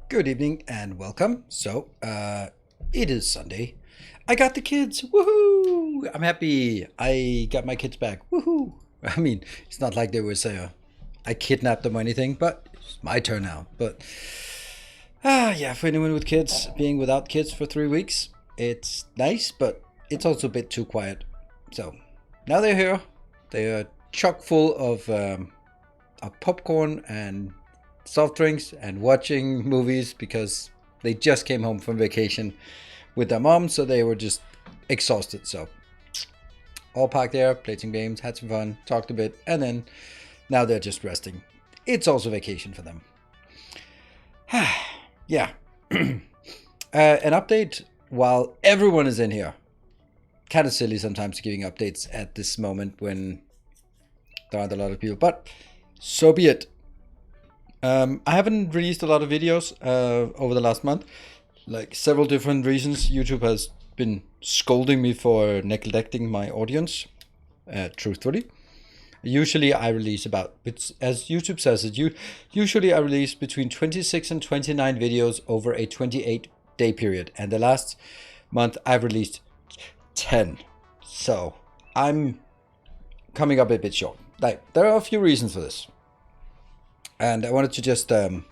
Good evening and welcome. It is Sunday. I got the kids. Woohoo! I'm happy. I got my kids back. Woohoo! I mean, it's not like they was I kidnapped them or anything, but it's my turn now. But yeah, for anyone with kids, being without kids for 3 weeks, it's nice, but it's also a bit too quiet. So now they're here. They are chock full of popcorn and soft drinks and watching movies because they just came home from vacation with their mom, so they were just exhausted. So all parked there, played some games, had some fun, talked a bit, and then now they're just resting. It's also vacation for them. Yeah. An update while everyone is in here. Kind of silly sometimes giving updates at this moment when there aren't a lot of people, but so be it. I haven't released a lot of videos over the last month, like several different reasons. YouTube has been scolding me for neglecting my audience, truthfully. Usually I release as YouTube says it, usually I release between 26 and 29 videos over a 28-day period. And the last month I've released 10. So I'm coming up a bit short. Like, there are a few reasons for this. And I wanted to just throw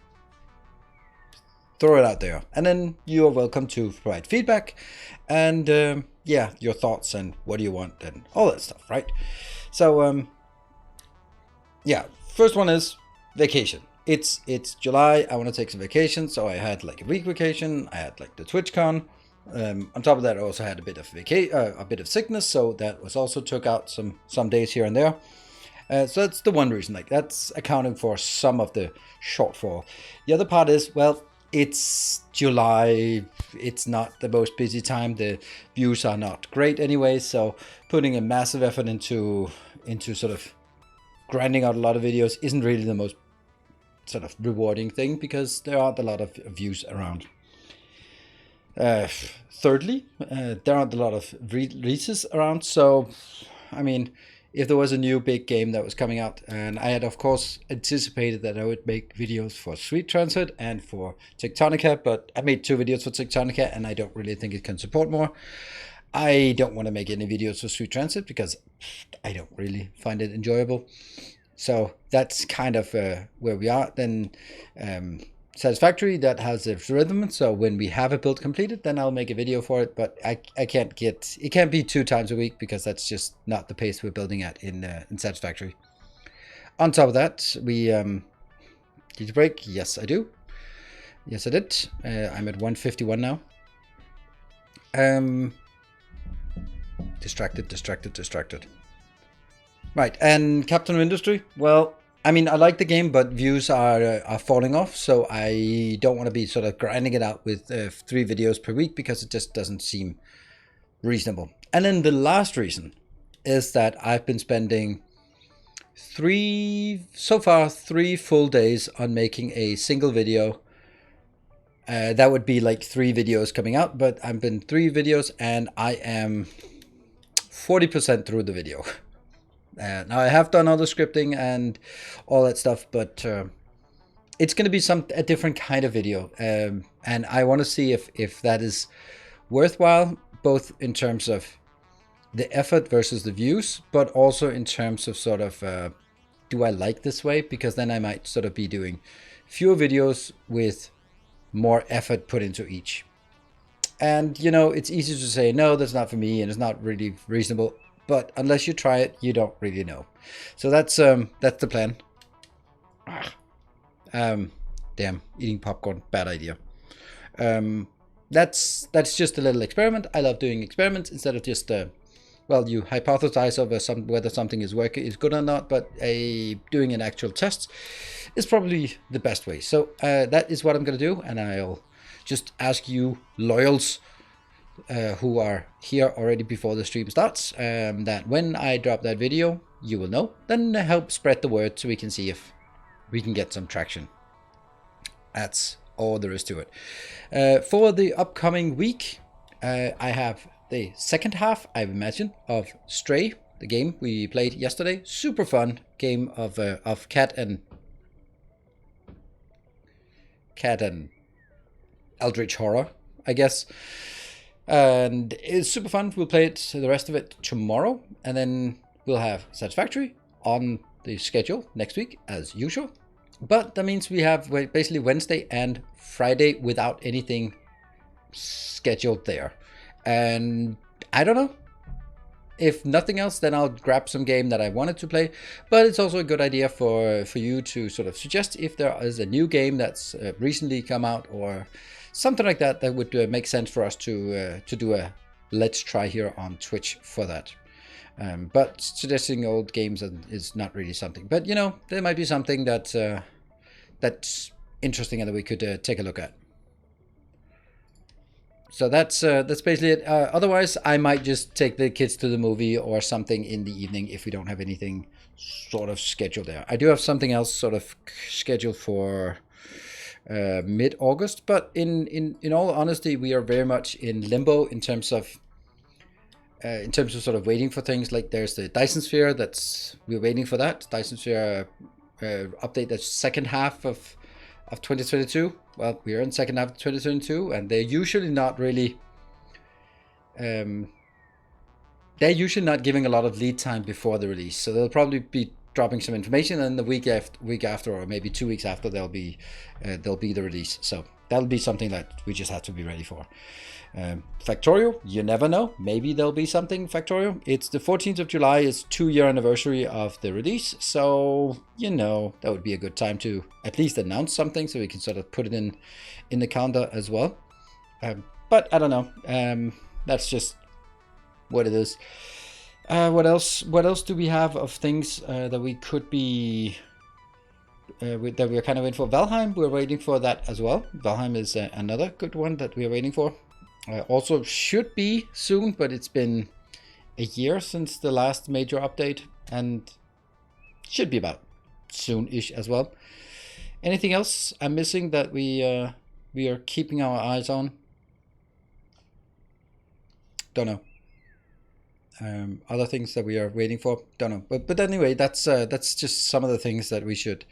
it out there. And then you are welcome to provide feedback and yeah, your thoughts and what do you want and all that stuff, right? So yeah, first one is vacation. It's July. I want to take some vacation, so I had like a week vacation. I had like the TwitchCon. On top of that, I also had a bit of sickness, so that was also took out some days here and there. So that's the one reason, like that's accounting for some of the shortfall. The other part is, well, it's July. It's not the most busy time. The views are not great anyway. So putting a massive effort into sort of grinding out a lot of videos isn't really the most sort of rewarding thing because there aren't a lot of views around. Thirdly, there aren't a lot of releases around. So, I mean, if there was a new big game that was coming out, and I had of course anticipated that I would make videos for Sweet Transit and for Tectonica, but I made 2 videos for Tectonica and I don't really think it can support more. I don't want to make any videos for Sweet Transit because I don't really find it enjoyable. So that's kind of where we are. Then Satisfactory, that has a rhythm, so when we have a build completed, then I'll make a video for it, but I can't it can't be 2 times a week because that's just not the pace we're building at in Satisfactory. On top of that, we did you break? Yes, I do. Yes, I did. I'm at 151 now. Distracted. Right, and Captain of Industry, well, I mean, I like the game, but views are falling off, so I don't want to be sort of grinding it out with 3 videos per week because it just doesn't seem reasonable. And then the last reason is that I've been spending 3 full days on making a single video. That would be like 3 videos coming out, but I've been 3 videos and I am 40% through the video. Now I have done all the scripting and all that stuff, but it's going to be a different kind of video, and I want to see if that is worthwhile, both in terms of the effort versus the views, but also in terms of sort of do I like this way, because then I might sort of be doing fewer videos with more effort put into each. And you know, it's easy to say no, that's not for me and it's not really reasonable. But unless you try it, you don't really know. So that's the plan. Damn, eating popcorn, bad idea. That's just a little experiment. I love doing experiments instead of just well, you hypothesize over whether something is good or not. But doing an actual test is probably the best way. So that is what I'm gonna do, and I'll just ask you loyals who are here already before the stream starts, that when I drop that video, you will know. Then help spread the word so we can see if we can get some traction. That's all there is to it. For the upcoming week, I have the second half, I imagine, of Stray, the game we played yesterday. Super fun game of cat and Eldritch Horror, I guess. And it's super fun. We'll play it, the rest of it, tomorrow. And then we'll have Satisfactory on the schedule next week, as usual. But that means we have basically Wednesday and Friday without anything scheduled there. And I don't know. If nothing else, then I'll grab some game that I wanted to play. But it's also a good idea for you to sort of suggest if there is a new game that's recently come out or something like that that would make sense for us to do a let's try here on Twitch for that. But suggesting old games is not really something. But, you know, there might be something that's interesting and that we could take a look at. So that's basically it. Otherwise, I might just take the kids to the movie or something in the evening if we don't have anything sort of scheduled there. I do have something else sort of scheduled for mid-August, but in all honesty, we are very much in limbo in terms of sort of waiting for things. Like there's the Dyson Sphere we're waiting for that Dyson Sphere update. That's second half of 2022. Well, we are in second half of 2022, and they're usually not really they're usually not giving a lot of lead time before the release, so they'll probably be dropping some information, and the week after or maybe 2 weeks after there'll be the release. So that'll be something that we just have to be ready for. Factorio, you never know, maybe there'll be something Factorio. It's the 14th of July, it's 2-year anniversary of the release, so you know that would be a good time to at least announce something so we can sort of put it in the calendar as well. But I don't know, that's just what it is. What else do we have of things that we could be that we're kind of waiting for? Valheim, we're waiting for that as well. Valheim is another good one that we're waiting for. Also should be soon, but it's been a year since the last major update, and should be about soon-ish as well. Anything else I'm missing that we are keeping our eyes on? Don't know. Other things that we are waiting for, don't know. But anyway, that's just some of the things that we should.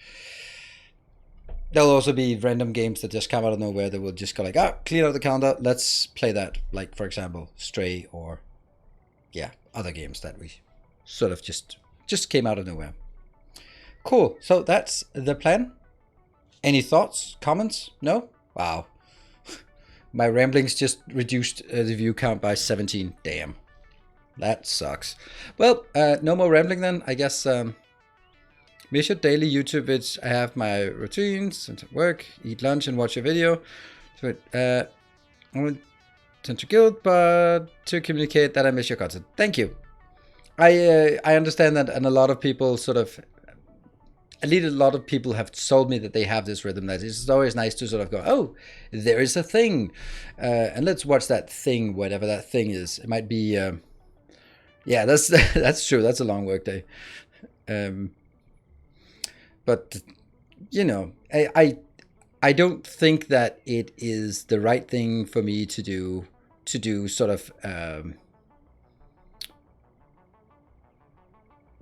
There'll also be random games that just come out of nowhere that will just go like, clean out the calendar, let's play that. Like, for example, Stray, or other games that we sort of just came out of nowhere. Cool. So that's the plan. Any thoughts, comments? No? Wow. My ramblings just reduced the view count by 17. Damn. That sucks. Well, no more rambling then. I guess miss your daily YouTube vids. I have my routines, work, eat lunch, and watch a video. So I want to guild, but to communicate that I miss your content. Thank you. I understand that, and a lot of people sort of, at least a lot of people have told me that they have this rhythm. That it's always nice to sort of go, oh, there is a thing, and let's watch that thing, whatever that thing is. It might be, yeah, that's true. That's a long work day. But you know, I don't think that it is the right thing for me to do sort of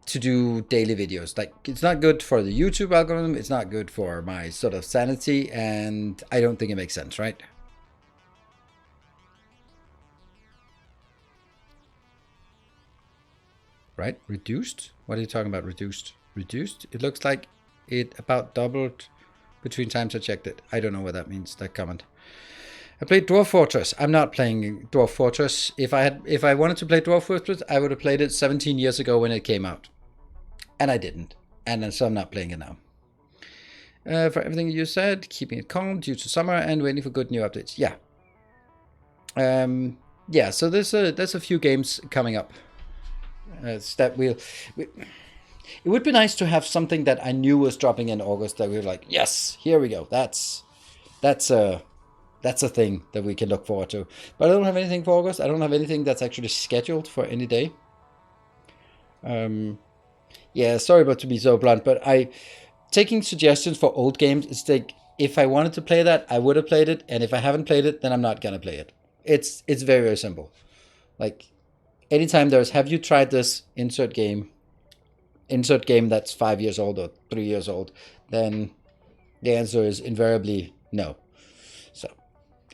to do daily videos. Like, it's not good for the YouTube algorithm, it's not good for my sort of sanity, and I don't think it makes sense, right? Right? Reduced? What are you talking about? Reduced? It looks like it about doubled between times I checked it. I don't know what that means, that comment. I played Dwarf Fortress. I'm not playing Dwarf Fortress. If I wanted to play Dwarf Fortress, I would have played it 17 years ago when it came out. And I didn't. And so I'm not playing it now. For everything you said, keeping it calm due to summer and waiting for good new updates. Yeah. Yeah, so there's a few games coming up. It would be nice to have something that I knew was dropping in August that we were like, yes, here we go. That's a thing that we can look forward to. But I don't have anything for August. I don't have anything that's actually scheduled for any day. Yeah, sorry about to be so blunt, but taking suggestions for old games, it's like, if I wanted to play that, I would have played it, and if I haven't played it, then I'm not gonna play it. It's very, very simple. Like, anytime there's, have you tried this insert game that's 5 years old or 3 years old, then the answer is invariably no. So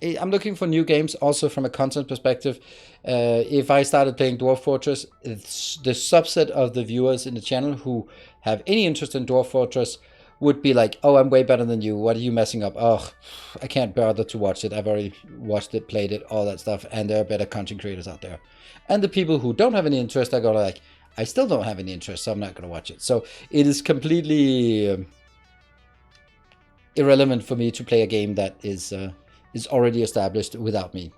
I'm looking for new games also from a content perspective. If I started playing Dwarf Fortress, it's the subset of the viewers in the channel who have any interest in Dwarf Fortress would be like, oh, I'm way better than you. What are you messing up? Oh, I can't bother to watch it. I've already watched it, played it, all that stuff. And there are better content creators out there. And the people who don't have any interest are going to like, I still don't have any interest, so I'm not going to watch it. So it is completely irrelevant for me to play a game that is already established without me.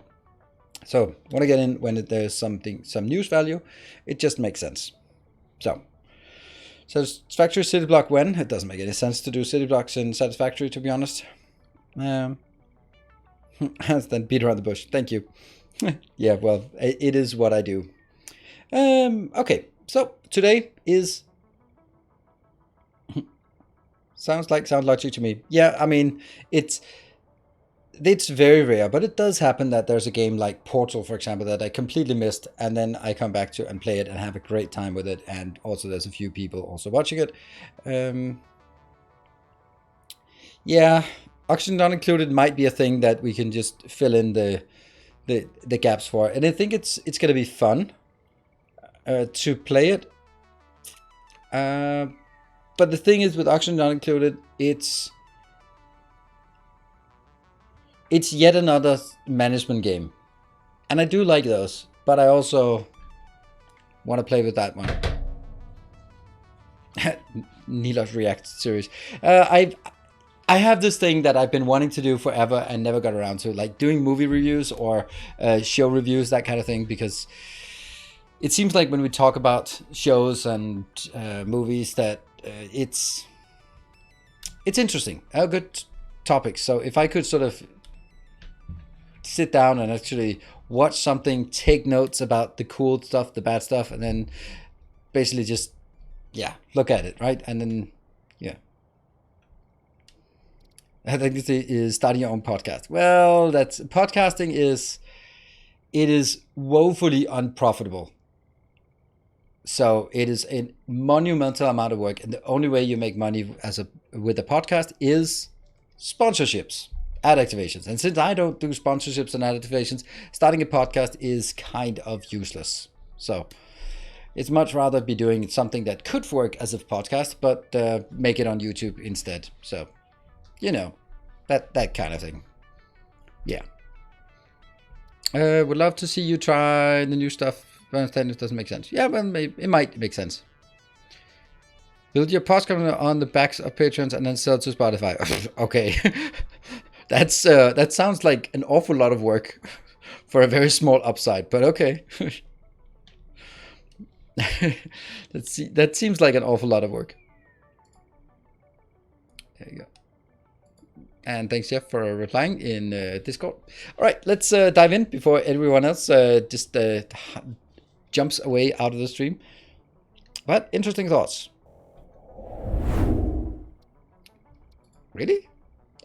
So when I get in, when there's some news value, it just makes sense. So Satisfactory city block when? It doesn't make any sense to do city blocks in Satisfactory, to be honest. Then beat around the bush. Thank you. Yeah, well, it is what I do. Okay, so today is... sounds logic to me. Yeah, I mean, it's very rare, but it does happen that there's a game like Portal, for example, that I completely missed, and then I come back to and play it and have a great time with it, and also there's a few people also watching it. Yeah, Oxygen Not Included might be a thing that we can just fill in the gaps for, and I think it's going to be fun to play it. But the thing is with Oxygen Not Included, it's yet another management game. And I do like those, but I also want to play with that one. Nilos React series. I have this thing that I've been wanting to do forever and never got around to, like doing movie reviews or show reviews, that kind of thing, because it seems like when we talk about shows and movies that it's interesting, good topics. So if I could sort of sit down and actually watch something, take notes about the cool stuff, the bad stuff, and then basically just, yeah, look at it, right? And then, yeah. I think this is starting your own podcast. Well, podcasting is woefully unprofitable. So it is a monumental amount of work, and the only way you make money with a podcast is sponsorships, ad activations. And since I don't do sponsorships and ad activations, starting a podcast is kind of useless. So it's much rather be doing something that could work as a podcast, but make it on YouTube instead. So, you know, that kind of thing. Yeah. Would love to see you try the new stuff. I understand it doesn't make sense. Yeah, well, it might make sense. Build your podcast on the backs of Patreons and then sell to Spotify. Okay. That sounds like an awful lot of work for a very small upside, but okay. Let's see. That seems like an awful lot of work. There you go. And thanks, Jeff, for replying in Discord. All right, let's dive in before everyone else just jumps away out of the stream. But interesting thoughts. Really?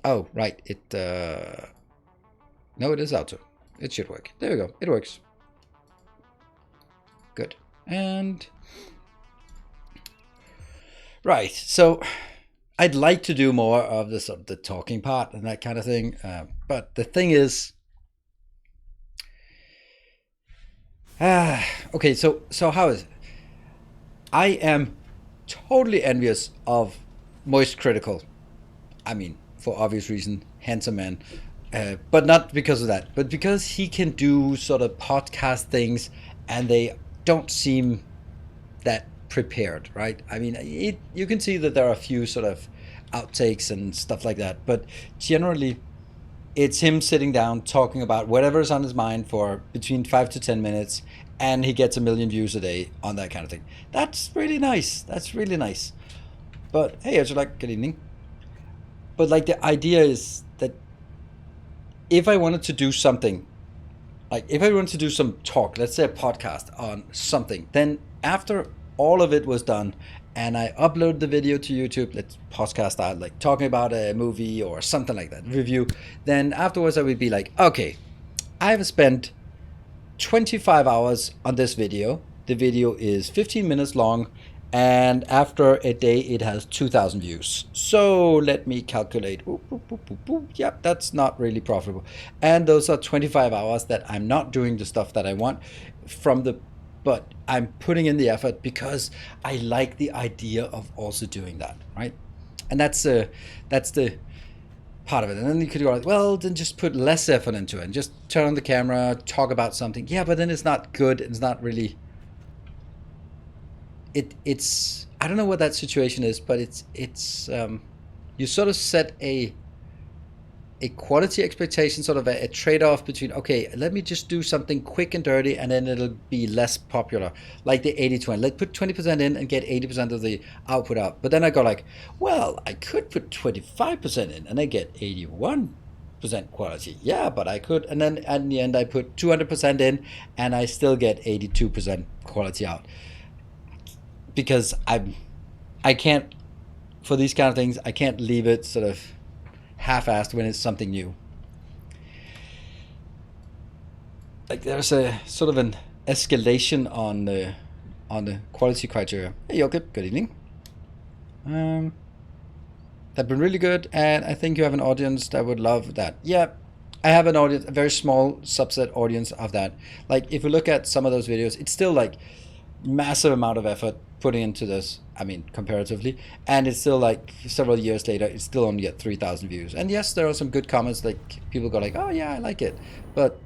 Oh, right. No, it is auto. It should work. There we go. It works. Good. And right. So I'd like to do more of this, the talking part and that kind of thing. But the thing is, okay. So how is it? I am totally envious of Moist Critical. I mean, for obvious reason, handsome man. But not because of that, but because he can do sort of podcast things and they don't seem that prepared, right? I mean, you can see that there are a few sort of outtakes and stuff like that, but generally it's him sitting down talking about whatever is on his mind for between 5 to 10 minutes, and he gets 1 million views a day on that kind of thing. That's really nice. That's really nice. But hey, as you like, good evening. But like the idea is that if I wanted to do something, like if I wanted to do some talk, let's say a podcast on something, then after all of it was done and I upload the video to YouTube, let's podcast out, like talking about a movie or something like that, review, then afterwards I would be like, okay, I've spent 25 hours on this video. The video is 15 minutes long and after a day it has 2,000 views. So let me calculate. Yep, that's not really profitable. And those are 25 hours that I'm not doing the stuff that I want from the, but I'm putting in the effort because I like the idea of also doing that, right? And that's the part of it. And then you could go like, well, then just put less effort into it and just turn on the camera, talk about something. Yeah, but then it's not good. It's not really. It's I don't know what that situation is, but it's you sort of set a quality expectation, sort of a trade-off between, okay, let me just do something quick and dirty and then it'll be less popular, like the 80-20. Let's put 20% in and get 80% of the output out. But then I go like, well, I could put 25% in and I get 81% quality. Yeah, but I could. And then at the end I put 200% in and I still get 82% quality out, because I can't, for these kind of things, I can't leave it sort of half-assed when it's something new. Like there's a sort of an escalation on the quality criteria. Hey Joke, good evening. They've been really good, and I think you have an audience that would love that. Yeah, I have an audience, a very small subset audience of that. Like if you look at some of those videos, it's still like massive amount of effort putting into this, I mean, comparatively, and it's still like several years later, it's still only at 3,000 views. And yes, there are some good comments, like people go like, oh yeah, I like it, but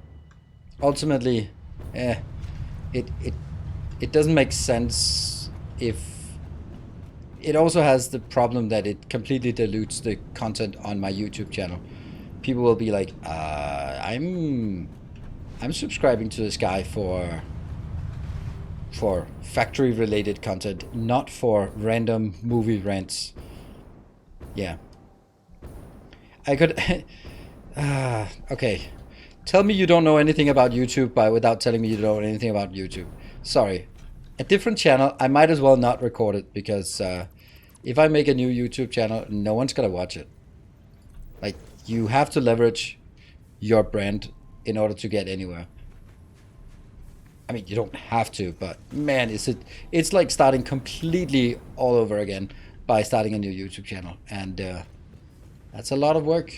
ultimately, it doesn't make sense. If it also has the problem that it completely dilutes the content on my YouTube channel. People will be like, I'm subscribing to this guy for factory related content, not for random movie rants. Yeah, I could okay, tell me you don't know anything about YouTube without telling me you don't know anything about YouTube. Sorry, a different channel, I might as well not record it, because if I make a new YouTube channel, no one's gonna watch it. Like, you have to leverage your brand in order to get anywhere. I mean, you don't have to, but man, it's like starting completely all over again by starting a new YouTube channel, and that's a lot of work.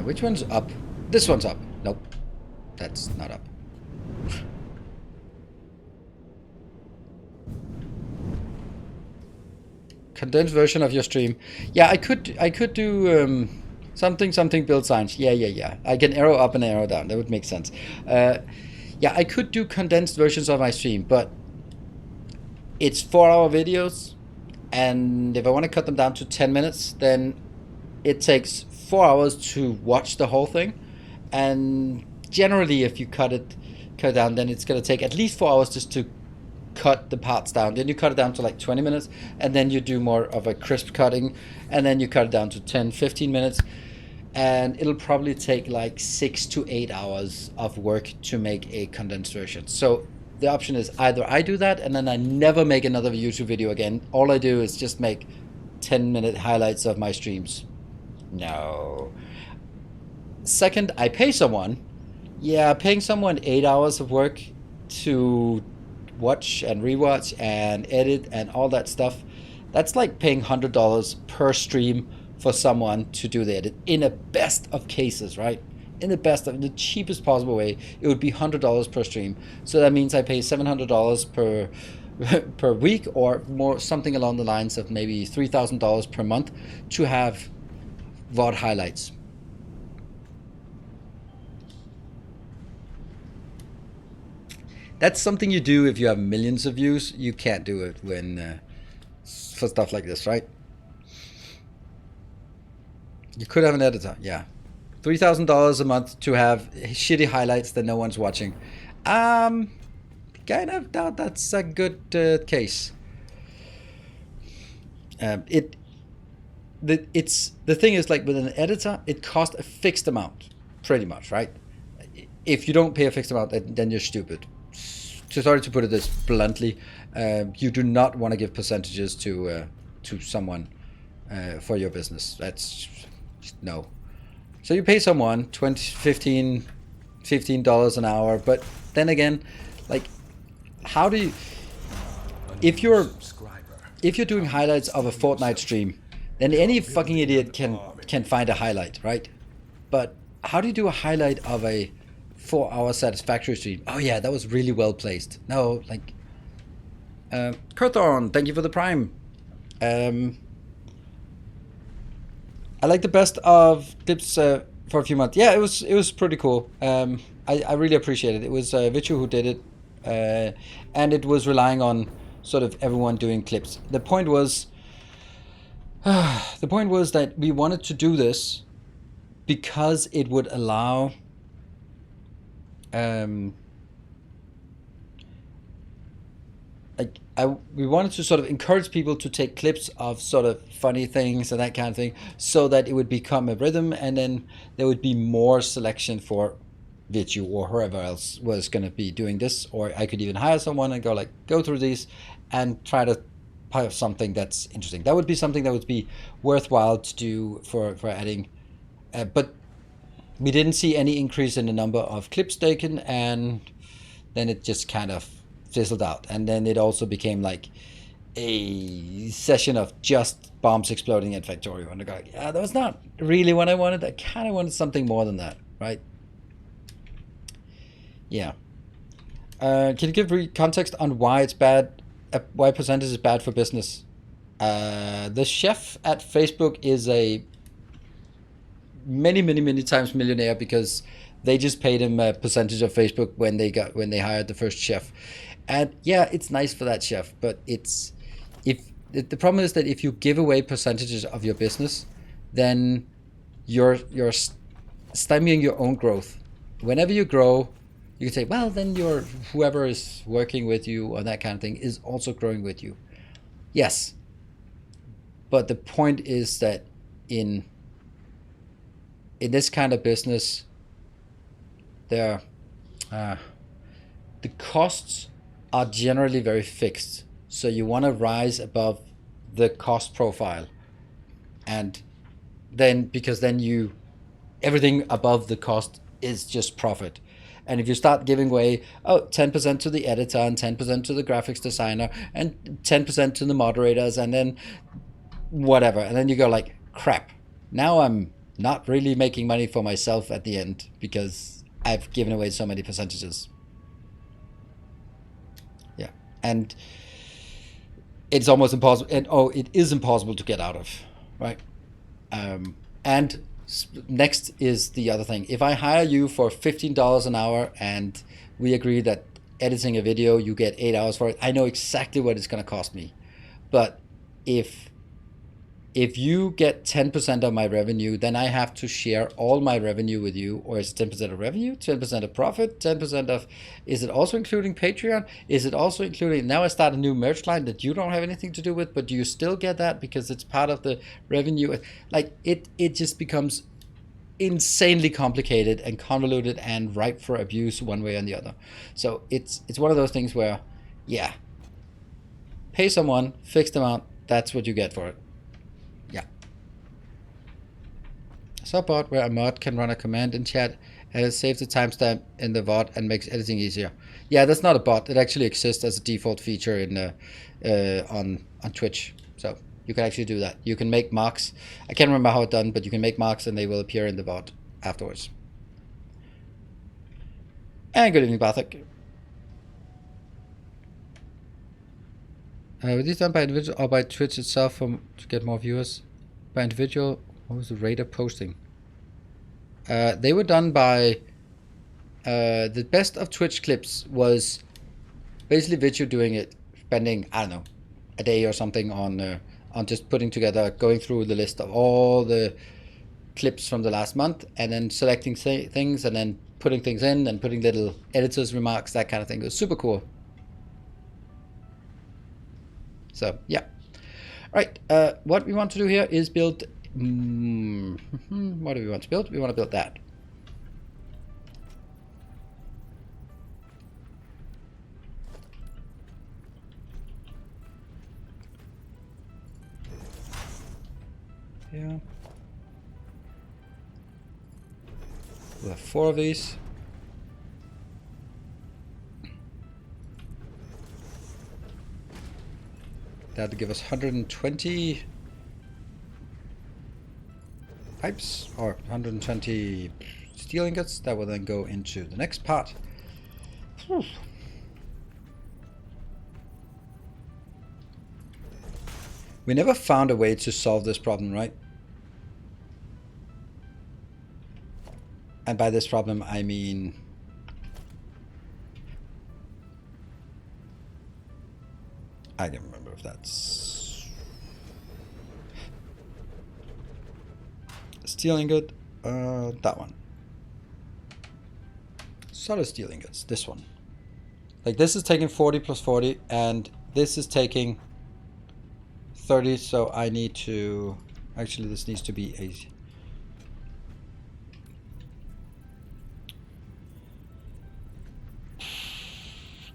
Which one's up? This one's up. Nope, that's not up. Condensed version of your stream. Yeah, I could do something build science. Yeah. I can arrow up and arrow down. That would make sense. Yeah, I could do condensed versions of my stream, but it's 4-hour videos, and if I want to cut them down to 10 minutes, then it takes 4 hours to watch the whole thing. And generally, if you cut down, then it's going to take at least 4 hours just to cut the parts down. Then you cut it down to like 20 minutes, and then you do more of a crisp cutting, and then you cut it down to 10-15 minutes, and it'll probably take like 6 to 8 hours of work to make a condensed version. So the option is either I do that and then I never make another YouTube video again. All I do is just make 10-minute highlights of my streams. No. Second, I pay someone. Yeah, paying someone 8 hours of work to watch and rewatch and edit and all that stuff, that's like paying $100 per stream for someone to do the edit. In the best of cases, right? In the cheapest possible way, it would be $100 per stream. So that means I pay $700 per week, or more, something along the lines of maybe $3,000 per month to have VOD highlights. That's something you do if you have millions of views. You can't do it when for stuff like this, right? You could have an editor, yeah. $3,000 a month to have shitty highlights that no one's watching. Kind of doubt that's a good case. The thing is, like with an editor, it costs a fixed amount, pretty much, right? If you don't pay a fixed amount, then you're stupid. So sorry to put it this bluntly, you do not want to give percentages to someone for your business. That's no. So you pay someone $15 an hour, but then again, Like, how do you, if you're doing highlights of a Fortnite stream, then any fucking idiot can find a highlight, right? But how do you do a highlight of a 4-hour Satisfactory stream? Oh yeah, that was really well placed. No, like, Kurthorn, thank you for the Prime. I like the best of clips for a few months. Yeah, it was pretty cool. I really appreciate it. It was Vichu who did it, and it was relying on sort of everyone doing clips. The point was that we wanted to do this because it would allow we wanted to sort of encourage people to take clips of sort of funny things and that kind of thing, so that it would become a rhythm, and then there would be more selection for Vichu or whoever else was going to be doing this, or I could even hire someone and go through these and try to have something that's interesting. That would be something that would be worthwhile to do for adding, but we didn't see any increase in the number of clips taken, and then it just kind of fizzled out. And then it also became like a session of just bombs exploding at Factorio. And I go, yeah, that was not really what I wanted. I kind of wanted something more than that, right? Yeah. Can you give context on why it's bad, why percentage is bad for business? The chef at Facebook is a many times millionaire because they just paid him a percentage of Facebook when they hired the first chef. And yeah, it's nice for that chef, but the problem is that if you give away percentages of your business, then you're stymieing your own growth. Whenever you grow, you can say, well, then whoever is working with you or that kind of thing is also growing with you. Yes, but the point is that in this kind of business, the costs are generally very fixed. So you want to rise above the cost profile, and then because then everything above the cost is just profit. And if you start giving away 10% to the editor and 10% to the graphics designer and 10% to the moderators and then whatever, and then you go like, crap, now I'm not really making money for myself at the end because I've given away so many percentages. Yeah, and it's almost impossible, and it is impossible to get out of, right? And next is the other thing. If I hire you for $15 an hour and we agree that editing a video you get 8 hours for it, I know exactly what it's going to cost me. But if you get 10% of my revenue, then I have to share all my revenue with you. Or is it 10% of revenue, 10% of profit, 10% of, is it also including Patreon? Is it also including, now I start a new merch line that you don't have anything to do with, but do you still get that because it's part of the revenue? Like it just becomes insanely complicated and convoluted and ripe for abuse one way or the other. So it's one of those things where, yeah, pay someone, fixed amount, that's what you get for it. Yeah. Support where a mod can run a command in chat and it saves the timestamp in the VOD and makes editing easier. Yeah, that's not a bot. It actually exists as a default feature in on Twitch. So you can actually do that. You can make marks. I can't remember how it's done, but you can make marks and they will appear in the VOD afterwards. And good evening, Barthik. Were these done by individual or by Twitch itself to get more viewers? By individual, what was the rate of posting? They were done by the best of Twitch clips was basically Vichu doing it, spending, I don't know, a day or something on just putting together, going through the list of all the clips from the last month and then selecting things and then putting things in and putting little editor's remarks, that kind of thing. It was super cool. So yeah. All right, what we want to do here is build, what do we want to build? We want to build that. Yeah. We'll have 4 of these. That'll give us 120 pipes, or 120 steel ingots. That will then go into the next part. Whew. We never found a way to solve this problem, right? And by this problem, I mean I don't remember if that's steel ingot, that one. Solid steel ingots, this one. Like this is taking 40 plus 40, and this is taking 30, so I need to, actually this needs to be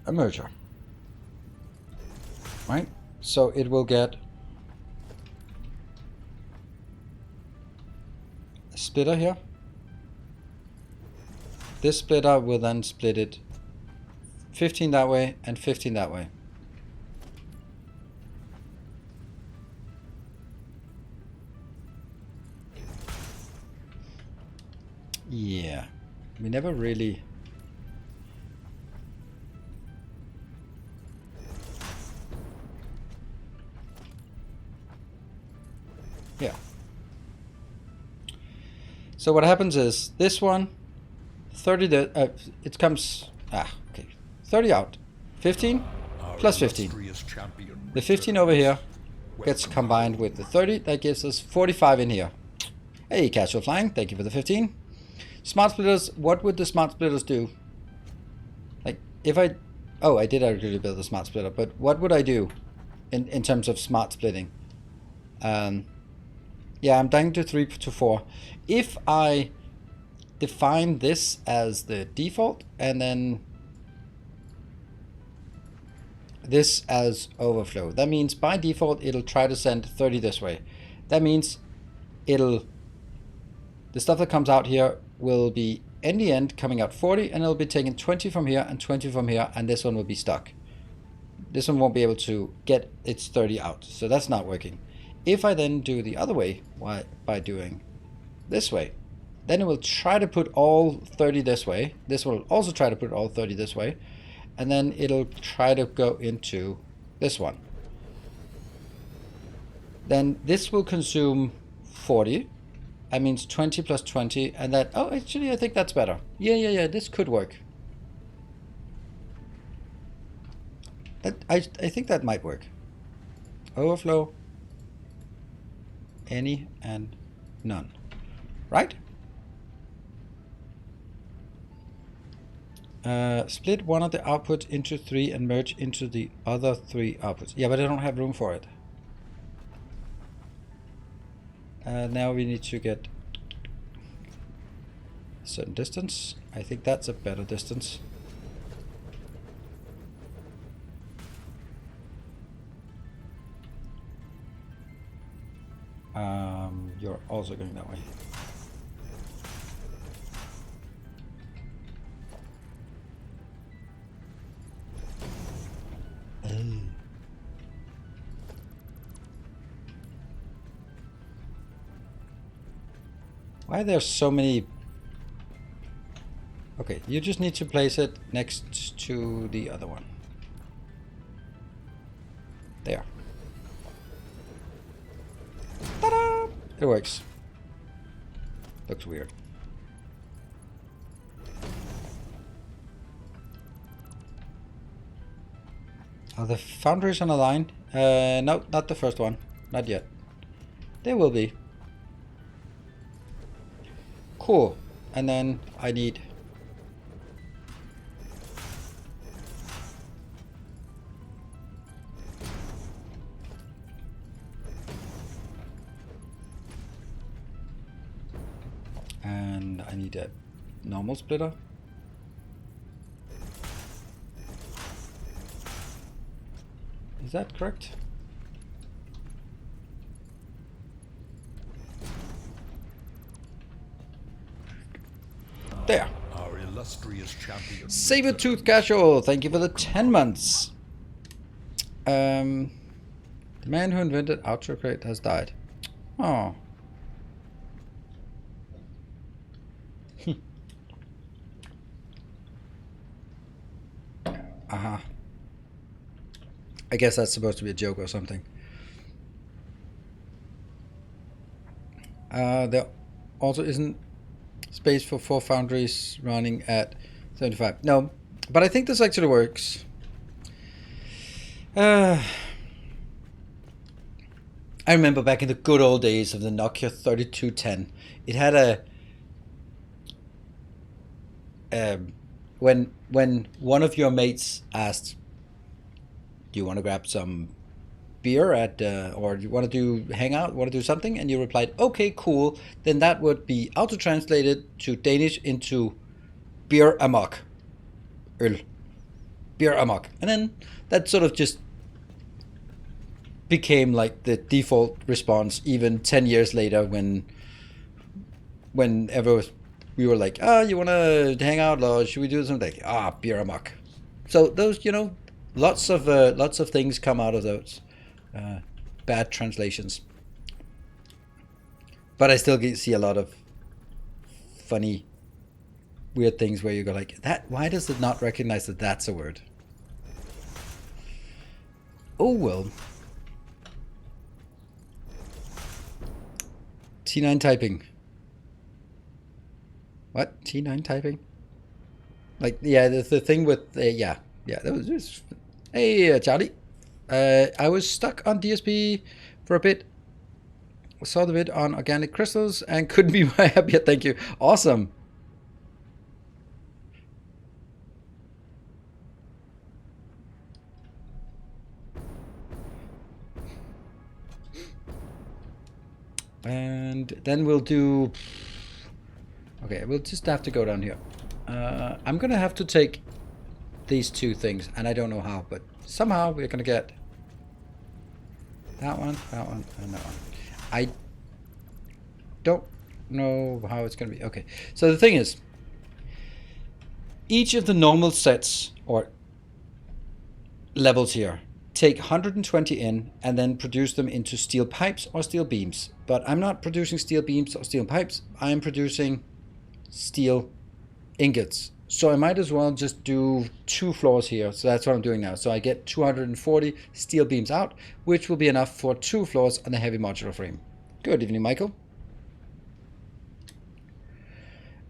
a merger. Right? So it will get a splitter here. This splitter will then split it 15 that way and 15 that way. Yeah, we never really... Yeah. So what happens is this one, 30, it comes, okay, 30 out, 15 plus 15. The 15 over here gets combined with the 30, that gives us 45 in here. Hey, Casual Flying, thank you for the 15. Smart splitters, what would the smart splitters do? Like, if I did already build a smart splitter, but what would I do in terms of smart splitting? Yeah, I'm down to 3 to 4. If I define this as the default and then this as overflow, that means by default it'll try to send 30 this way. That means the stuff that comes out here will be in the end coming out 40, and it'll be taking 20 from here and 20 from here, and this one will be stuck. This one won't be able to get its 30 out, so that's not working. If I then do the other way, by doing this way, then it will try to put all 30 this way. This will also try to put all 30 this way. And then it'll try to go into this one. Then this will consume 40. That means 20 plus 20. And that, oh, actually, I think that's better. Yeah, this could work. I think that might work. Overflow. Any and none, right? Split one of the outputs into 3 and merge into the other 3 outputs. Yeah, but I don't have room for it. Now we need to get a certain distance. I think that's a better distance. You're also going that way. Why are there so many? Okay, you just need to place it next to the other one. There. Ta-da! It works. Looks weird. Are the foundries on a line? No, not the first one. Not yet. They will be. Cool. And then I need... and I need a normal splitter. Is that correct? There. Our illustrious champion. Sabertooth Casual, thank you for the 10 months. The man who invented autocorrect has died. Oh. Uh-huh. I guess that's supposed to be a joke or something. There also isn't space for 4 foundries running at 75. No, but I think this actually works. I remember back in the good old days of the Nokia 3210, it had a when one of your mates asked, "Do you want to grab some beer at or you want to hang out, want to do something?" And you replied, "Okay, cool." Then that would be auto translated to Danish into beer amok, øl, beer amok, and then that sort of just became like the default response even 10 years later whenever we were like, you want to hang out, or should we do something? Like, beer amok. So those, lots of things come out of those bad translations. But I still see a lot of funny, weird things where you go like, that. Why does it not recognize that that's a word? Oh well. T9 typing. What? T9 typing? Like, yeah, the thing with yeah, that was just. Hey, Charlie. I was stuck on DSP for a bit. Saw the vid on organic crystals and couldn't be more happier. Thank you. Awesome. And then we'll do. Okay, we'll just have to go down here. I'm gonna have to take these two things, and I don't know how, but somehow we're gonna get that one, and that one. I don't know how it's gonna be. Okay, so the thing is, each of the normal sets or levels here take 120 in and then produce them into steel pipes or steel beams. But I'm not producing steel beams or steel pipes. I'm producing steel ingots. So I might as well just do 2 floors here. So that's what I'm doing now. So I get 240 steel beams out, which will be enough for 2 floors on the heavy modular frame. Good evening, Michael.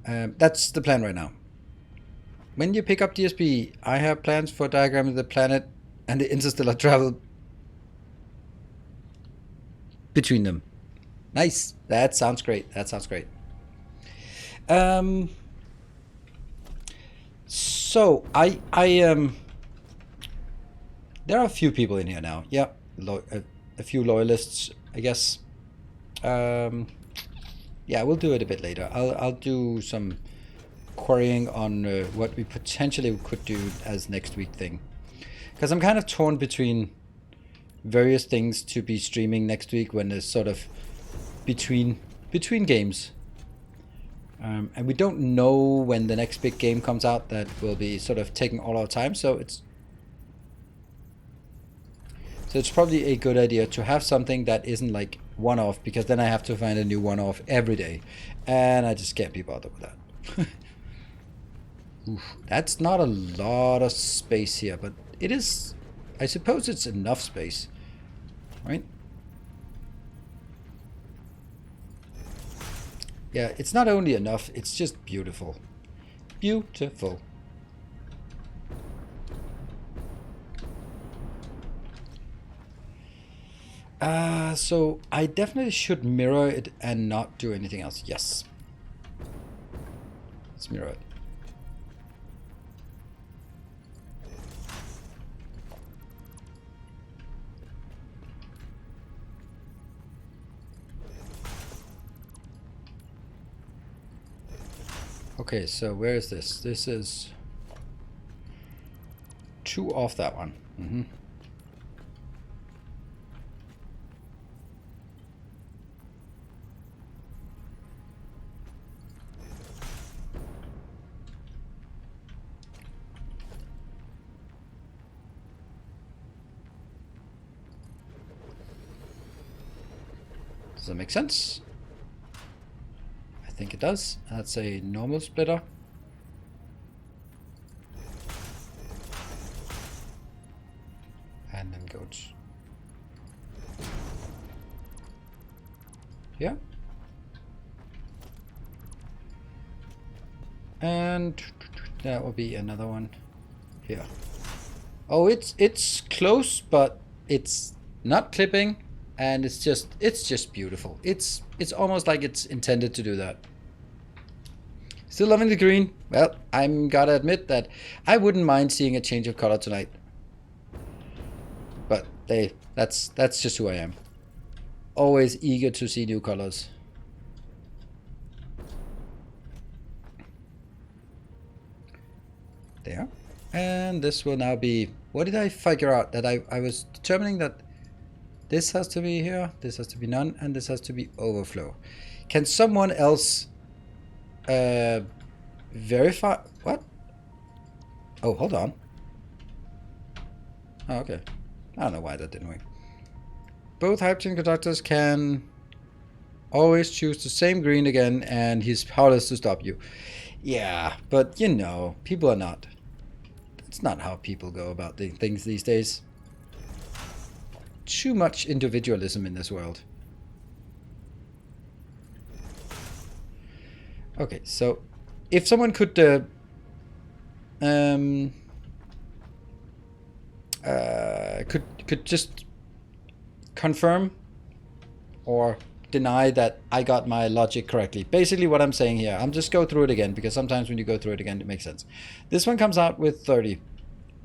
That's the plan right now. When you pick up DSP, I have plans for diagramming the planet and the interstellar travel between them. Nice. That sounds great. So I there are a few people in here now. Yeah, a few loyalists, I guess. Yeah, we'll do it a bit later. I'll do some querying on what we potentially could do as next week thing, because I'm kind of torn between various things to be streaming next week when there's sort of between games. And we don't know when the next big game comes out that will be sort of taking all our time, so it's probably a good idea to have something that isn't like one-off, because then I have to find a new one-off every day, and I just can't be bothered with that. Oof, that's not a lot of space here, but it is, I suppose it's enough space, right? Yeah, it's not only enough, it's just beautiful. Beautiful. So I definitely should mirror it and not do anything else. Yes. Let's mirror it. Okay, so where is this? This is 2 off that one. Mm-hmm. Does that make sense? I think it does. That's a normal splitter. And then goes here. And that will be another one here. Oh, it's close, but it's not clipping, and it's just beautiful. It's almost like it's intended to do that. Still loving the green. Well, I'm gotta admit that I wouldn't mind seeing a change of color tonight. But that's just who I am. Always eager to see new colors. There. And this will now be, what did I figure out? That I was determining that this has to be here, this has to be none, and this has to be overflow. Can someone else verify? What? Oh, hold on. Oh, okay. I don't know why that didn't work. Both hydrogen conductors can always choose the same green again, and he's powerless to stop you. Yeah, but you know, people are not. That's not how people go about things these days. Too much individualism in this world. Okay, so if someone could just confirm or deny that I got my logic correctly. Basically what I'm saying here, I'm just go through it again, because sometimes when you go through it again, it makes sense. This one comes out with 30.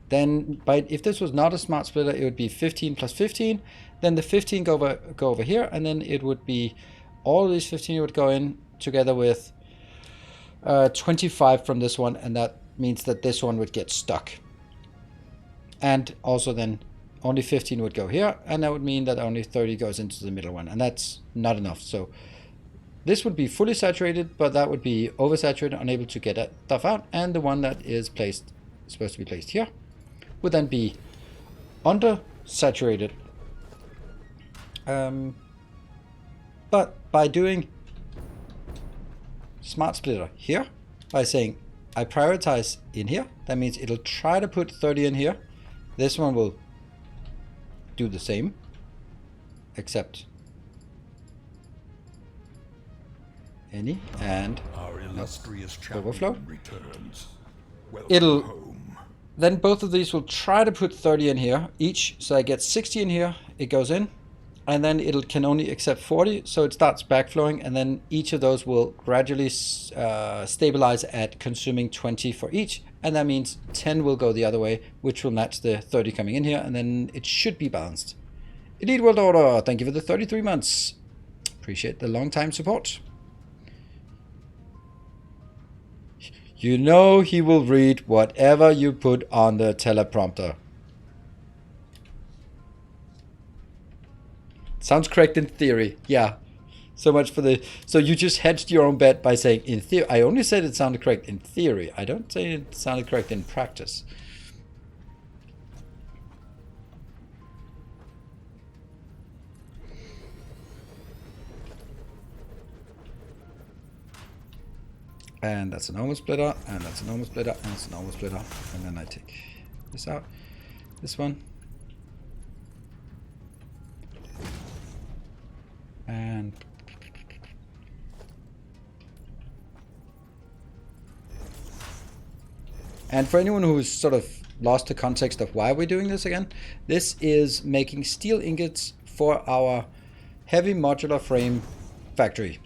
Then if this was not a smart splitter, it would be 15 plus 15. Then the 15 go over here, and then it would be all of these 15 would go in together with 25 from this one, and that means that this one would get stuck. And also then only 15 would go here, and that would mean that only 30 goes into the middle one, and that's not enough. So this would be fully saturated, but that would be oversaturated, unable to get that stuff out, and the one that is supposed to be placed here would then be undersaturated. But by doing smart splitter here, by saying I prioritize in here, that means it'll try to put 30 in here. This one will do the same, except any, and Our illustrious champion overflow. returns. It'll Home. then both of these will try to put 30 in here each, so I get 60 in here, it goes in, and then it can only accept 40, so it starts backflowing, and then each of those will gradually stabilize at consuming 20 for each, and that means 10 will go the other way, which will match the 30 coming in here, and then it should be balanced. Elite World Order, thank you for the 33 months. Appreciate the long time support. You know he will read whatever you put on the teleprompter. Sounds correct in theory. Yeah. So much for the... So you just hedged your own bet by saying in theory. I only said it sounded correct in theory. I don't say it sounded correct in practice. And that's a normal splitter, and that's a normal splitter, and it's a normal splitter. And then I take this out. This one. And for anyone who's sort of lost the context of why we're doing this again, this is making steel ingots for our heavy modular frame factory.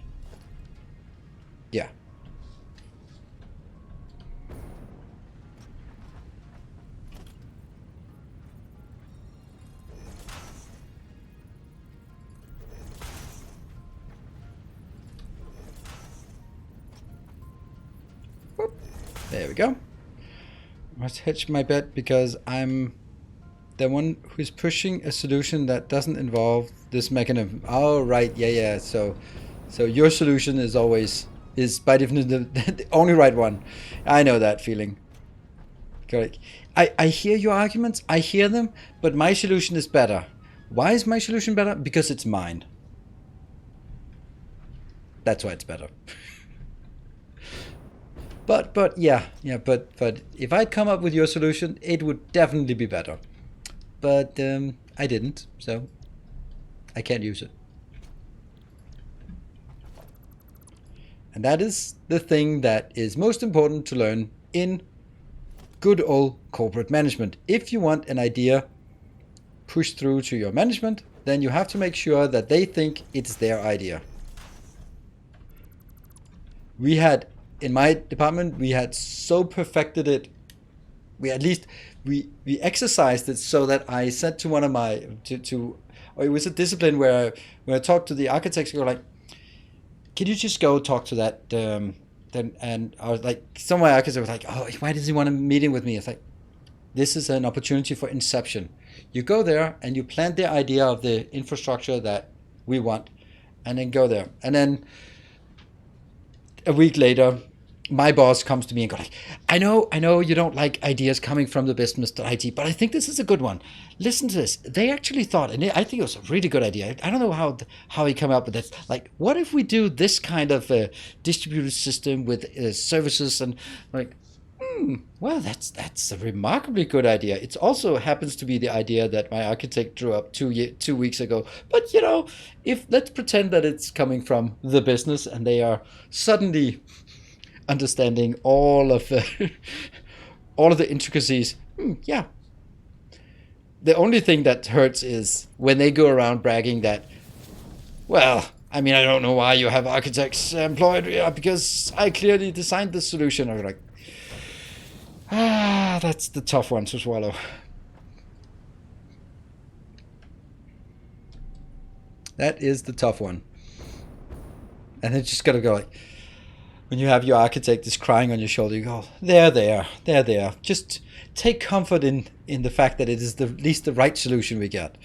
Yeah. Whoop. There we go. Must hedge my bet because I'm the one who's pushing a solution that doesn't involve this mechanism. Oh, right. Yeah. So your solution is always, by definition, the only right one. I know that feeling. Correct. I hear your arguments. I hear them, but my solution is better. Why is my solution better? Because it's mine. That's why it's better. But if I'd come up with your solution, it would definitely be better. But I didn't, so I can't use it. And that is the thing that is most important to learn in good old corporate management. If you want an idea pushed through to your management, then you have to make sure that they think it's their idea. We had, in my department, we had so perfected it. We exercised it so that I said to one of my, or it was a discipline where when I talked to the architects, they were like, can you just go talk to that? And I was like, some of my architects were like, oh, why does he want a meeting with me? It's like, this is an opportunity for inception. You go there and you plant the idea of the infrastructure that we want, and then go there. And then a week later, my boss comes to me and goes like, I know you don't like ideas coming from the business to IT, but I think this is a good one. Listen to this. They actually thought, and I think it was a really good idea. I don't know how he came up with this. Like, what if we do this kind of distributed system with services? And like, well, that's a remarkably good idea. It also happens to be the idea that my architect drew up 2 weeks ago. But if let's pretend that it's coming from the business and they are suddenly understanding all of the intricacies. Yeah. The only thing that hurts is when they go around bragging that, well, I mean, I don't know why you have architects employed because I clearly designed the solution. I'm like, that's the tough one to swallow. That is the tough one. And then just gotta go like, when you have your architect is crying on your shoulder, you go, there. Just take comfort in the fact that it is at least the right solution we got.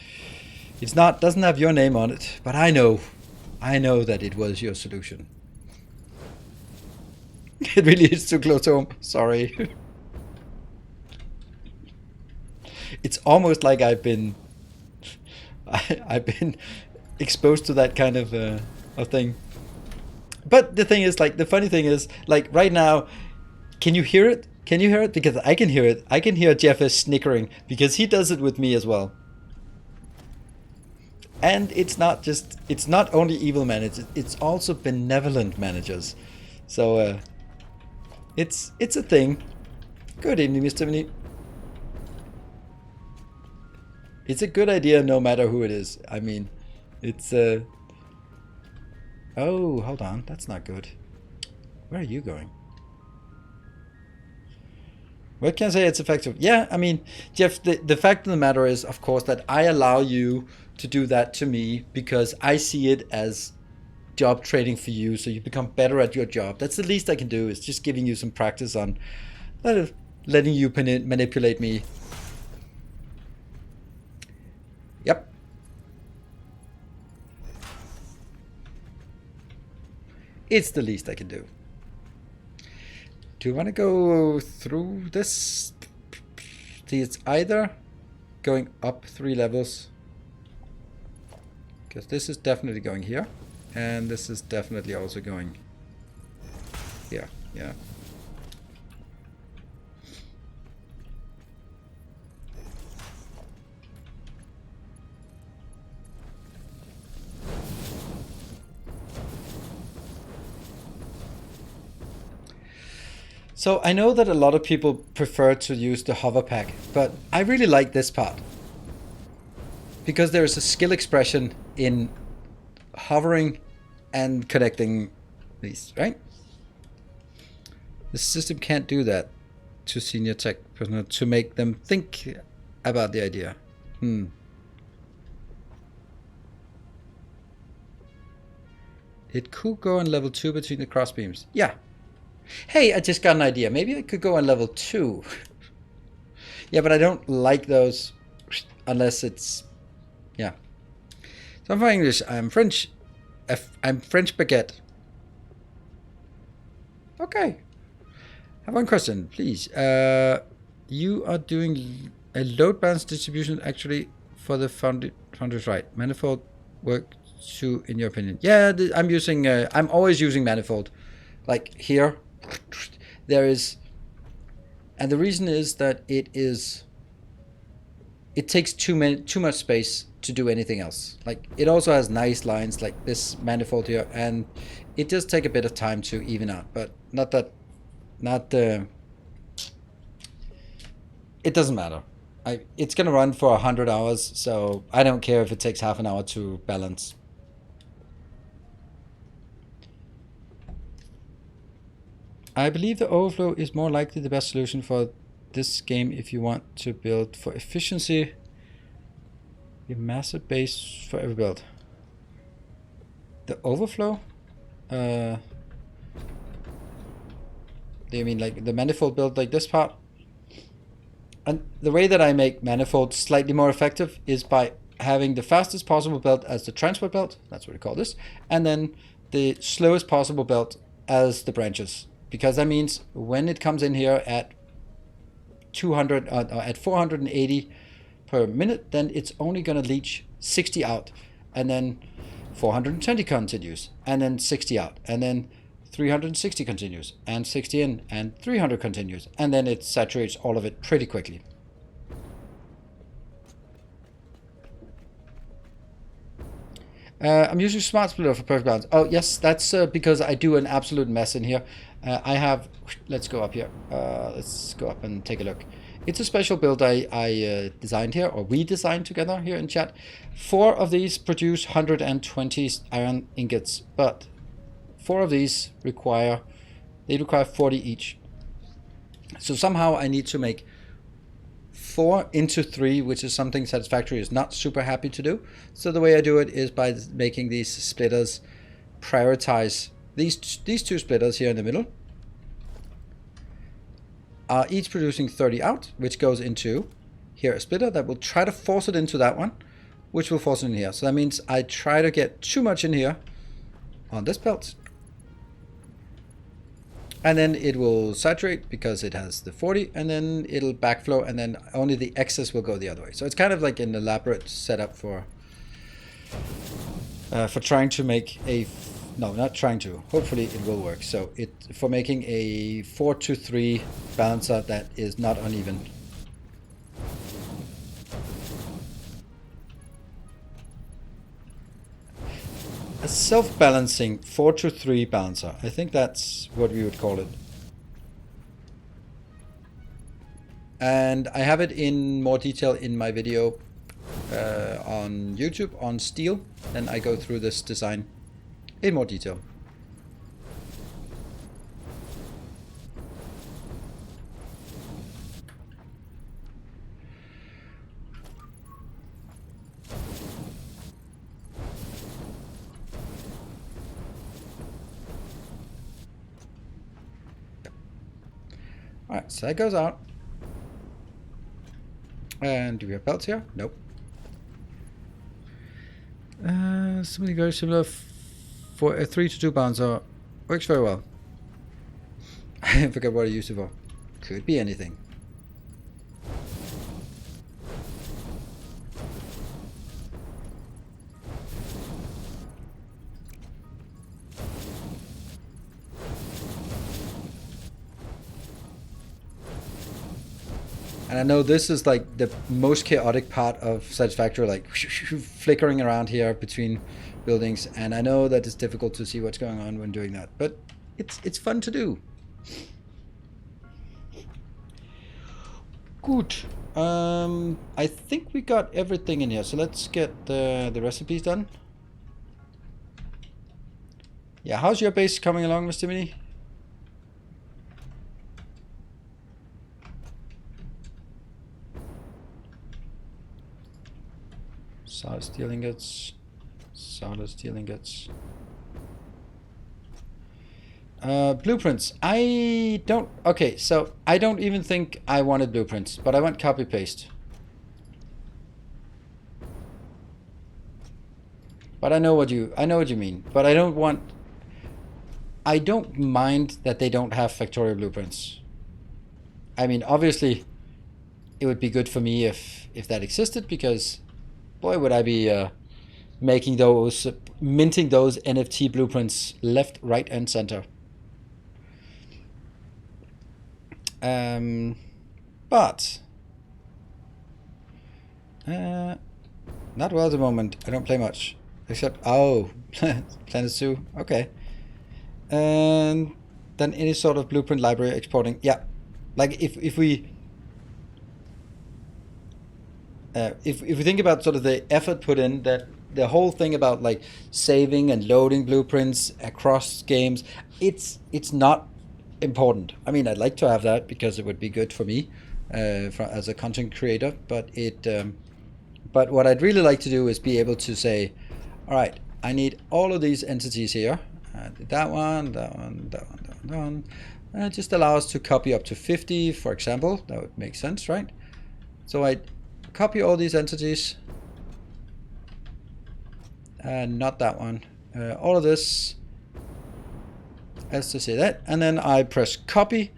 Doesn't have your name on it, but I know that it was your solution. It really is too close home. Sorry. It's almost like I've been exposed to that kind of thing. But the thing is, like, the funny thing is, like, right now, can you hear it? Can you hear it? Because I can hear it. I can hear Jeff is snickering because he does it with me as well. And it's not only evil managers, it's also benevolent managers. So it's a thing. Good evening, Mr. Vinny. It's a good idea no matter who it is. I mean, it's oh, hold on. That's not good. Where are you going? What can I say? It's effective. Yeah, I mean, Jeff, the fact of the matter is, of course, that I allow you to do that to me because I see it as job training for you so you become better at your job. That's the least I can do, is just giving you some practice on letting you manipulate me. Yep. It's the least I can do. Do you want to go through this? See, it's either going up 3 levels, because this is definitely going here, and this is definitely also going here. Yeah. So I know that a lot of people prefer to use the hover pack, but I really like this part because there is a skill expression in hovering and connecting these, right? The system can't do that to senior tech personnel to make them think about the idea. It could go on level 2 between the cross beams. Yeah. Hey, I just got an idea. Maybe I could go on level 2. Yeah, but I don't like those unless it's... Yeah. So I'm from English. I'm French. I'm French baguette. Okay. I have one question, please. You are doing a load balance distribution actually for the founders, right? Manifold work two in your opinion? Yeah, I'm using. I'm always using manifold. Like here, there is, and the reason is that it takes too much space to do anything else. Like it also has nice lines like this manifold here, and it does take a bit of time to even out, but it doesn't matter. It's gonna run for 100 hours, so I don't care if it takes half an hour to balance. I believe the overflow is more likely the best solution for this game if you want to build for efficiency. A massive base for every build. The overflow? Do you mean like the manifold build, like this part? And the way that I make manifold slightly more effective is by having the fastest possible build as the transport build, that's what we call this, and then the slowest possible build as the branches. Because that means when it comes in here at 200 or at 480 per minute, then it's only going to leach 60 out, and then 420 continues, and then 60 out, and then 360 continues, and 60 in, and 300 continues, and then it saturates all of it pretty quickly. I'm using Smart Splitter for perfect balance. Oh yes, that's because I do an absolute mess in here. I have, let's go up here. Let's go up and take a look. It's a special build I designed here, or we designed together here in chat. 4 of these produce 120 iron ingots, but 4 of these require 40 each. So somehow I need to make 4 into 3, which is something Satisfactory is not super happy to do. So the way I do it is by making these splitters prioritize these 2 splitters here in the middle. Are each producing 30 out, which goes into here a splitter that will try to force it into that one, which will force it in here. So that means I try to get too much in here on this belt, and then it will saturate because it has the 40, and then it'll backflow, and then only the excess will go the other way. So it's kind of like an elaborate setup for trying to make a no, not trying to. Hopefully it will work. So for making a 4-to-3 balancer that is not uneven. A self-balancing 4-to-3 balancer. I think that's what we would call it. And I have it in more detail in my video on YouTube on steel. Then I go through this design in more detail. Alright, so that goes out. And do we have belts here? Nope. Something very similar for a 3-to-2 balancer. Works very well. I forget what I used it for. Could be anything. And I know this is like the most chaotic part of Satisfactory, like flickering around here between buildings, and I know that it's difficult to see what's going on when doing that, but it's fun to do. Good. I think we got everything in here, so let's get the recipes done. Yeah, how's your base coming along, Mr. Mini? Solid steel ingots. Solid steel ingots. Blueprints. I don't... Okay, so I don't even think I wanted blueprints, but I want copy paste. But I know what you mean. But I don't want... I don't mind that they don't have factorial blueprints. I mean, obviously, it would be good for me if that existed, because boy, would I be making those minting those NFT blueprints left, right, and center. But not well at the moment. I don't play much, except Planet Zoo. Okay, and then any sort of blueprint library exporting. Yeah, like if we think about sort of the effort put in, that the whole thing about like saving and loading blueprints across games, it's not important. I mean, I'd like to have that because it would be good for me as a content creator, but but what I'd really like to do is be able to say, all right, I need all of these entities here. That one, that one, that one, that one, that one. And it just allows us to copy up to 50, for example. That would make sense, right? So I copy all these entities. Not that one. All of this. As to say that. And then I press copy.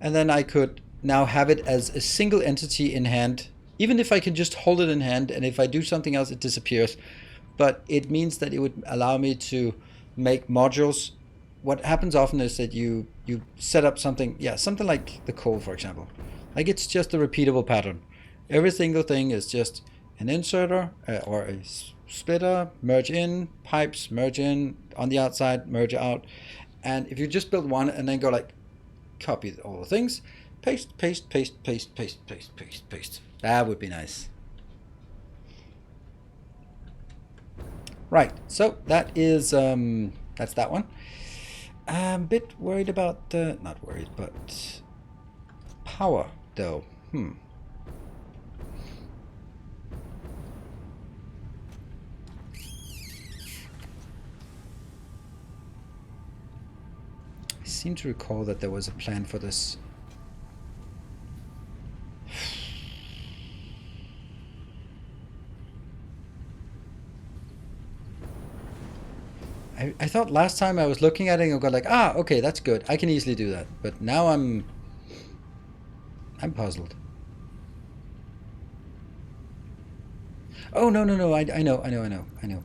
And then I could now have it as a single entity in hand. Even if I can just hold it in hand, and if I do something else, it disappears. But it means that it would allow me to make modules. What happens often is that you set up something, something like the coal, for example. Like it's just a repeatable pattern. Every single thing is just an inserter or a splitter, merge in, pipes, merge in, on the outside, merge out. And if you just build one and then go like, copy all the things, paste, paste, paste, paste, paste, paste, paste, paste. That would be nice. Right, so that is, that's that one. I'm a bit worried about, not worried, but power though. I seem to recall that there was a plan for this. I thought last time I was looking at it and I got like, okay, that's good. I can easily do that. But now I'm puzzled. Oh, no. I know.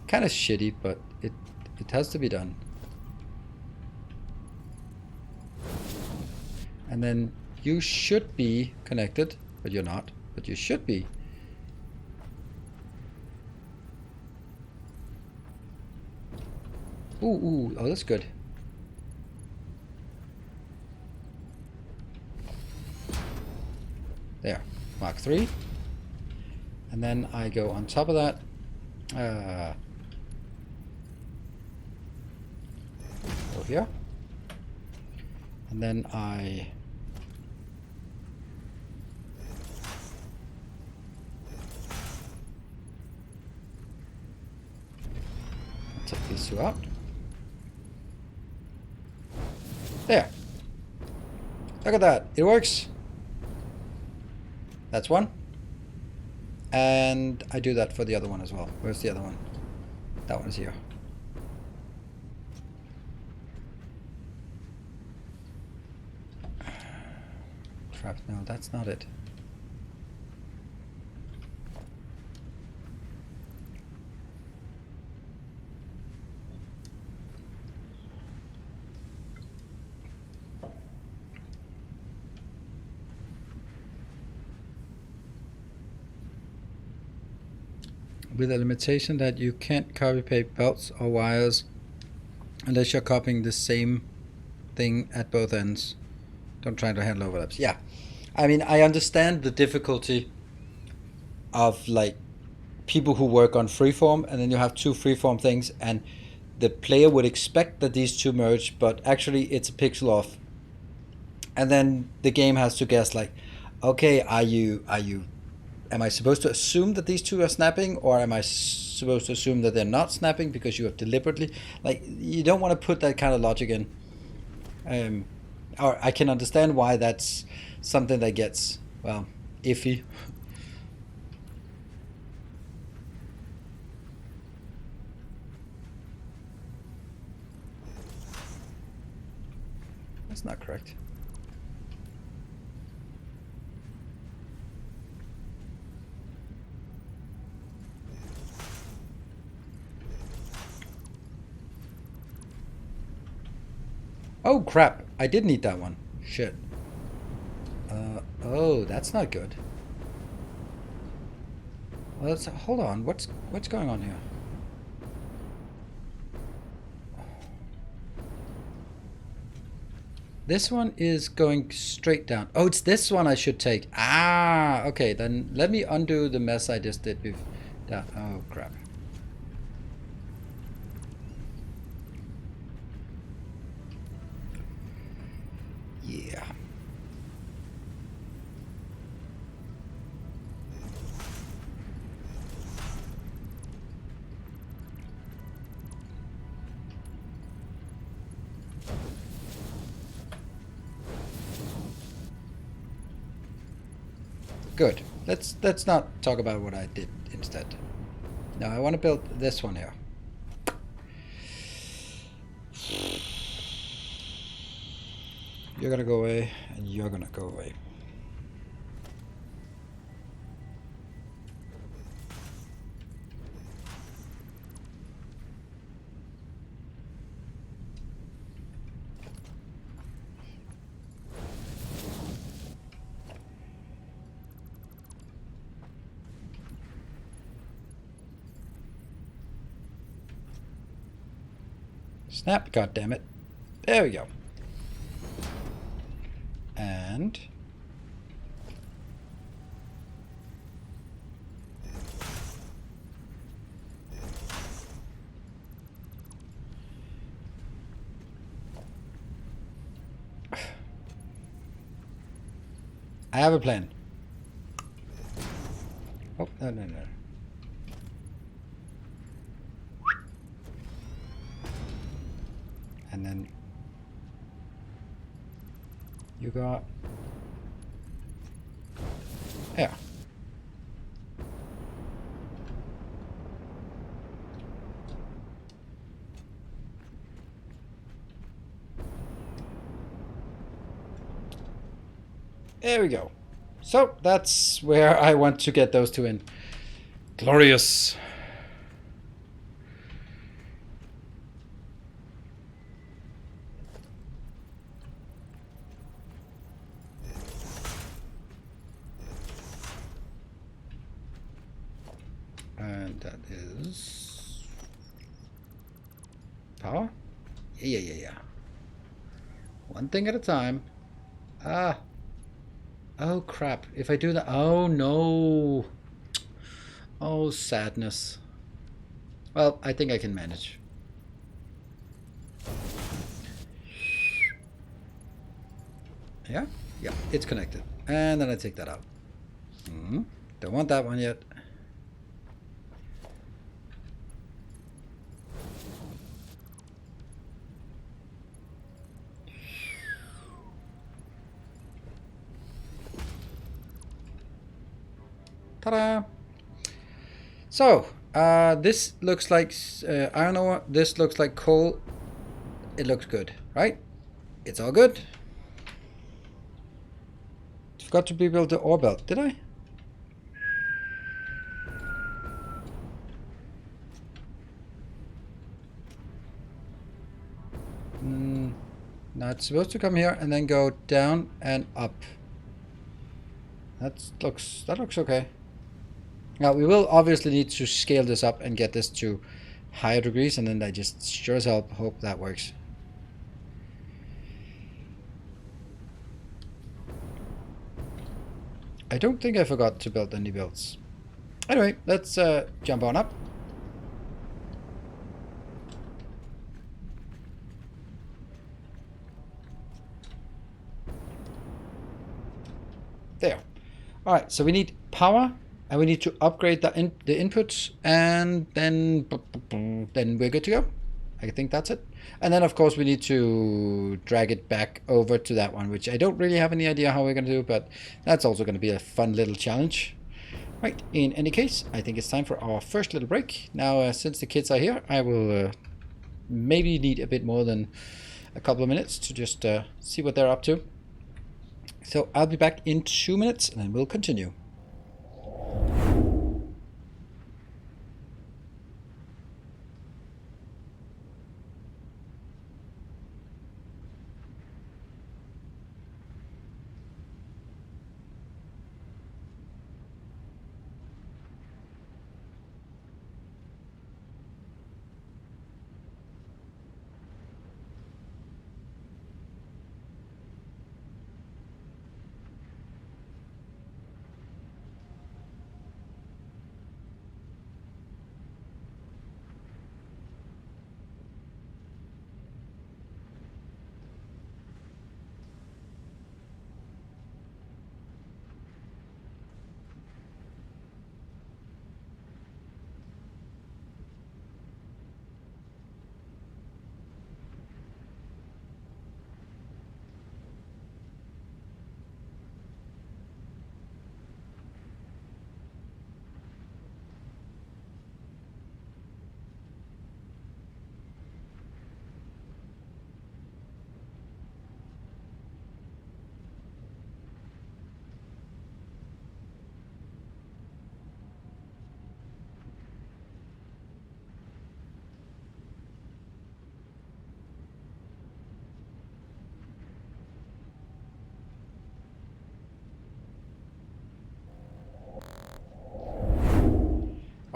Kind of shitty, but it has to be done. And then you should be connected, but you're not. But you should be. Ooh, oh, that's good. There, Mark 3. And then I go on top of that. Go here. And then I take these two out. There. Look at that. It works. That's one. And I do that for the other one as well. Where's the other one? That one is here. Crap, no, that's not it. With a limitation that you can't copy paste belts or wires unless you're copying the same thing at both ends. Don't try to handle overlaps. Yeah, I mean, I understand the difficulty of like people who work on freeform, and then you have two freeform things, and the player would expect that these two merge, but actually it's a pixel off, and then the game has to guess like, okay, am I supposed to assume that these two are snapping, or am I supposed to assume that they're not snapping because you have deliberately, like, you don't want to put that kind of logic in. Or I can understand why that's something that gets, well, iffy. That's not correct. Oh crap! I did need that one. Shit. Oh, that's not good. Well, let's hold on. What's going on here? This one is going straight down. Oh, it's this one I should take. Ah, okay. Then let me undo the mess I just did before. Oh crap. Yeah. Good. Let's not talk about what I did instead. No, I want to build this one here. You're gonna go away, and you're gonna go away. Snap, goddammit. There we go. And I have a plan. Oh, no. And then you got... Yeah. There we go. So that's where I want to get those two in. Glorious. And that is power. Yeah. One thing at a time. Ah. Oh crap. If I do that, oh no. Oh, sadness. Well, I think I can manage. Yeah, it's connected. And then I take that out. Don't want that one yet. Ta-da! So, this looks like iron ore. This looks like coal. It looks good, right? It's all good. Forgot to rebuild the ore belt, did I? No, it's supposed to come here and then go down and up. That looks okay. Now we will obviously need to scale this up and get this to higher degrees, and then I just sure as hell hope that works. I don't think I forgot to build any builds. Anyway, let's jump on up. There. All right, so we need power, and we need to upgrade the inputs, and then we're good to go. I think that's it. And then, of course, we need to drag it back over to that one, which I don't really have any idea how we're going to do, but that's also going to be a fun little challenge. Right, in any case, I think it's time for our first little break. Now, since the kids are here, I will maybe need a bit more than a couple of minutes to just see what they're up to. So I'll be back in 2 minutes, and then we'll continue.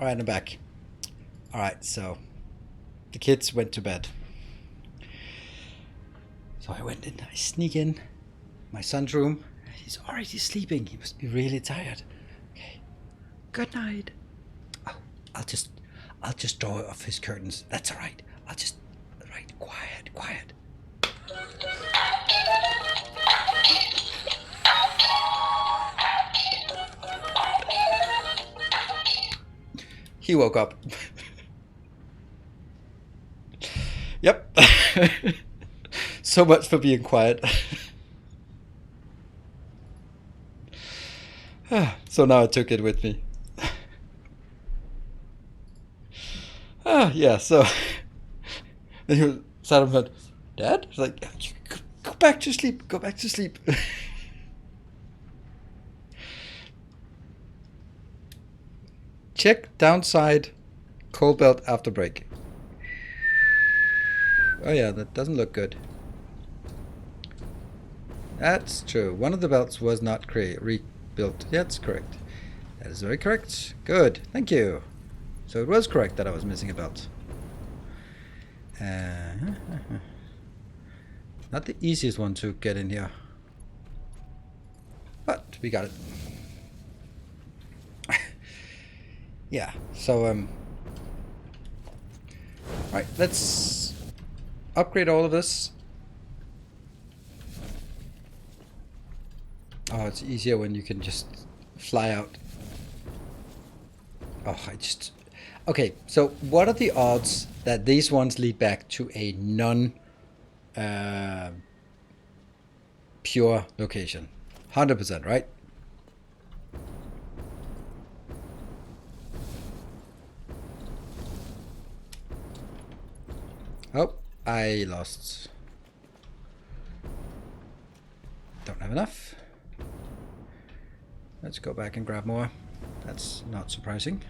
All right, I'm back. All right, so the kids went to bed. So I went in, I sneak in my son's room. He's already sleeping. He must be really tired. Okay. Good night. Oh, I'll just draw off his curtains. That's all right. Right, quiet. He woke up. Yep. So much for being quiet. So now I took it with me. Yeah, so then he was sat up and said, Dad? I was like, go back to sleep. Check downside cold belt after break. Oh yeah, that doesn't look good. That's true. One of the belts was not rebuilt. That's correct. That is very correct. Good. Thank you. So it was correct that I was missing a belt. Not the easiest one to get in here. But we got it. Yeah, so right, let's upgrade all of this. Oh, it's easier when you can just fly out. Oh, okay, so what are the odds that these ones lead back to a non pure location? 100%, right? Oh, I lost. Don't have enough. Let's go back and grab more. That's not surprising.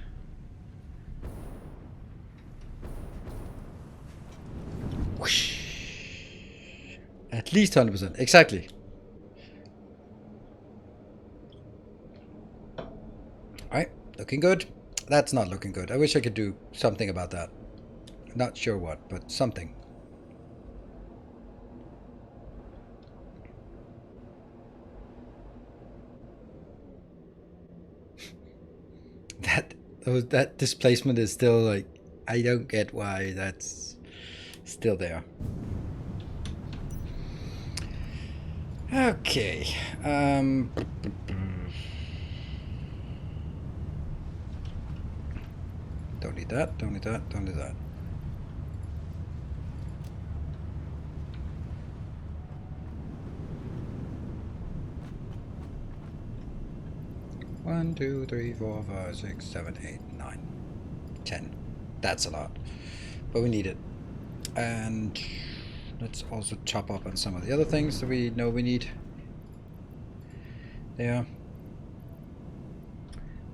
Whoosh. At least 100%. Exactly. Alright, looking good. That's not looking good. I wish I could do something about that. Not sure what, but something. That displacement is still like, I don't get why that's still there. Okay. Don't need that, don't need that, don't need that. One, 2, 3, 4, 5, 6, 7, 8, 9, 10. That's a lot, but we need it. And let's also chop up on some of the other things that we know we need. There.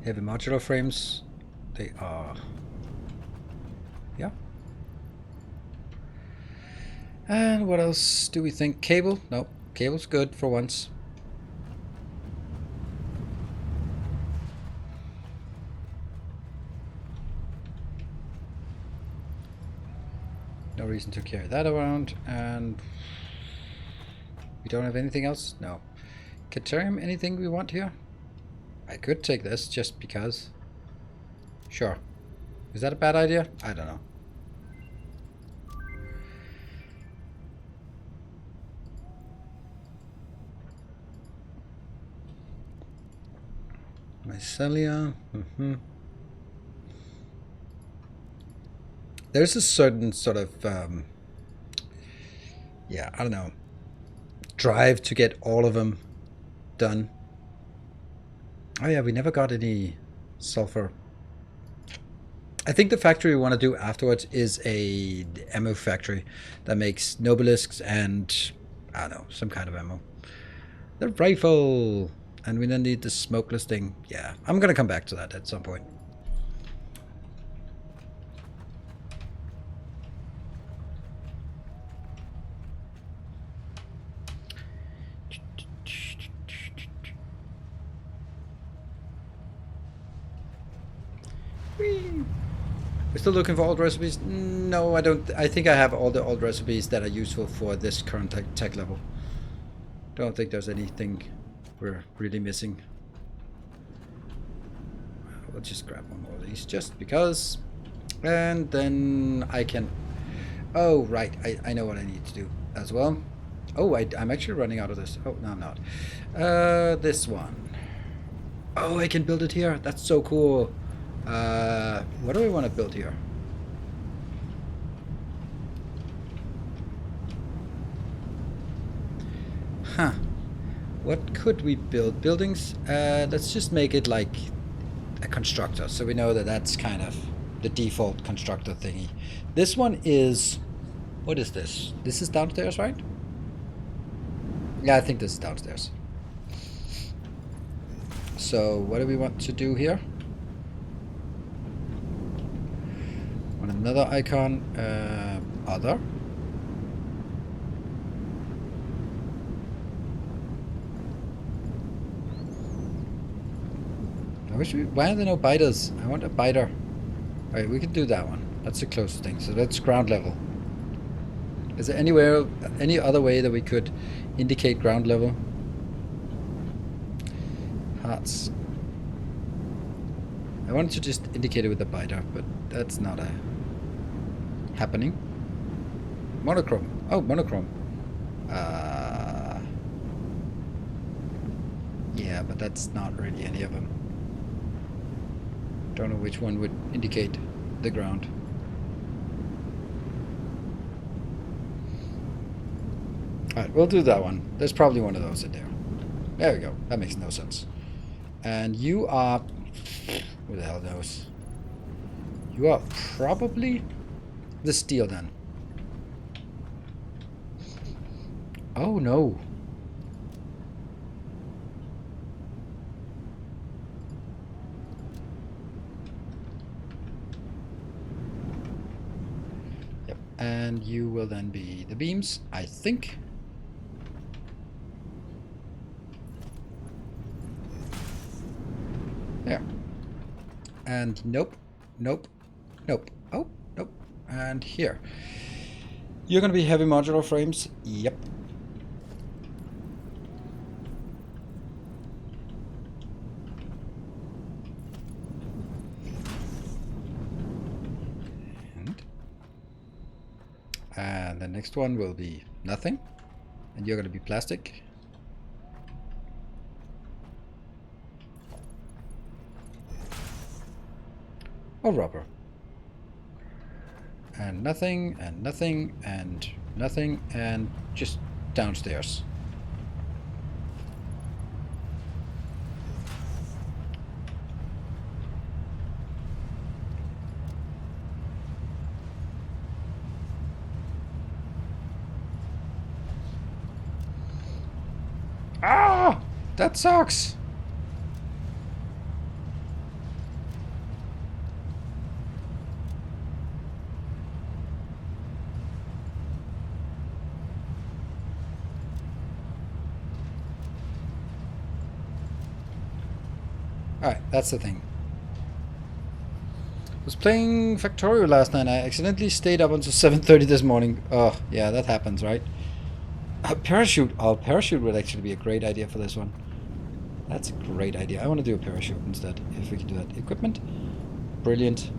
Heavy modular frames. They are. Yeah. And what else do we think? Cable? Nope. Cable's good for once. No reason to carry that around, and we don't have anything else? No. Caterium, anything we want here? I could take this just because. Sure. Is that a bad idea? I don't know. Mycelia. There's a certain sort of, yeah, I don't know, drive to get all of them done. Oh yeah, we never got any sulfur. I think the factory we want to do afterwards is a ammo factory that makes Nobelisks and, I don't know, some kind of ammo. The rifle! And we then need the smokeless thing. Yeah, I'm gonna come back to that at some point. Whee! We're still looking for old recipes? No, I don't. I think I have all the old recipes that are useful for this current tech level. Don't think there's anything we're really missing. We'll just grab one more of these just because. And then I can... Oh, right. I know what I need to do as well. Oh, I'm actually running out of this. Oh, no, I'm not. This one. Oh, I can build it here. That's so cool. What do I want to build here? Huh. What could we build? Buildings? Let's just make it like a constructor, so we know that that's kind of the default constructor thingy. This one is... What is this? This is downstairs, right? Yeah, I think this is downstairs. So what do we want to do here? On another icon, other. Why are there no biters? I want a biter. Alright, we can do that one. That's the closest thing. So that's ground level. Is there any other way that we could indicate ground level? Hearts. I wanted to just indicate it with a biter, but that's not a happening. Monochrome. Oh, monochrome. Yeah, but that's not really any of them. Don't know which one would indicate the ground. Alright, we'll do that one. There's probably one of those in there. There we go. That makes no sense. And you are... Who the hell knows? You are probably the steel then. Oh no. Yep. And you will then be the beams, I think. There. And nope, nope, nope. Oh, nope. And here. You're going to be heavy modular frames. Yep. And the next one will be nothing. And you're going to be plastic. Or rubber. And nothing, and nothing, and nothing, and just downstairs. Ah! That sucks! Alright, that's the thing. I was playing Factorio last night. I accidentally stayed up until 7:30 this morning. Oh, yeah, that happens, right? A parachute. Oh, parachute would actually be a great idea for this one. That's a great idea. I want to do a parachute instead, if we can do that. Equipment. Brilliant.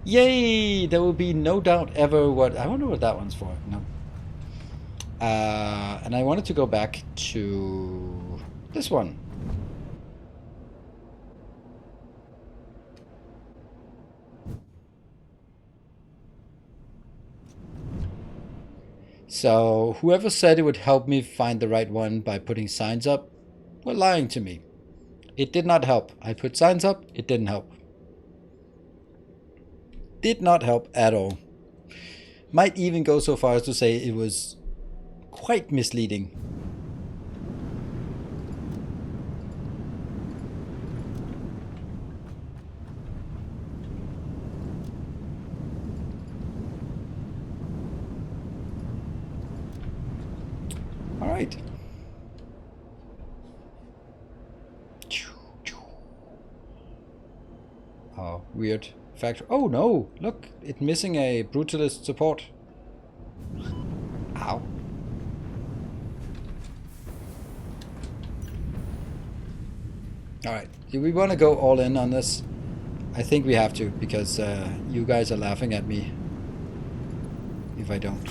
Yay! There will be no doubt ever what... I wonder what that one's for. No. And I wanted to go back to this one. So whoever said it would help me find the right one by putting signs up, were lying to me. It did not help. I put signs up, it didn't help. Did not help at all. Might even go so far as to say it was quite misleading. All right. our weird factory. Oh no! Look, it's missing a brutalist support. Ow. Alright, do we want to go all in on this? I think we have to, because you guys are laughing at me if I don't.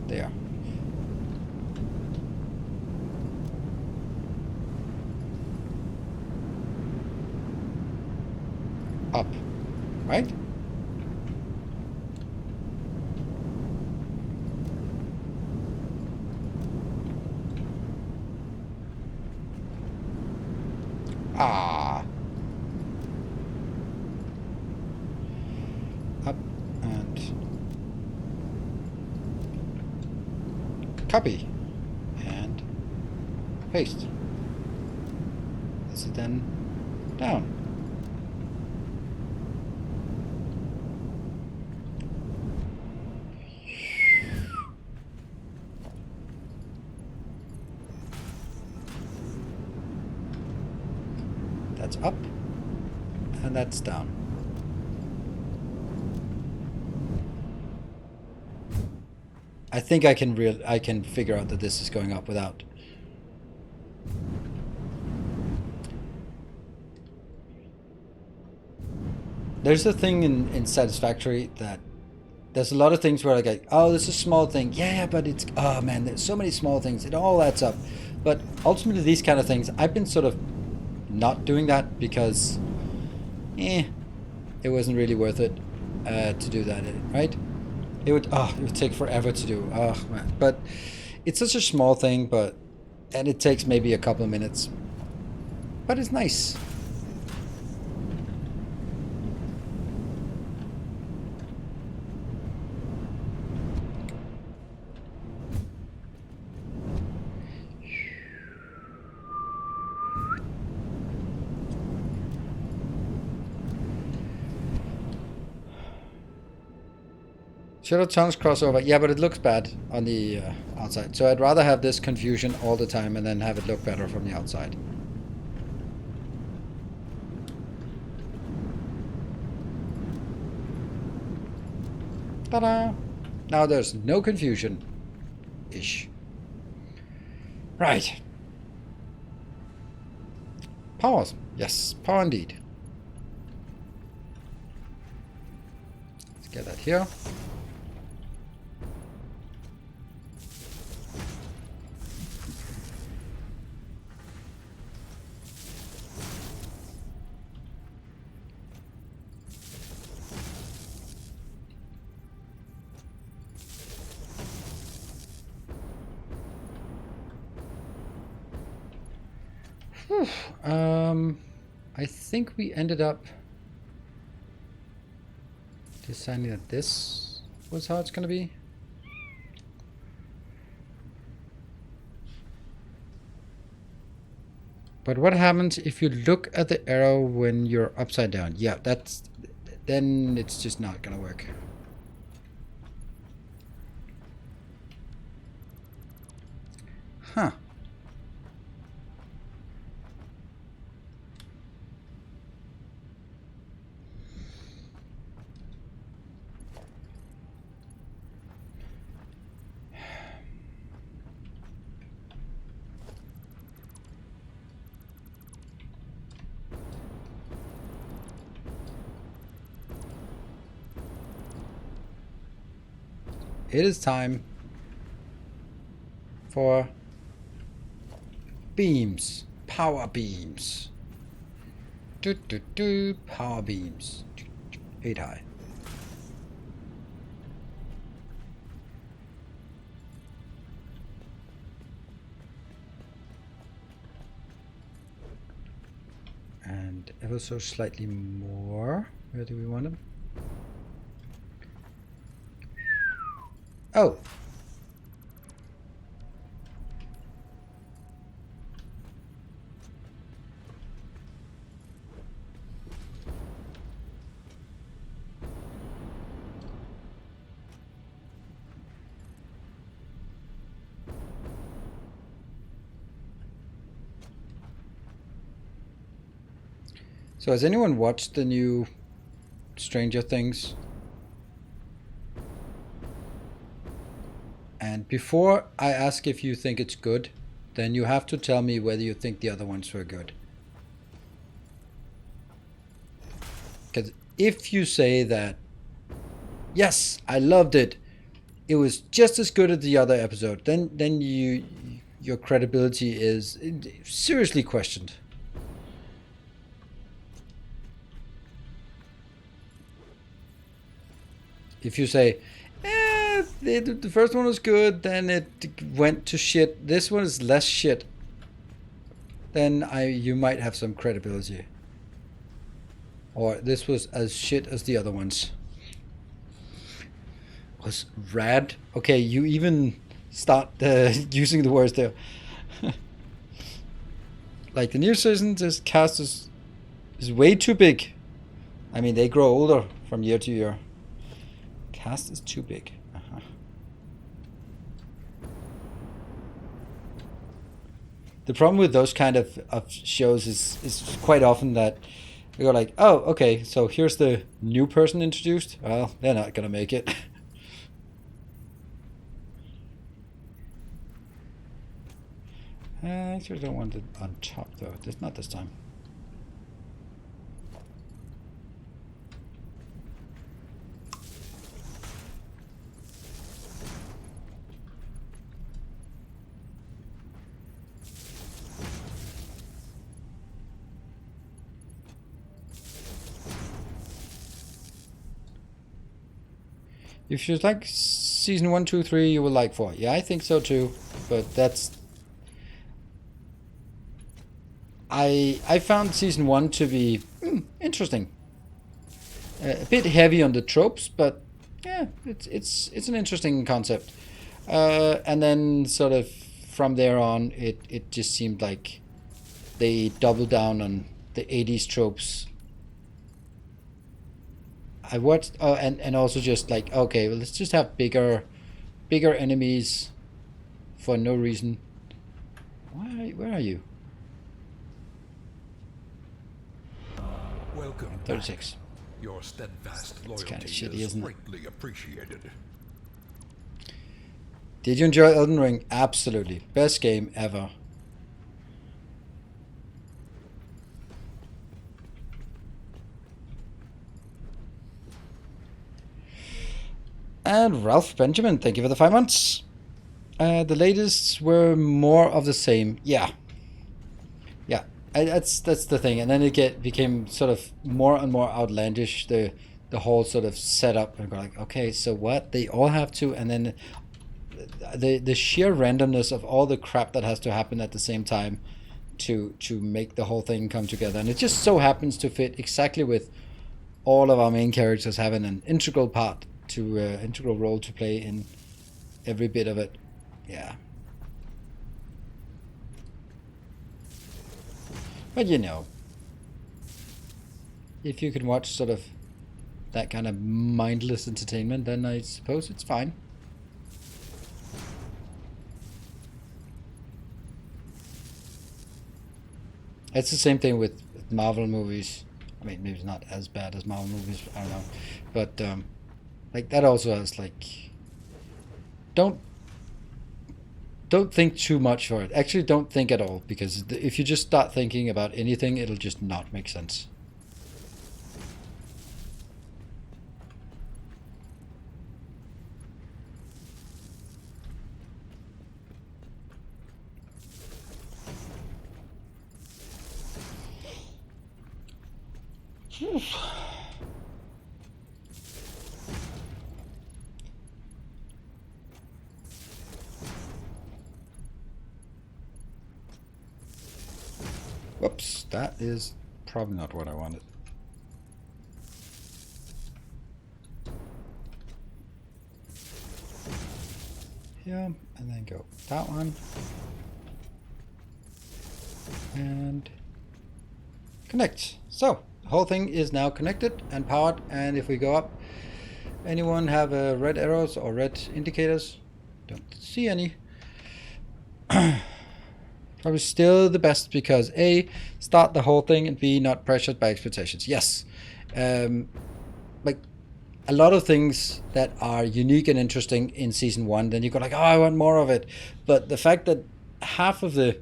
There. Up, right? Ah. Up and copy and paste. This is then down. That's up and that's down. I think I can figure out that this is going up without. There's a thing in Satisfactory that there's a lot of things where I go, oh, this is a small thing. Yeah, but it's, oh man, there's so many small things. It all adds up. But ultimately, these kind of things, I've been sort of not doing that because, it wasn't really worth it to do that, right? It would take forever to do. Oh man, but it's such a small thing, and it takes maybe a couple of minutes, but it's nice. Shadow Tongues crossover. Yeah, but it looks bad on the outside. So I'd rather have this confusion all the time and then have it look better from the outside. Ta-da! Now there's no confusion. Ish. Right. Powers. Yes, power indeed. Let's get that here. I think we ended up deciding that this was how it's going to be. But what happens if you look at the arrow when you're upside down? Yeah, then it's just not going to work. Huh. It is time for beams, power beams. Power beams. 8 high. And ever so slightly more. Where do we want them? Oh. So has anyone watched the new Stranger Things? And before I ask if you think it's good, then you have to tell me whether you think the other ones were good. Because if you say that, yes, I loved it, it was just as good as the other episode, then your credibility is seriously questioned. If you say, the first one was good, then it went to shit, this one is less shit, then you might have some credibility. Or this was as shit as the other ones. Was rad. Okay, you even start using the words there. Like the new season, this cast is way too big. I mean, they grow older from year to year. Cast is too big. The problem with those kind of shows is quite often that we go like, oh, okay, so here's the new person introduced. Well, they're not gonna make it. I actually don't want it on top though. Not this time. If you like season 1, 2, 3, you will like 4. Yeah, I think so too. But that's... I found season 1 to be interesting. A bit heavy on the tropes, but yeah, it's an interesting concept. And then sort of from there on, it just seemed like they doubled down on the 80s tropes. I watched, and also just like, okay, well, let's just have bigger enemies for no reason. Where are you? Welcome. 36. Back. Your steadfast loyalty kinda shitty, is isn't it? greatly appreciated. Did you enjoy Elden Ring? Absolutely. Best game ever. And Ralph Benjamin, thank you for the 5 months. The latest were more of the same. Yeah. That's the thing. And then it became sort of more and more outlandish. The whole sort of setup, and go like, okay, so what? They all have to, and then the sheer randomness of all the crap that has to happen at the same time to make the whole thing come together. And it just so happens to fit exactly with all of our main characters having an integral role to play in every bit of it. Yeah. But you know, if you can watch sort of that kind of mindless entertainment, then I suppose it's fine. It's the same thing with Marvel movies. I mean, maybe it's not as bad as Marvel movies, I don't know. But like that also has like, don't think too much for it. Actually, don't think at all, because if you just start thinking about anything, it'll just not make sense. Whoops, that is probably not what I wanted. Yeah, and then go that one. And connect. So, the whole thing is now connected and powered, and if we go up, anyone have red arrows or red indicators? Don't see any. Try Probably still the best because A, start the whole thing, and B, not pressured by expectations. Yes. Like a lot of things that are unique and interesting in season 1, then you go like, oh, I want more of it. But the fact that half of the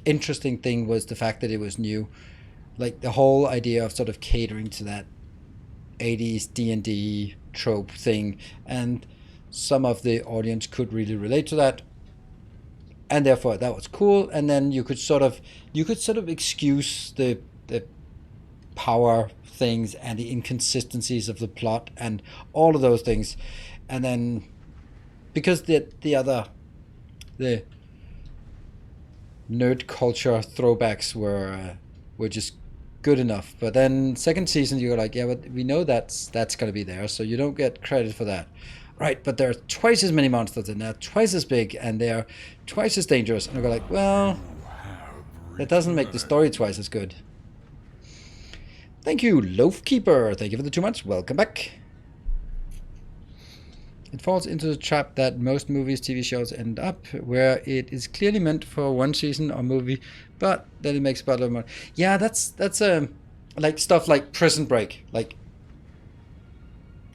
interesting thing was the fact that it was new, like the whole idea of sort of catering to that 80s D&D trope thing, and some of the audience could really relate to that, and therefore that was cool. And then you could sort of excuse the power things and the inconsistencies of the plot and all of those things, and then because the nerd culture throwbacks were just good enough. But then second season you're like, yeah, but we know that's going to be there, so you don't get credit for that. Right, but there are twice as many monsters and they're twice as big and they're twice as dangerous. And I go like, well, that doesn't make the story twice as good. Thank you, Loafkeeper. Thank you for the 2 months. Welcome back. It falls into the trap that most movies, TV shows end up, where it is clearly meant for one season or movie, but then it makes about a lot more. Yeah, that's like stuff like Prison Break. Like,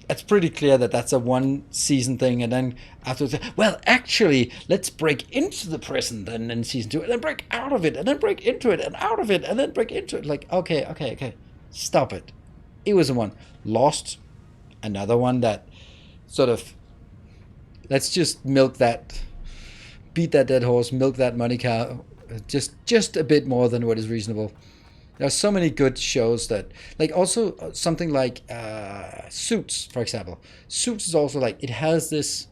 it's pretty clear that that's a one season thing, and then after, well, actually, let's break into the prison then in season 2, and then break out of it, and then break into it, and out of it, and then break into it. Like, okay, stop it. It was a one. Lost, another one that sort of, let's just milk that, beat that dead horse, milk that money cow, just a bit more than what is reasonable. There are so many good shows that, like, also something like Suits, for example. Suits is also like, it has this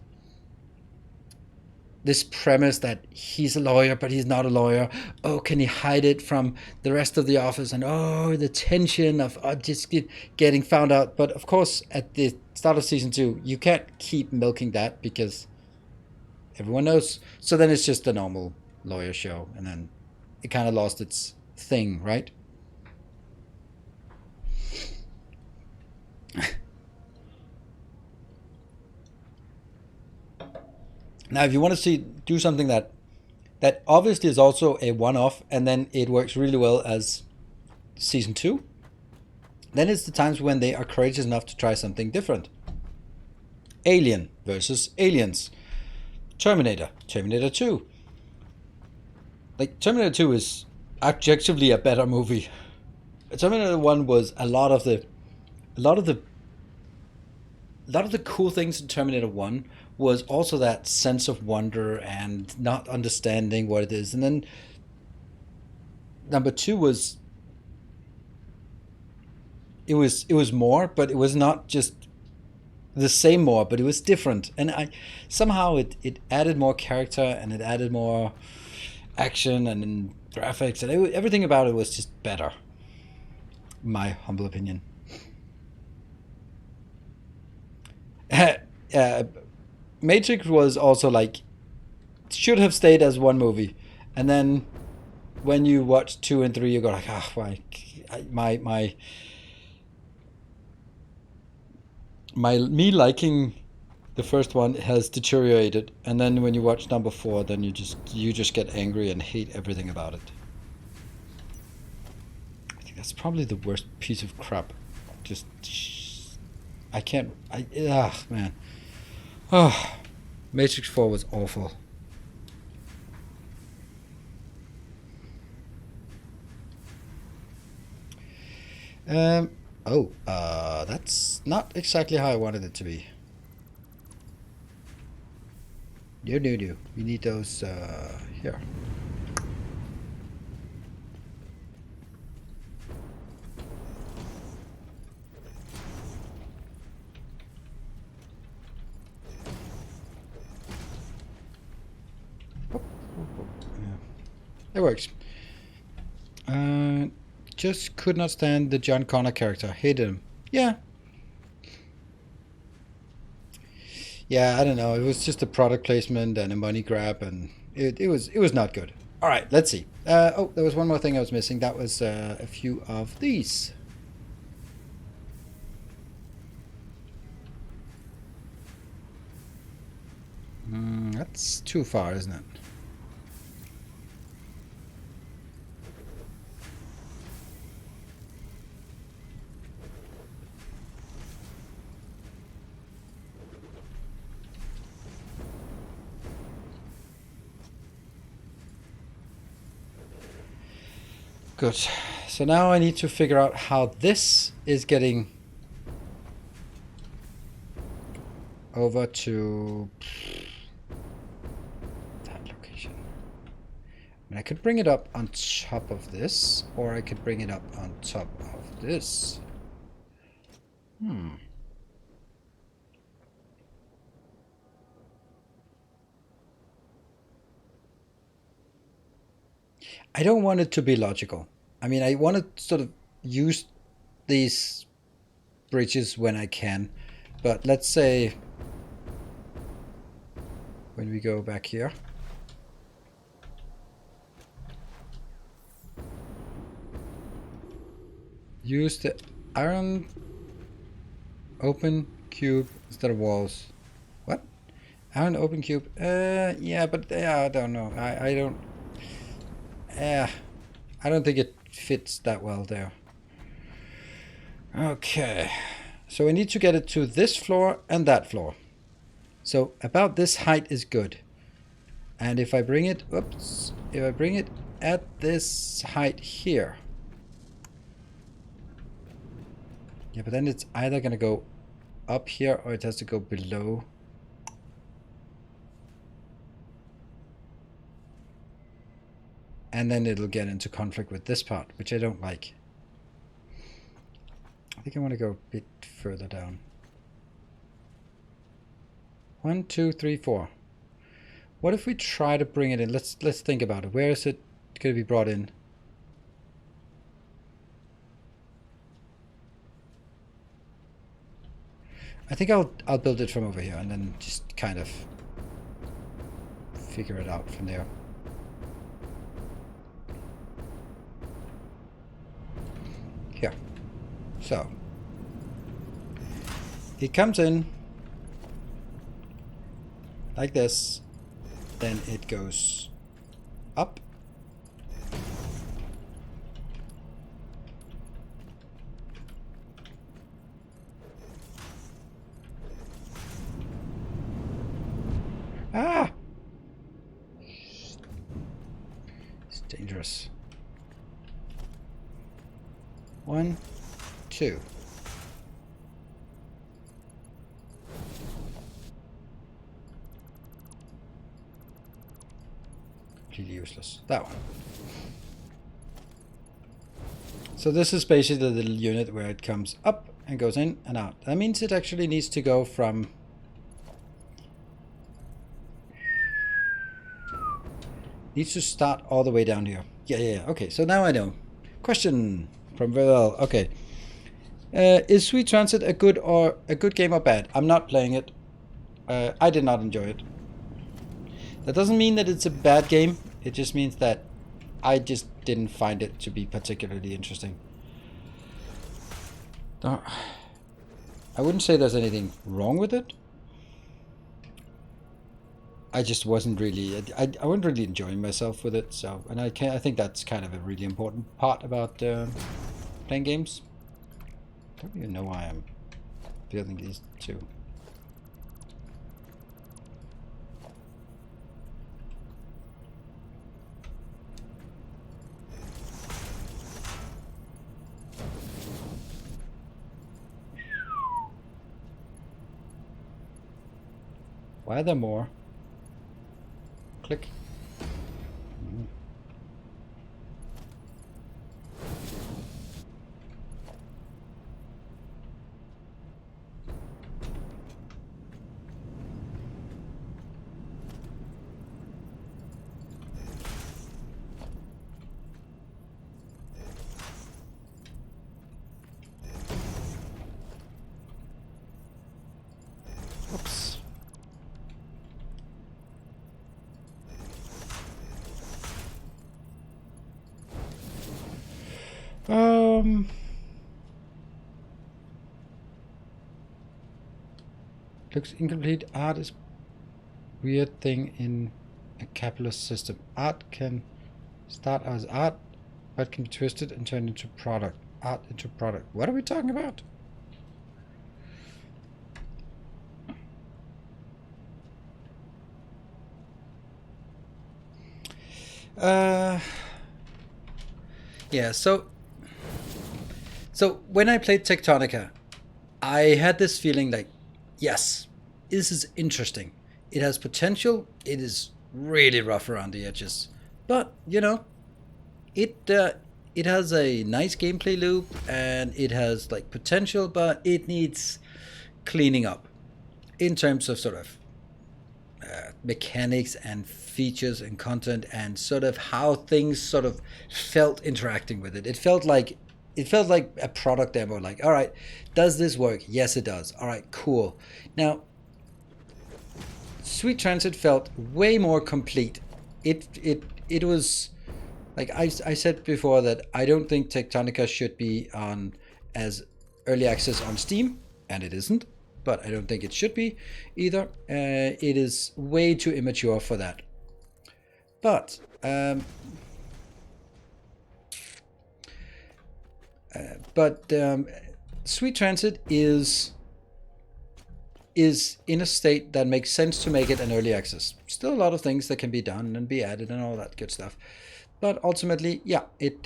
premise that he's a lawyer, but he's not a lawyer. Oh, can he hide it from the rest of the office? And oh, the tension of just getting found out. But of course, at the start of season 2, you can't keep milking that because everyone knows. So then it's just a normal lawyer show, and then it kind of lost its thing, right? Now, if you want to do something that obviously is also a one-off, and then it works really well as season 2, then it's the times when they are courageous enough to try something different. Alien versus Aliens. Terminator 2. Like, Terminator 2 is objectively a better movie. Terminator 1 was a lot of the cool things in Terminator 1 was also that sense of wonder and not understanding what it is. And then number 2 was, it was more, but it was not just the same more, but it was different. And somehow it added more character, and it added more action and graphics, and everything about it was just better. My humble opinion. Matrix was also like, should have stayed as one movie, and then when you watch 2 and 3, you go like, why? Me liking the first one has deteriorated, and then when you watch number 4, then you just get angry and hate everything about it. I think that's probably the worst piece of crap. Man. Oh, Matrix 4 was awful. That's not exactly how I wanted it to be. No. We need those, here. It works. Just could not stand the John Connor character. Hated him. Yeah. Yeah, I don't know. It was just a product placement and a money grab, and it was not good. All right, let's see. There was one more thing I was missing. That was a few of these. That's too far, isn't it? Good. So now I need to figure out how this is getting over to that location. And I could bring it up on top of this, or I could bring it up on top of this. I don't want it to be logical. I mean, I want to sort of use these bridges when I can. But let's say when we go back here. Use the iron open cube instead of walls. What? Iron open cube? Yeah, but I don't know. I don't. I don't think it fits that well there. Okay, so I need to get it to this floor and that floor. So about this height is good. And if I bring it, oops, if I bring it at this height here. Yeah, but then it's either gonna go up here or it has to go below. And then it'll get into conflict with this part, which I don't like. I think I want to go a bit further down. 1, 2, 3, 4. What if we try to bring it in? Let's think about it. Where is it going to be brought in? I think I'll build it from over here and then just kind of figure it out from there. Here. So it comes in like this, then it goes up. Ah! It's dangerous. 1, 2. Completely useless. That one. So this is basically the little unit where it comes up and goes in and out. That means it actually needs to go from... needs to start all the way down here. Yeah. Okay, so now I know. Question from Vil. Okay. Is Sweet Transit a good game or bad? I'm not playing it. I did not enjoy it. That doesn't mean that it's a bad game. It just means that I just didn't find it to be particularly interesting. I wouldn't say there's anything wrong with it. I just wasn't really. I wasn't really enjoying myself with it. So, and I think that's kind of a really important part about playing games. I don't even know why I'm building these two. Why are there more? Click. Oops. Looks incomplete. Art is weird thing in a capitalist system. Art can start as art, but can be twisted and turned into product. Art into product. What are we talking about? Yeah, so when I played Tectonica, I had this feeling like, yes, this is interesting. It has potential. It is really rough around the edges, but it has a nice gameplay loop and it has like potential, but it needs cleaning up in terms of sort of mechanics and features and content and sort of how things sort of felt interacting with it. It felt like a product demo. Like, all right, does this work? Yes, it does. All right, cool. Now, Sweet Transit felt way more complete. It was like I said before that I don't think Tectonica should be on as early access on Steam, and it isn't. But I don't think it should be either. It is way too immature for that. But Sweet Transit is in a state that makes sense to make it an early access. Still a lot of things that can be done and be added and all that good stuff. But ultimately, yeah, it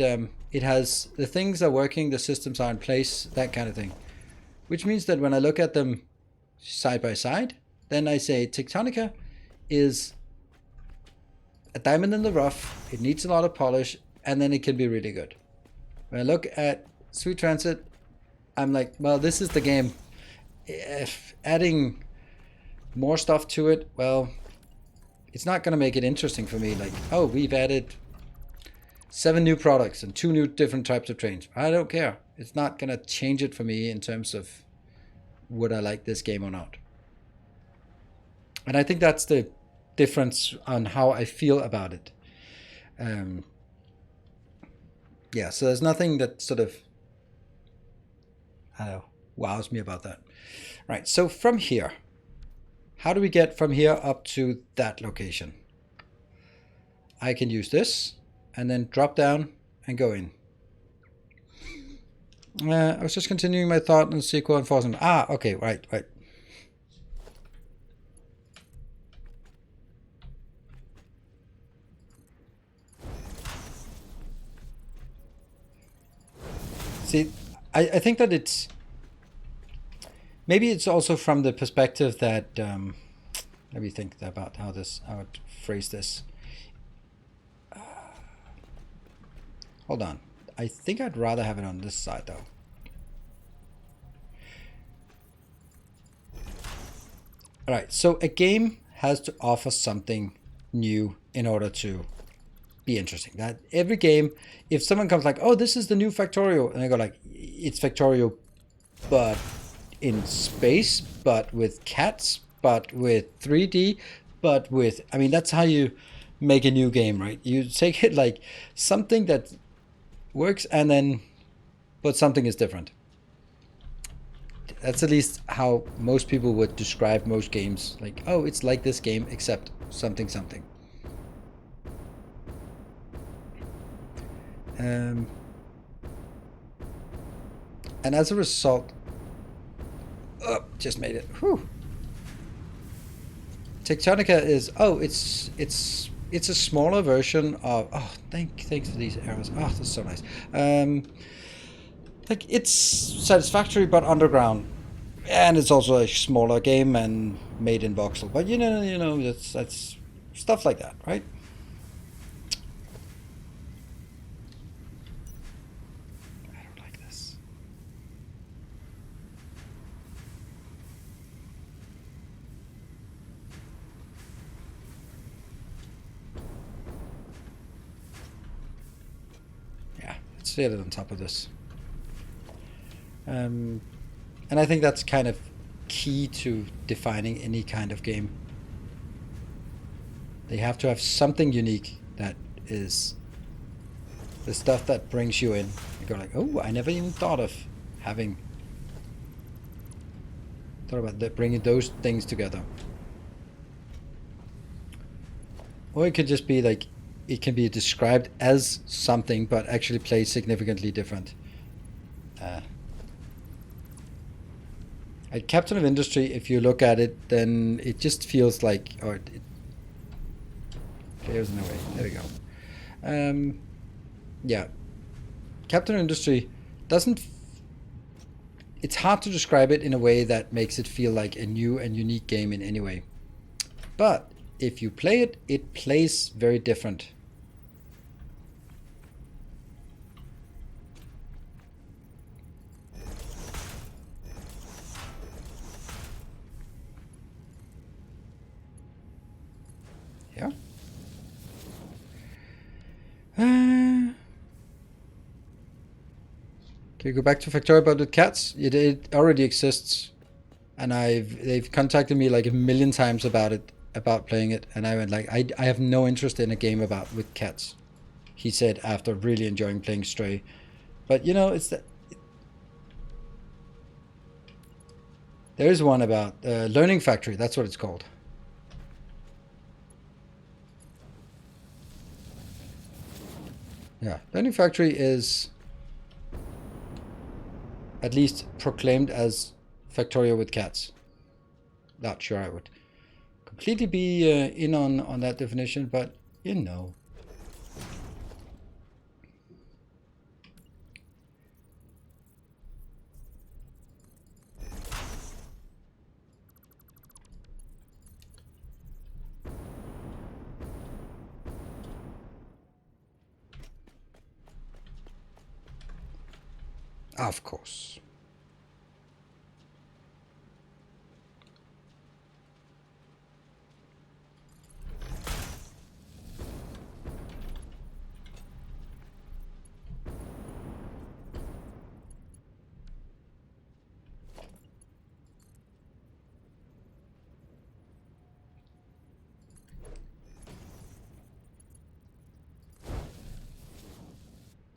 has the things are working, the systems are in place, that kind of thing. Which means that when I look at them side by side, then I say Tectonica is a diamond in the rough. It needs a lot of polish, and then it can be really good. When I look at Sweet Transit, I'm like, well, this is the game. If adding more stuff to it, well, it's not going to make it interesting for me. Like, oh, we've added 7 new products and 2 new different types of trains. I don't care. It's not going to change it for me in terms of would I like this game or not. And I think that's the difference on how I feel about it. Yeah, so there's nothing that sort of, I don't know, wows me about that. Right, so from here, how do we get from here up to that location? I can use this and then drop down and go in. I was just continuing my thought on SQL enforcement. Okay, right. See, I think that maybe it's also from the perspective that, let me think about how I would phrase this. Hold on. I think I'd rather have it on this side though. All right, so a game has to offer something new in order to be interesting. That every game, if someone comes like, oh, this is the new Factorio, and I go like, it's Factorio, but in space, but with cats, but with 3D, but with, I mean, that's how you make a new game, right? You take it like something that works and then, but something is different. That's at least how most people would describe most games. Like, oh, it's like this game, except something. And as a result, just made it. Whew. Tectonica is, it's a smaller version of, thanks for these arrows. Oh, that's so nice. Like, it's Satisfactory but underground, and it's also a smaller game and made in voxel. But you know, that's stuff like that, right? I don't like this. Yeah, let's set it on top of this. And I think that's kind of key to defining any kind of game. They have to have something unique that is the stuff that brings you in. You go like, oh, I never even thought about bringing those things together. Or it could just be like, it can be described as something, but actually plays significantly different. At Captain of Industry, if you look at it, then it just feels like, it clears in a way. There we go. Yeah. Captain Industry doesn't... It's hard to describe it in a way that makes it feel like a new and unique game in any way. But if you play it, it plays very different. Yeah. Can you go back to Factorio about the cats? It already exists, and they've contacted me like a million times about it, about playing it, and I went like, I have no interest in a game with cats. He said after really enjoying playing Stray, but you know, it's that there is one about Learning Factory. That's what it's called. Yeah, Learning Factory is at least proclaimed as Factorio with cats. Not sure I would completely be in on that definition, but you know. Of course.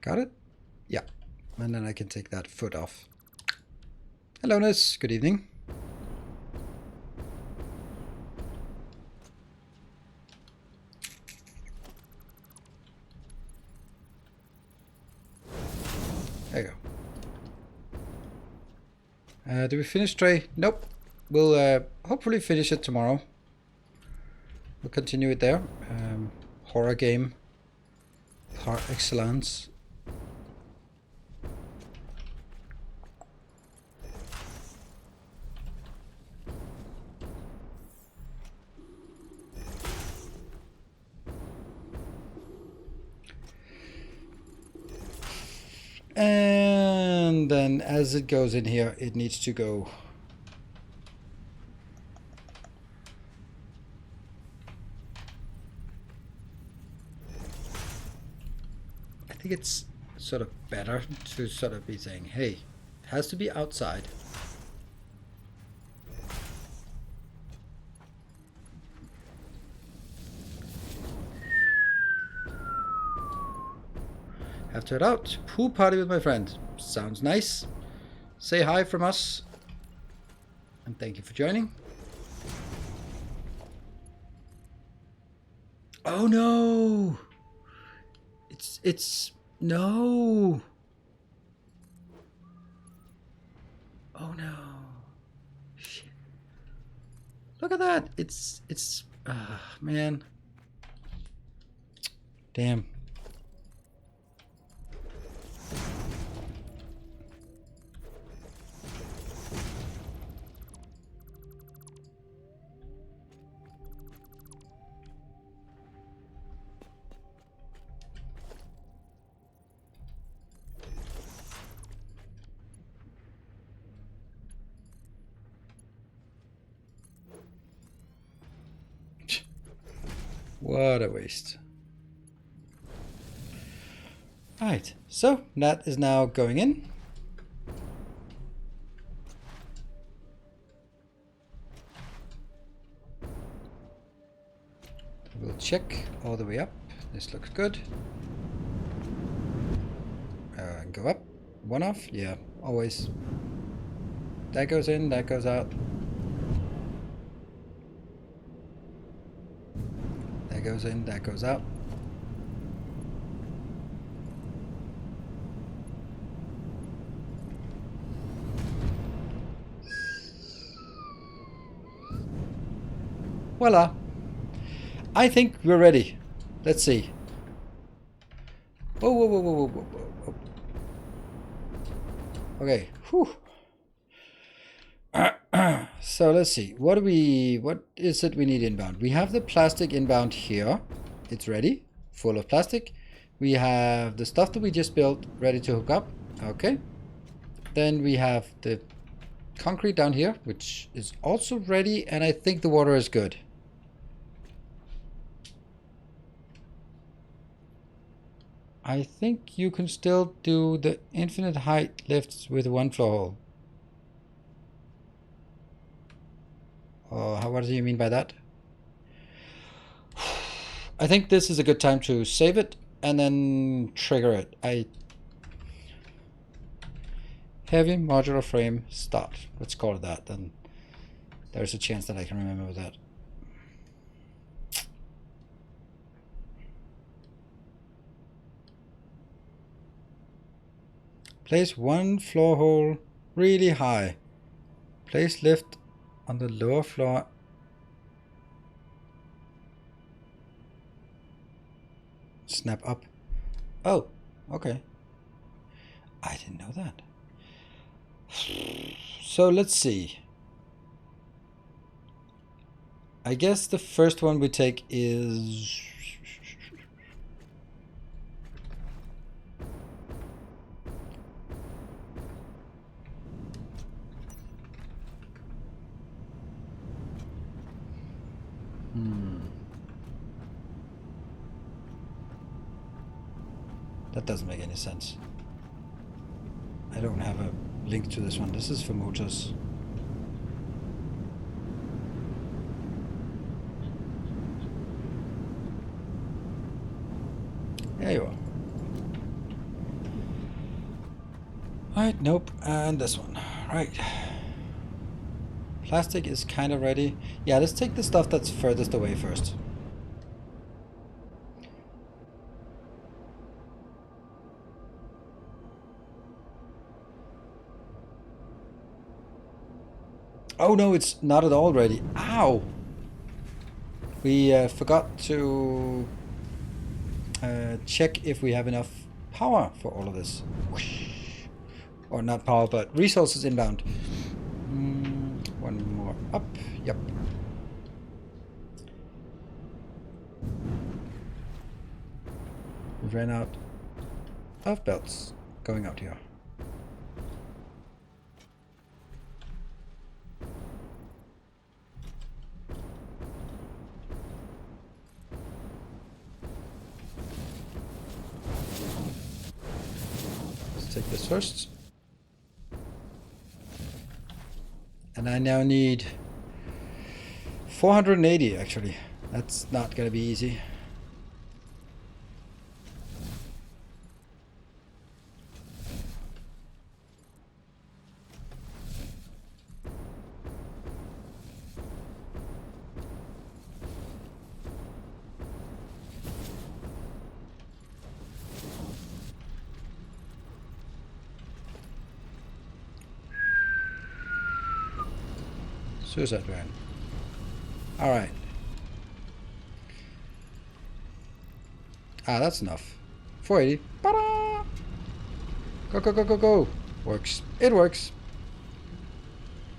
Got it? Yeah. And then I can take that foot off. Hello, Ness. Good evening. There you go. Do we finish Stray? Nope. We'll hopefully finish it tomorrow. We'll continue it there. Horror game par excellence. And then as it goes in here, it needs to go I think it's sort of better to sort of be saying, hey, it has to be outside. Have to head out. Pool party with my friend. Sounds nice. Say hi from us. And thank you for joining. Oh no! It's no! Oh no. Shit. Look at that. It's man. Damn. What a waste. Alright, so that is now going in. We'll check all the way up. This looks good. Go up. One off? Yeah, always. That goes in, that goes out. That goes in, that goes out. Voila. I think we're ready. Let's see. Whoa, whoa, whoa, whoa, whoa, whoa, whoa. Okay. Whew. So let's see. What is it we need inbound? We have the plastic inbound here. It's ready, full of plastic. We have the stuff that we just built ready to hook up. Okay. Then we have the concrete down here, which is also ready, and I think the water is good. I think you can still do the infinite height lifts with one floor hole. What do you mean by that? I think this is a good time to save it and then trigger it. Heavy modular frame start. Let's call it that. Then there's a chance that I can remember that. Place one floor hole really high. Place lift on the lower floor. Snap up. Oh, okay. I didn't know that. So let's see. I guess the first one we take is... That doesn't make any sense. I don't have a link to this one. This is for motors. There you are. Right, nope, and this one. Right. Plastic is kind of ready. Yeah, let's take the stuff that's furthest away first. Oh no, it's not at all ready. Ow! We forgot to check if we have enough power for all of this. Whoosh. Or not power, but resources inbound. One more up. Yep. We ran out of belts going out here. Take this first. And I now need 480 actually. That's not gonna be easy. Suicide van. Alright. Ah, that's enough. 480. Ta-da! Go, go, go, go, go. Works. It works.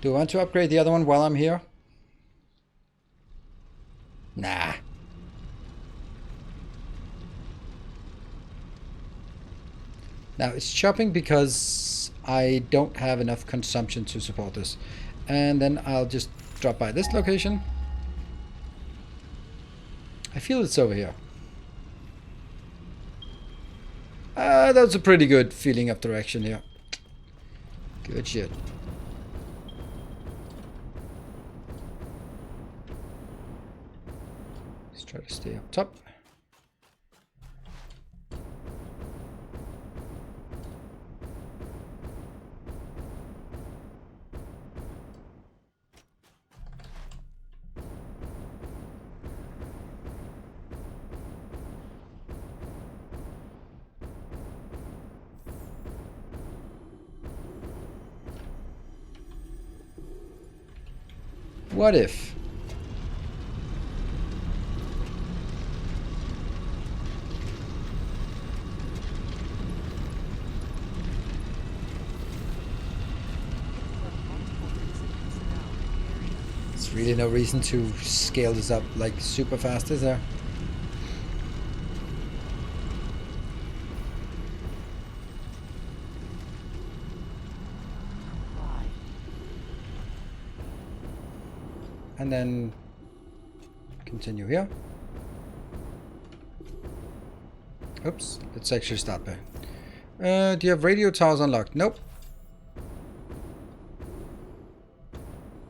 Do I want to upgrade the other one while I'm here? Nah. Now it's chopping because I don't have enough consumption to support this. And then I'll just drop by this location. I feel it's over here. That's a pretty good feeling of direction here. Good shit. Let's try to stay up top. What if? really no reason to scale this up like super fast, is there? And then continue here. Oops, let's actually start there. Do you have radio towers unlocked? Nope.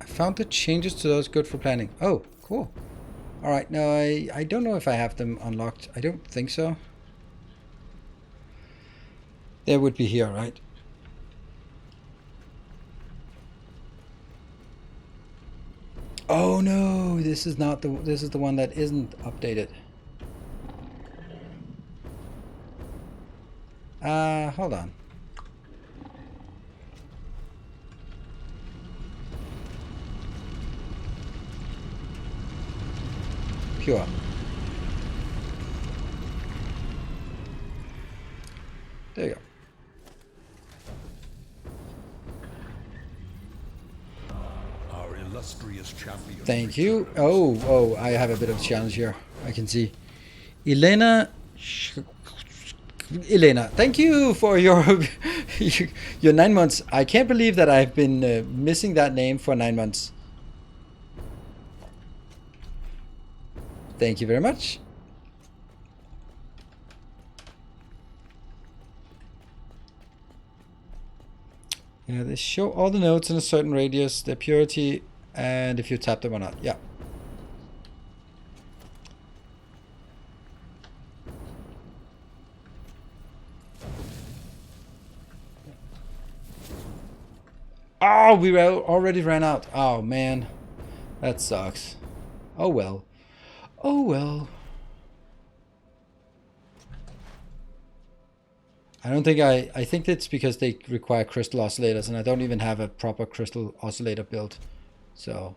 I found the changes to those good for planning. Oh, cool. Alright, now I don't know if I have them unlocked. I don't think so. They would be here, right? Oh no, this is not this is the one that isn't updated. Hold on. Pure. There you go. Our illustrious champion. Thank you. Oh, I have a bit of a challenge here. I can see. Elena, thank you for your your 9 months. I can't believe that I've been missing that name for 9 months. Thank you very much. Yeah, they show all the nodes in a certain radius, their purity, and if you tap them or not. Yeah. Oh, we already ran out. Oh, man. That sucks. Oh, well. Oh, well. I don't think I think it's because they require crystal oscillators, and I don't even have a proper crystal oscillator built. So...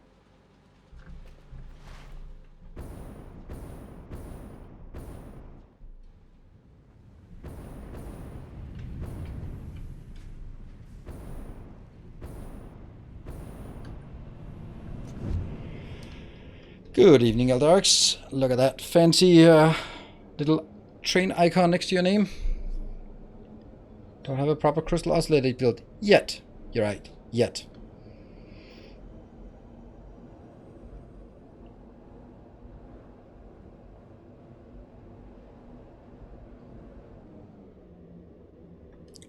Good evening, Eldarks. Look at that fancy little train icon next to your name. Don't have a proper crystal oscillator built yet. You're right, yet.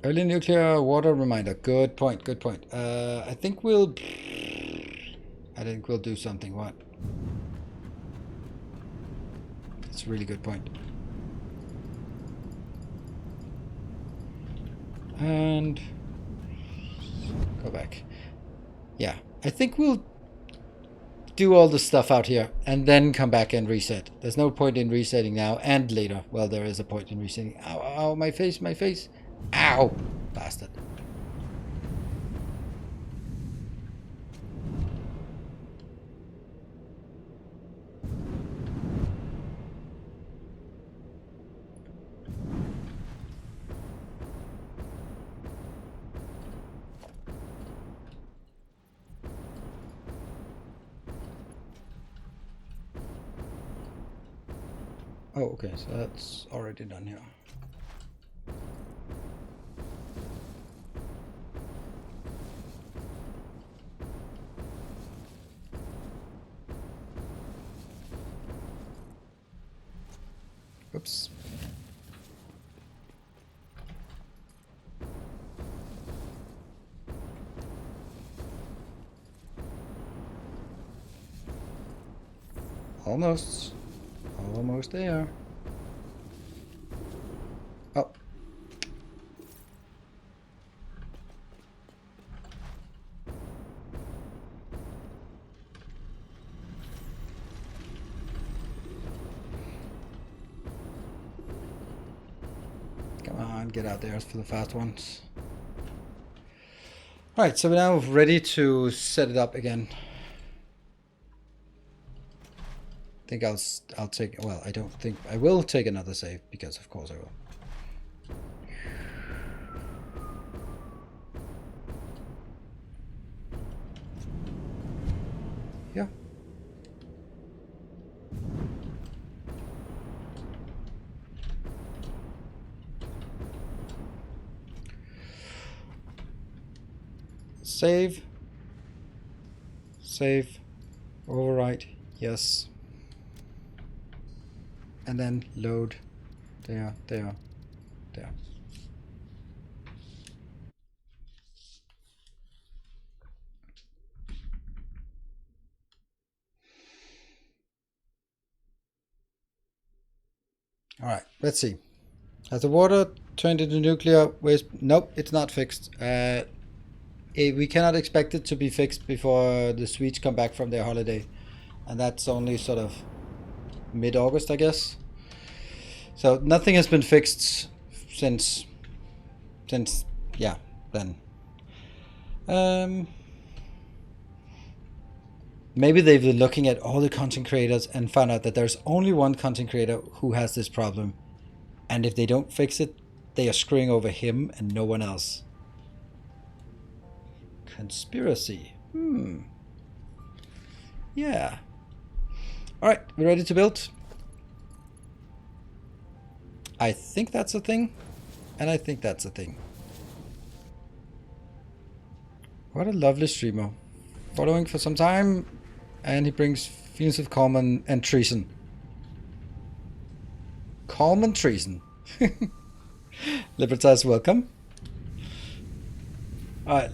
Early nuclear water reminder. Good point, good point. I think we'll do something. What? That's a really good point. And go back. Yeah, I think we'll do all the stuff out here and then come back and reset. There's no point in resetting now and later. Well, there is a point in resetting. Ow, ow, my face, my face. Ow, bastard. Oh, okay, so that's already done here. Oops. Almost. Almost there. Oh. Come on, get out there for the fast ones. Alright, so we're now ready to set it up again. I think I'll take, well, I don't think I will take another save, because of course I will. Yeah, Save. Save. Overwrite. Yes. And then load. There. All right, let's see. Has the water turned into nuclear waste? Nope, it's not fixed. We cannot expect it to be fixed before the Swedes come back from their holiday. And that's only sort of mid-August, I guess. So nothing has been fixed since yeah, then. Maybe they've been looking at all the content creators and found out that there's only one content creator who has this problem. And if they don't fix it, they are screwing over him and no one else. Conspiracy. Yeah. Alright, we ready to build? I think that's a thing. And I think that's a thing. What a lovely streamer. Following for some time. And he brings feelings of calm and treason. Calm and treason. Libertas, welcome. Alright.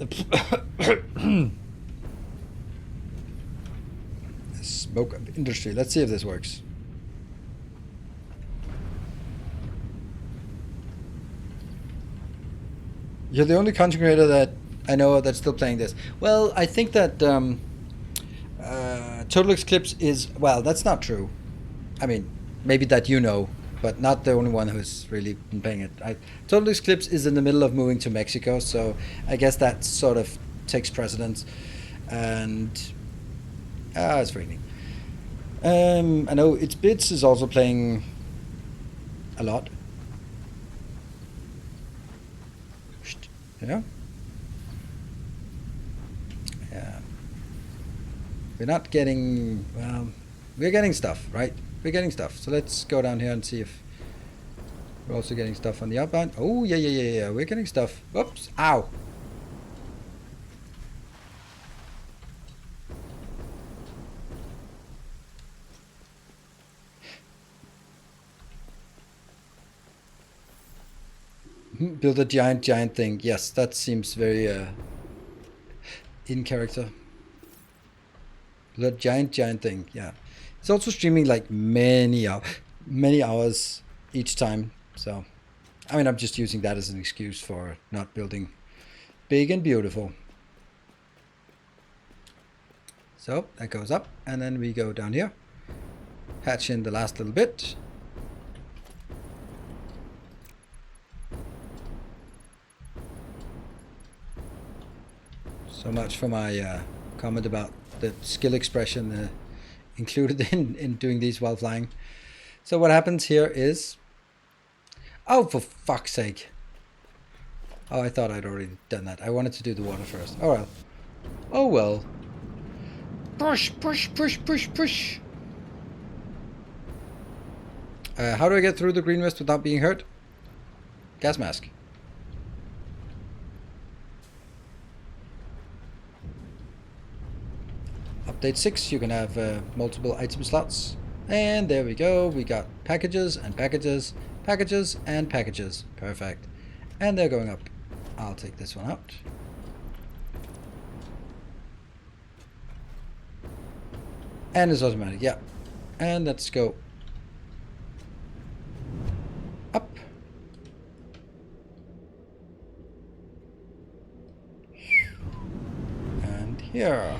Smoke of industry. Let's see if this works. You're the only content creator that I know that's still playing this. Well, I think that Total Eclipse is... Well, that's not true. I mean, maybe that you know, but not the only one who's really been playing it. Total Eclipse is in the middle of moving to Mexico, so I guess that sort of takes precedence. And... it's raining. I know It's Bits is also playing a lot. Yeah. Yeah. We're not getting... Well, we're getting stuff, right? We're getting stuff. So let's go down here and see if we're also getting stuff on the outbound. Oh, yeah. We're getting stuff. Oops. Ow. Build a giant thing. Yes, that seems very in character. Build a giant thing. Yeah, it's also streaming like many hours each time. So, I mean, I'm just using that as an excuse for not building big and beautiful. So that goes up, and then we go down here, hatch in the last little bit. So much for my comment about the skill expression included in doing these while flying. So what happens here is... Oh, for fuck's sake. Oh, I thought I'd already done that. I wanted to do the water first. Oh well. Oh well. Push. How do I get through the green mist without being hurt? Gas mask. Update 6, you can have multiple item slots. And there we go. We got packages and packages, packages and packages. Perfect. And they're going up. I'll take this one out. And it's automatic, yeah. And let's go up. And here.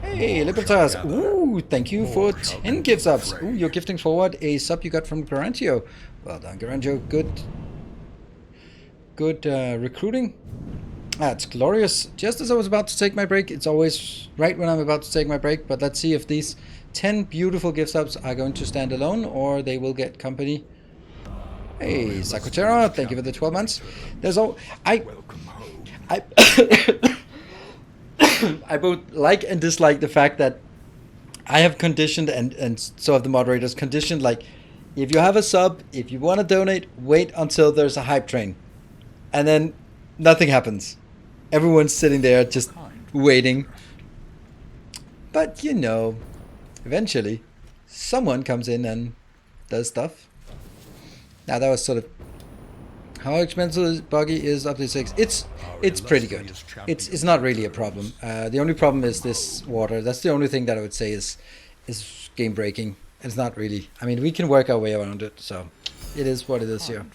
Hey, Libertas! Ooh, thank you for 10 gift subs. Ooh, you're gifting forward a sub you got from Garantio. Well done, Garantio. Good recruiting. That's glorious. Just as I was about to take my break, it's always right when I'm about to take my break, but let's see if these 10 beautiful gift subs are going to stand alone or they will get company. Hey, Sakutera, thank you for the 12 months. There's all... I both like and dislike the fact that I have conditioned and so have the moderators conditioned, like, if you have a sub, if you want to donate, wait until there's a hype train. And then nothing happens. Everyone's sitting there just waiting. But you know, eventually, someone comes in and does stuff. Now that was sort of how expensive buggy is up to 6. It's pretty good. It's not really a problem. The only problem is this water. That's the only thing that I would say is game breaking. It's not really. I mean, we can work our way around it. So it is what it is here.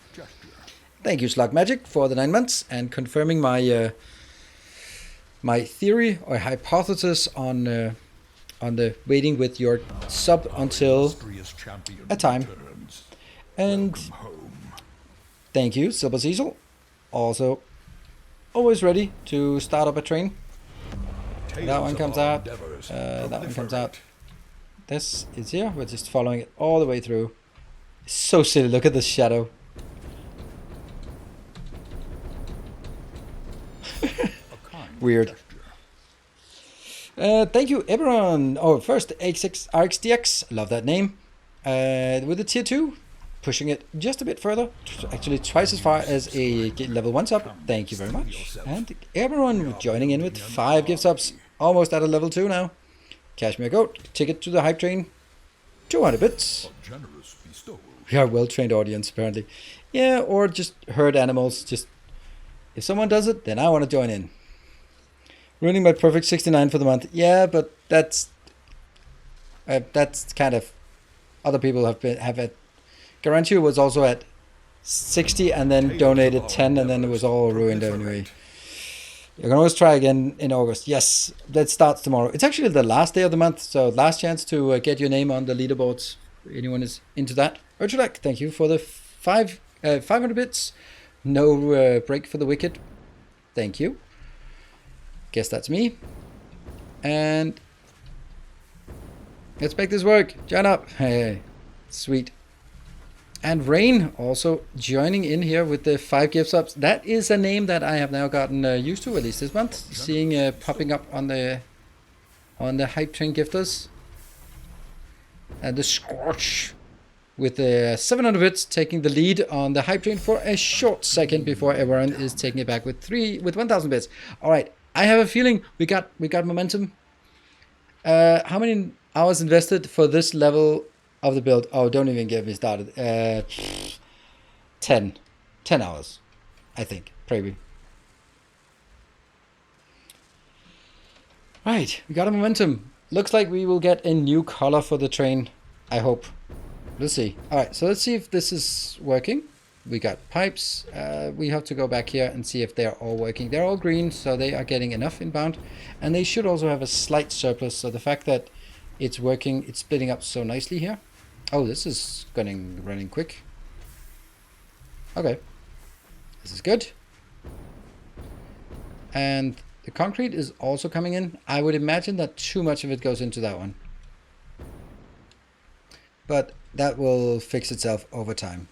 Thank you, Slug Magic, for the 9 months and confirming my my theory or hypothesis on the waiting with your sub until a time. And thank you, Silver Cecil. Also, always ready to start up a train. That one comes out. That one comes out. This is here. We're just following it all the way through. So silly. Look at this shadow. Weird. Thank you, everyone. Oh, first, RXDX. Love that name. With the tier 2. Pushing it just a bit further, actually twice as far as a level 1 sub. Thank you very much. And everyone joining in with 5 gift subs, almost at a level 2 now. Cashmere Goat, ticket to the hype train, 200 bits. We are a well-trained audience, apparently. Yeah, or just herd animals. Just if someone does it, then I want to join in. Ruining my perfect 69 for the month. Yeah, but that's kind of other people have had. Garantia was also at 60 and then donated 10 and then it was all ruined anyway. You can always try again in August. Yes, that starts tomorrow. It's actually the last day of the month, so last chance to get your name on the leaderboards. Anyone is into that. Urchulak, thank you for the 500 bits. No break for the wicked. Thank you. Guess that's me. And let's make this work. Join up. Hey, sweet. And Rain also joining in here with the 5 gift subs. That is a name that I have now gotten used to, at least this month. Seeing popping up on the hype train gifters. And the Scorch with the 700 bits taking the lead on the hype train for a short second before everyone is taking it back with 1,000 bits. All right, I have a feeling we got momentum. How many hours invested for this level of the build? Oh, don't even get me started. 10 hours, I think, probably. Right, we got a momentum. Looks like we will get a new color for the train, I hope. We'll see. All right, so let's see if this is working. We got pipes. We have to go back here and see if they're all working. They're all green, so they are getting enough inbound. And they should also have a slight surplus, so the fact that it's working, it's splitting up so nicely here. Oh, this is running quick. Okay. This is good. And the concrete is also coming in. I would imagine that too much of it goes into that one. But that will fix itself over time.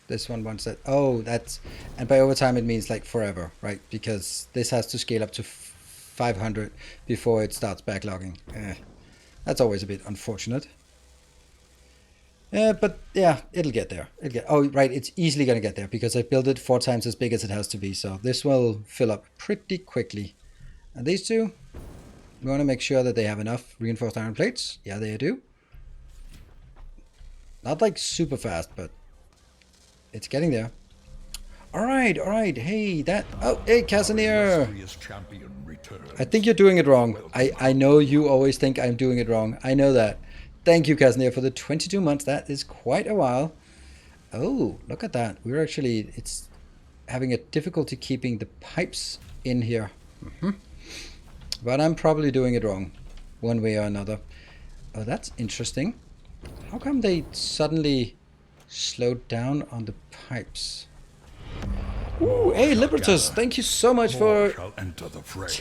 This one wants that. Oh, that's... And by over time it means like forever, right? Because this has to scale up to 500 before it starts backlogging. That's always a bit unfortunate. But yeah, it'll get there. Oh, right, it's easily going to get there because I built it 4 times as big as it has to be. So this will fill up pretty quickly. And these two, we want to make sure that they have enough reinforced iron plates. Yeah, they do. Not like super fast, but it's getting there. All right. Hey, that... Oh, hey, Casimir. I think you're doing it wrong. I know you always think I'm doing it wrong. I know that. Thank you, Casimir, for the 22 months. That is quite a while. Oh, look at that. We're actually... It's having a difficulty keeping the pipes in here. But I'm probably doing it wrong. One way or another. Oh, that's interesting. How come they suddenly slowed down on the pipes? Ooh, hey, Libertus, thank you so much for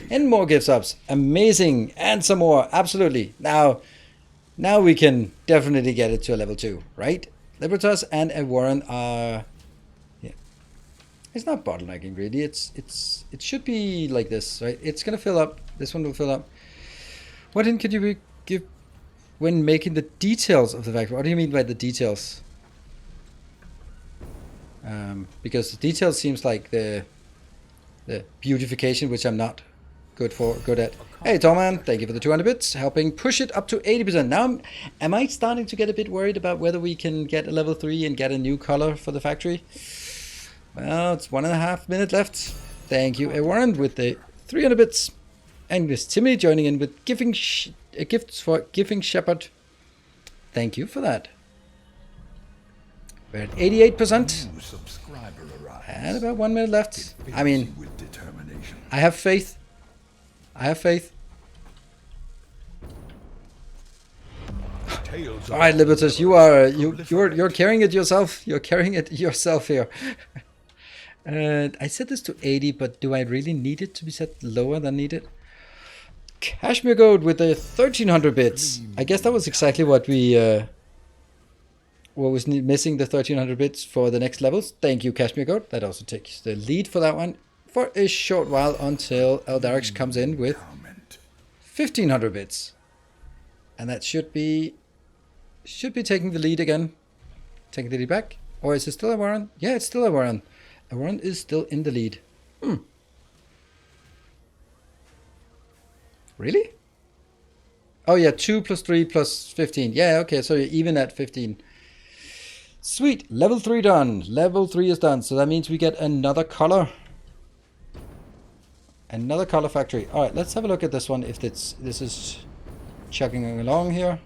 10 more gift subs. Amazing. And some more. Absolutely. Now we can definitely get it to a level 2, right? Libertus and a Warren are... Yeah. It's not bottlenecking, really. It should be like this, right? It's going to fill up. This one will fill up. What hint could you give when making the details of the factory? What do you mean by the details? Because the details seems like the beautification, which I'm not good at. Hey, Torman, thank you for the 200 bits, helping push it up to 80%. Now, am I starting to get a bit worried about whether we can get a level 3 and get a new color for the factory? Well, it's 1.5 minutes left. Thank you, Warren, with the 300 bits. And with Timmy joining in with gifts for Giving Shepherd. Thank you for that. We're at 88%. And about 1 minute left. I mean, I have faith. I have faith. All right, Libertus, you're carrying it yourself. You're carrying it yourself here. I set this to 80, but do I really need it to be set lower than needed? Cashmere Goat with the 1300 bits. I guess that was exactly what we what was missing, the 1300 bits for the next levels. Thank you, Cashmere Goat. That also takes the lead for that one for a short while until Eldarix comes in with 1500 bits. And that should be taking the lead again. Taking the lead back. Or is it still a Warren? Yeah, it's still a Warren. A Warren is still in the lead. Really? Oh yeah, 2 plus 3 plus 15. Yeah, okay, so you're even at 15. Sweet, level 3 done. Level 3 is done, so that means we get another color. Another color factory. All right, let's have a look at this one. If this is chugging along here.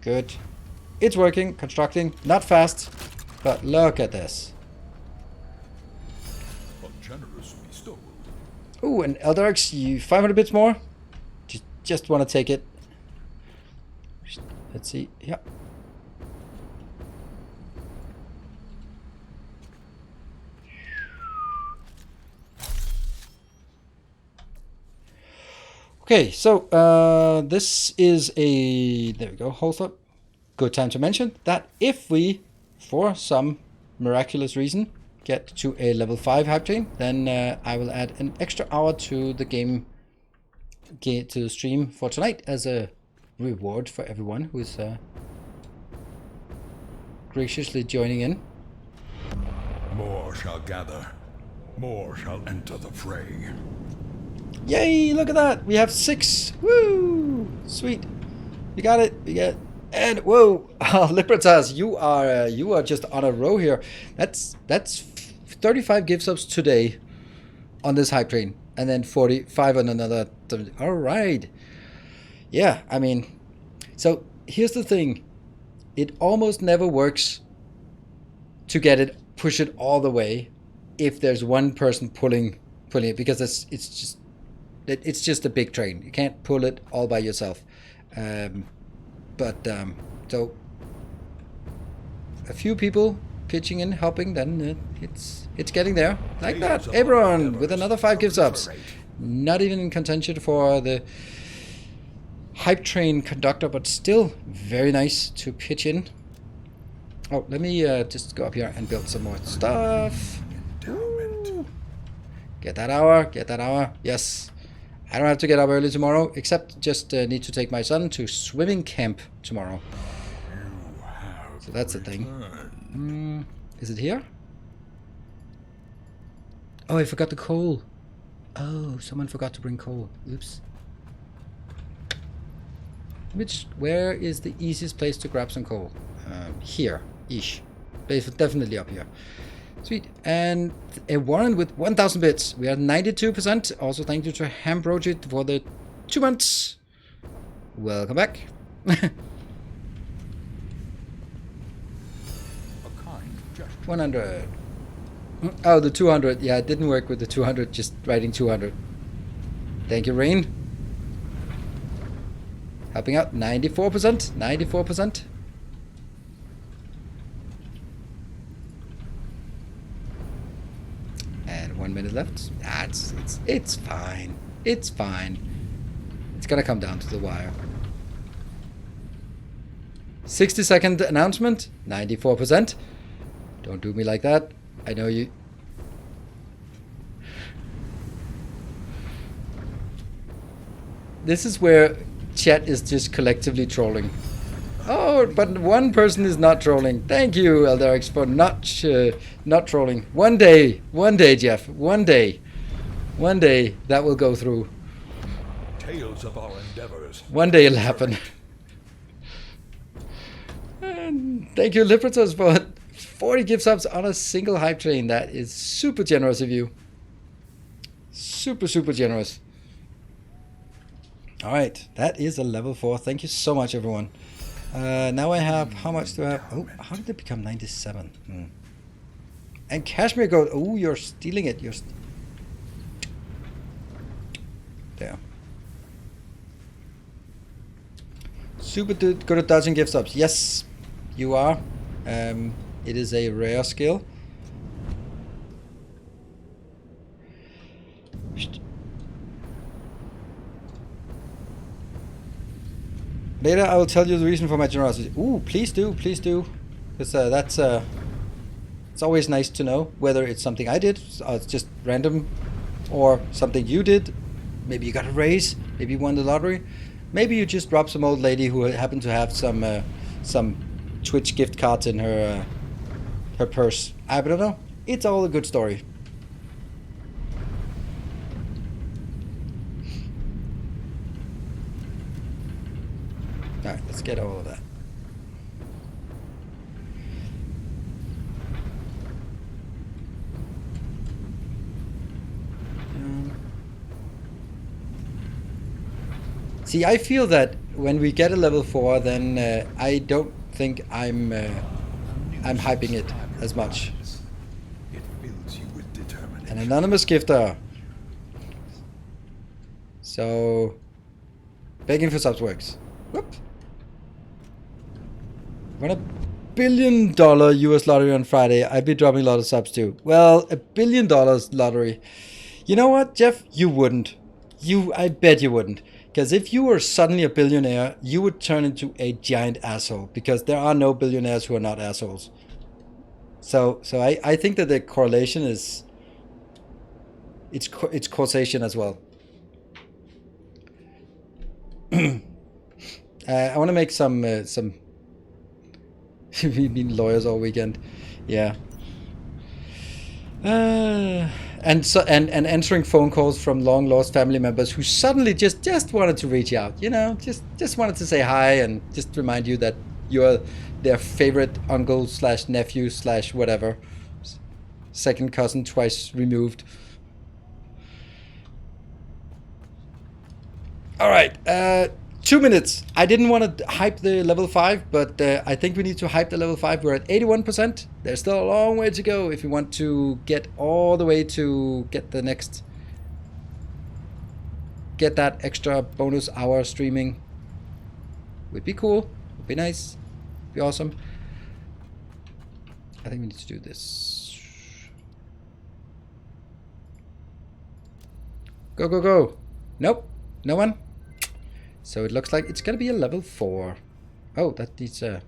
Good. It's working, constructing. Not fast, but look at this. Ooh, and Eldarix, you 500 bits more. Just want to take it. Let's see. Yeah. Okay, so this is a, there we go, hold up. Good time to mention that if we, for some miraculous reason, get to a level 5 hype train, then I will add an extra hour to the game, to the stream for tonight as a reward for everyone who is graciously joining in. More shall gather, more shall enter the fray. Yay, look at that. We have 6. Woo! Sweet. You got it. We get, and whoa, Libertas, you are just on a row here. That's 35 gift subs today on this hype train, and then 45 on another. All right. Yeah, I mean, so here's the thing. It almost never works to get it, push it all the way if there's one person pulling it, because it's just a big train. You can't pull it all by yourself. So a few people pitching in, helping, then it's getting there. Like that. Everyone with another 5 gift subs. Not even in contention for the hype train conductor, but still very nice to pitch in. Oh, let me just go up here and build some more stuff. Ooh. Get that hour. Yes. I don't have to get up early tomorrow, except just need to take my son to swimming camp tomorrow. So that's the thing. Is it here? Oh, I forgot the coal. Oh, someone forgot to bring coal. Oops. Where is the easiest place to grab some coal? Here-ish. Definitely up here. Sweet. And a Warren with 1,000 bits. We are 92%. Also, thank you to Hambrojit for the 2 months. Welcome back. 100. Oh, the 200. Yeah, it didn't work with the 200. Just writing 200. Thank you, Rain. Helping out. 94%. 94%. And 1 minute left. It's fine. It's fine. It's gonna come down to the wire. 60-second announcement. 94%. Don't do me like that. I know you. This is where chat is just collectively trolling. Oh, but one person is not trolling. Thank you, Eldarix, for not trolling. One day, Jeff. One day that will go through. tales of our endeavors. One day it'll happen. And thank you, Liberators, for 40 gift subs on a single hype train. That is super generous of you. Super, super generous. All right, that is a level 4. Thank you so much, everyone. Now I have, how much do I have? Oh, how did it become 97? And Cashmere Gold. Oh, you're stealing it. There. Super good at dodging gift subs. Yes, you are. It is a rare skill. Later, I will tell you the reason for my generosity. Ooh, please do, because that's it's always nice to know whether it's something I did, or it's just random, or something you did. Maybe you got a raise, maybe you won the lottery, maybe you just robbed some old lady who happened to have some Twitch gift cards in her purse. I don't know. It's all a good story. Alright, let's get all of that. See, I feel that when we get a level 4, then I don't think I'm hyping it as much. It fills you with determination. An anonymous gifter. So, begging for subs works. Whoop. Won $1 billion US lottery on Friday. I'd be dropping a lot of subs too. Well, $1 billion lottery. You know what, Jeff? You wouldn't. I bet you wouldn't. Because if you were suddenly a billionaire, you would turn into a giant asshole. Because there are no billionaires who are not assholes. So I think that the correlation is... It's causation as well. I want to make some we've been lawyers all weekend, yeah. And answering phone calls from long lost family members who suddenly just wanted to reach out, you know, just wanted to say hi and just remind you that you're their favorite uncle / nephew / whatever, second cousin twice removed. All right, 2 minutes. I didn't want to hype the level 5, but I think we need to hype the level 5. We're at 81%. There's still a long way to go if we want to get all the way to get the next... Get that extra bonus hour streaming. Would be cool. Would be nice. Be awesome. I think we need to do this. Go, go, go. Nope. No one? So it looks like it's going to be a level 4. Oh, that needs a...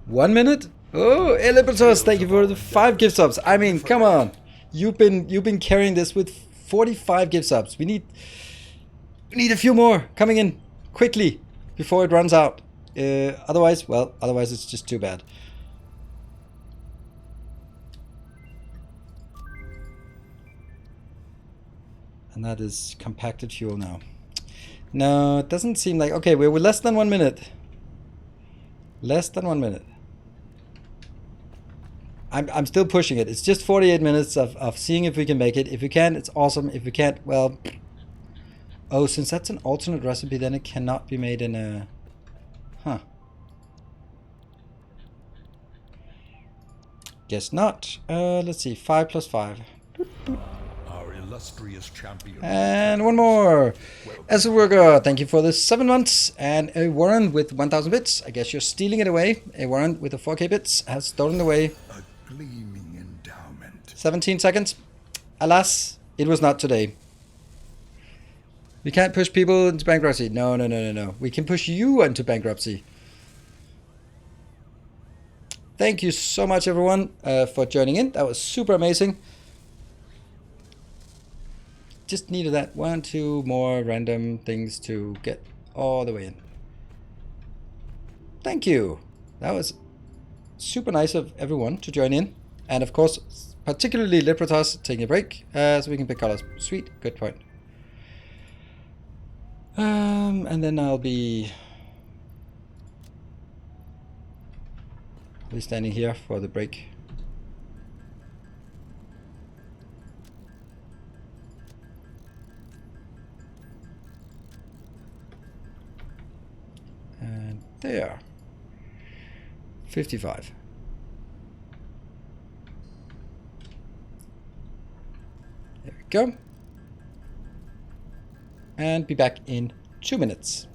One minute? Oh, Elibertos, thank you for the 5 gift subs. I mean, come on. You've been carrying this with 45 gift subs. We need a few more coming in. Quickly, before it runs out. Otherwise it's just too bad. And that is compacted fuel now. No, it doesn't seem like... Okay, we're less than 1 minute. Less than 1 minute. I'm still pushing it. It's just 48 minutes of seeing if we can make it. If we can, it's awesome. If we can't, well... Oh, since that's an alternate recipe, then it cannot be made in a... Huh. Guess not. Let's see. 5 plus 5. Our illustrious champion. And one more. Esselwerger, thank you for the 7 months. And a Warren with 1,000 bits. I guess you're stealing it away. A Warren with the 4K bits has stolen away. A gleaming endowment. 17 seconds. Alas, it was not today. We can't push people into bankruptcy. No. We can push you into bankruptcy. Thank you so much, everyone, for joining in. That was super amazing. just needed that 1, 2 more random things to get all the way in. Thank you. That was super nice of everyone to join in. And of course, particularly Libertas taking a break so we can pick colors. Sweet, good point. And then I'll be standing here for the break. And there. 55. There we go. And be back in 2 minutes.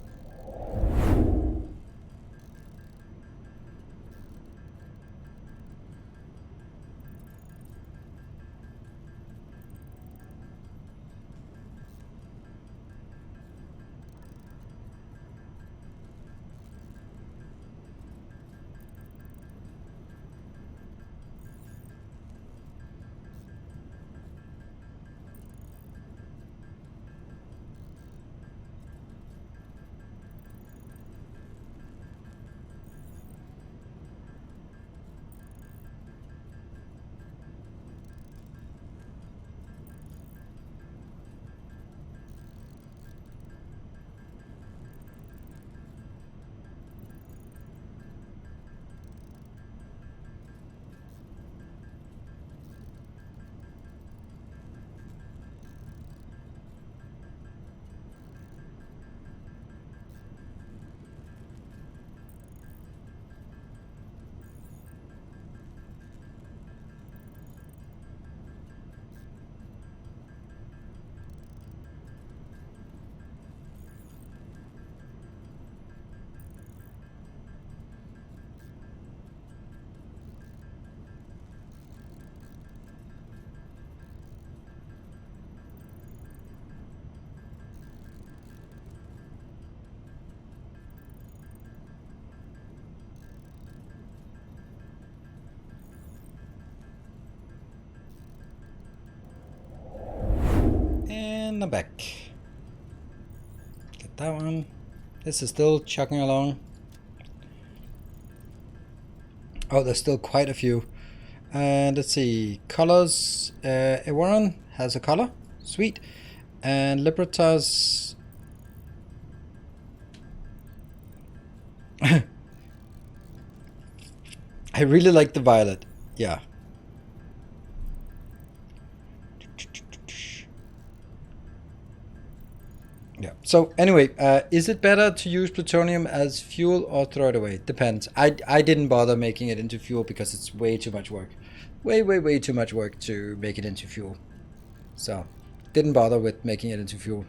And I'm back. Get that one. This is still chugging along. Oh, there's still quite a few. And let's see. Colors. Ewaran has a color. Sweet. And Libertas. I really like the violet. Yeah. Yeah. So anyway, is it better to use plutonium as fuel or throw it away? Depends. I didn't bother making it into fuel because it's way too much work. Way too much work to make it into fuel. So didn't bother with making it into fuel.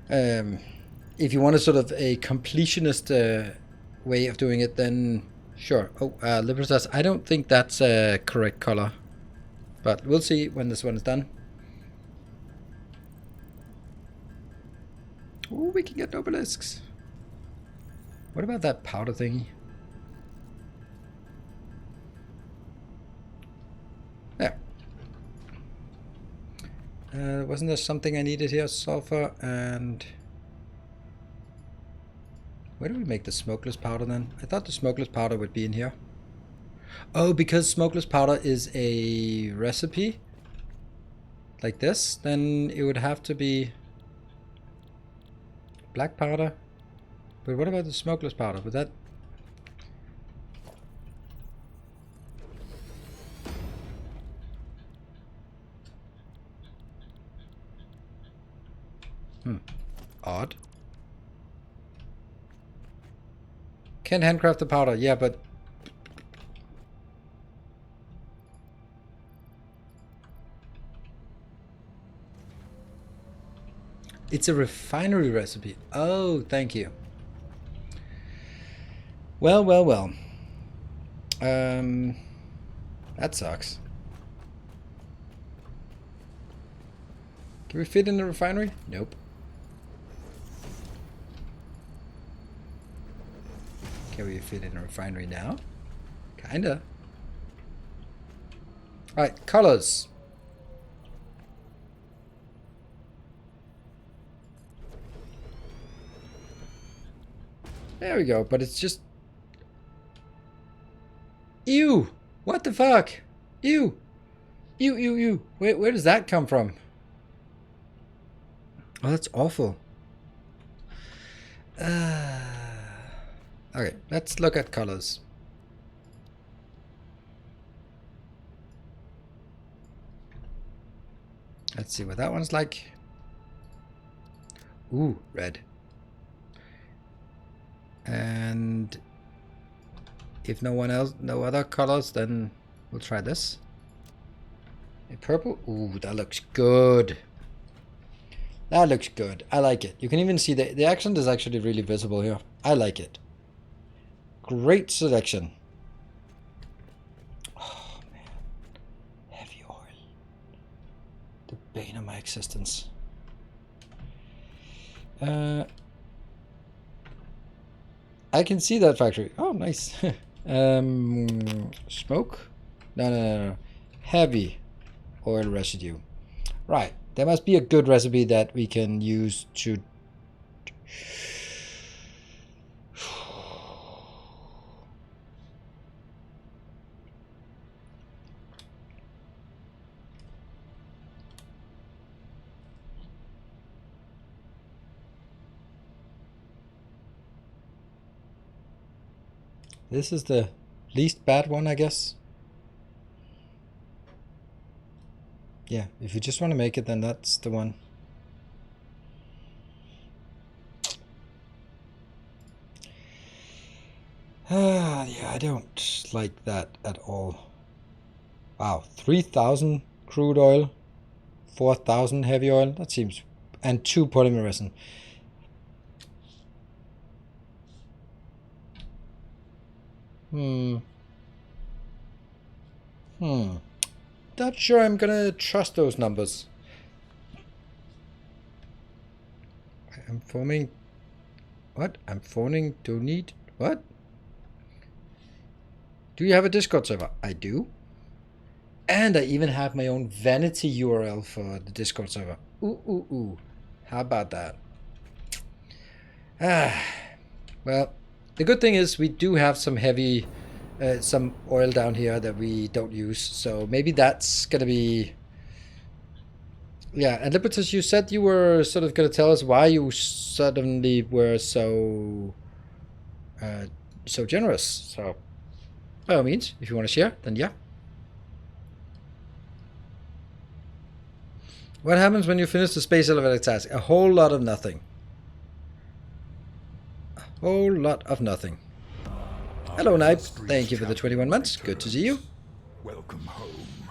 If you want a sort of a completionist way of doing it, then sure. Oh, Libertas, I don't think that's a correct color. But we'll see when this one is done. Oh, we can get obelisks. What about that powder thingy? There. Wasn't there something I needed here? Sulfur and... Where do we make the smokeless powder then? I thought the smokeless powder would be in here. Oh, because smokeless powder is a recipe like this, then it would have to be black powder. But what about the smokeless powder? Would that... Odd. Can't handcraft the powder. Yeah, but... It's a refinery recipe. Oh, thank you. Well. That sucks. Can we fit in the refinery? Nope. Can we fit in a refinery now? Kinda. Alright, colors. There we go, but it's just... Ew! What the fuck? Ew! Ew, ew, ew. Where does that come from? Oh, that's awful. Okay, let's look at colors. Let's see what that one's like. Ooh, red. And if no other colors, then we'll try this. A purple. Ooh, that looks good. That looks good. I like it. You can even see the accent is actually really visible here. I like it. Great selection. Oh, man. Heavy oil. The bane of my existence. I can see that factory. Oh, nice. Smoke? No. Heavy oil residue. Right. There must be a good recipe that we can use to... This is the least bad one, I guess. Yeah, if you just want to make it, then that's the one. Yeah, I don't like that at all. Wow, 3,000 crude oil, 4,000 heavy oil. That seems... And 2 polymer resin. Not sure I'm gonna trust those numbers. I'm forming... What? I'm phoning to need... What? Do you have a Discord server? I do. And I even have my own vanity URL for the Discord server. Ooh. How about that? Well, the good thing is we do have some heavy... some oil down here that we don't use. So maybe that's gonna be... Yeah, and Libertas, you said you were sort of gonna tell us why you suddenly were so... so generous. So, by all means, if you want to share, then yeah. What happens when you finish the space elevator task? A whole lot of nothing. A whole lot of nothing. Hello, Knipe. Thank you for the 21 months. Good to see you. Welcome home.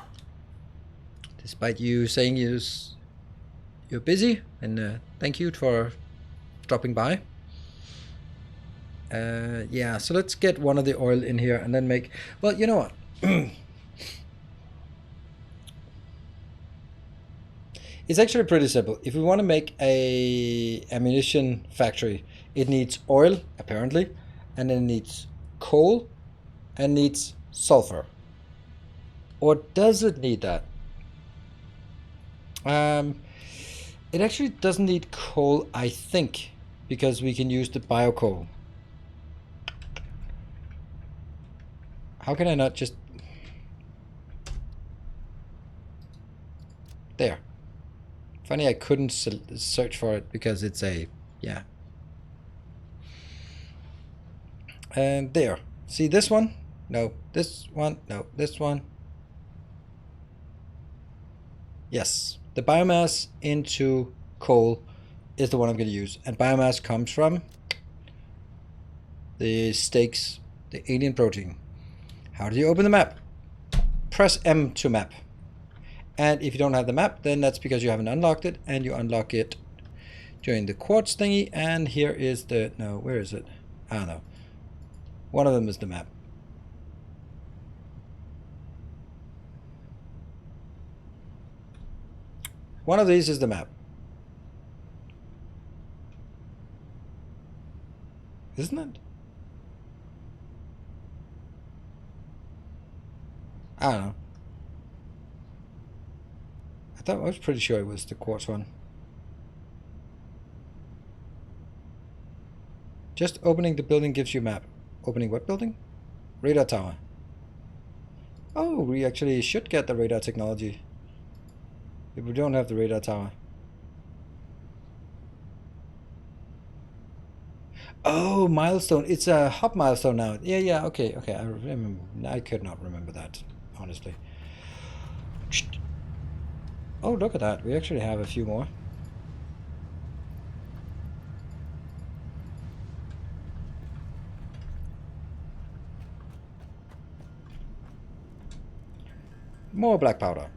Despite you saying you're busy, and thank you for dropping by. Yeah, so let's get one of the oil in here and then make... Well, you know what? It's actually pretty simple. If we want to make a ammunition factory, it needs oil, apparently, and then it needs coal, and needs sulfur. Or does it need that? It actually doesn't need coal, I think, because we can use the biocoal. How can I not just... There. Funny I couldn't search for it because it's a... Yeah. And there. See this one? No. This one? No. This one? Yes. The biomass into coal is the one I'm going to use. And biomass comes from the steaks, the alien protein. How do you open the map? Press M to map. And if you don't have the map, then that's because you haven't unlocked it, and you unlock it during the quartz thingy. And here is the... No, where is it? I don't know. One of them is the map. One of these is the map. Isn't it? I don't know. I was pretty sure it was the quartz one. Just opening the building gives you a map. Opening what building? Radar tower. Oh, we actually should get the radar technology. If we don't have the radar tower. Oh, milestone. It's a hub milestone now. Yeah, okay. I remember. I could not remember that, honestly. Oh, look at that. We actually have a few more. More black powder.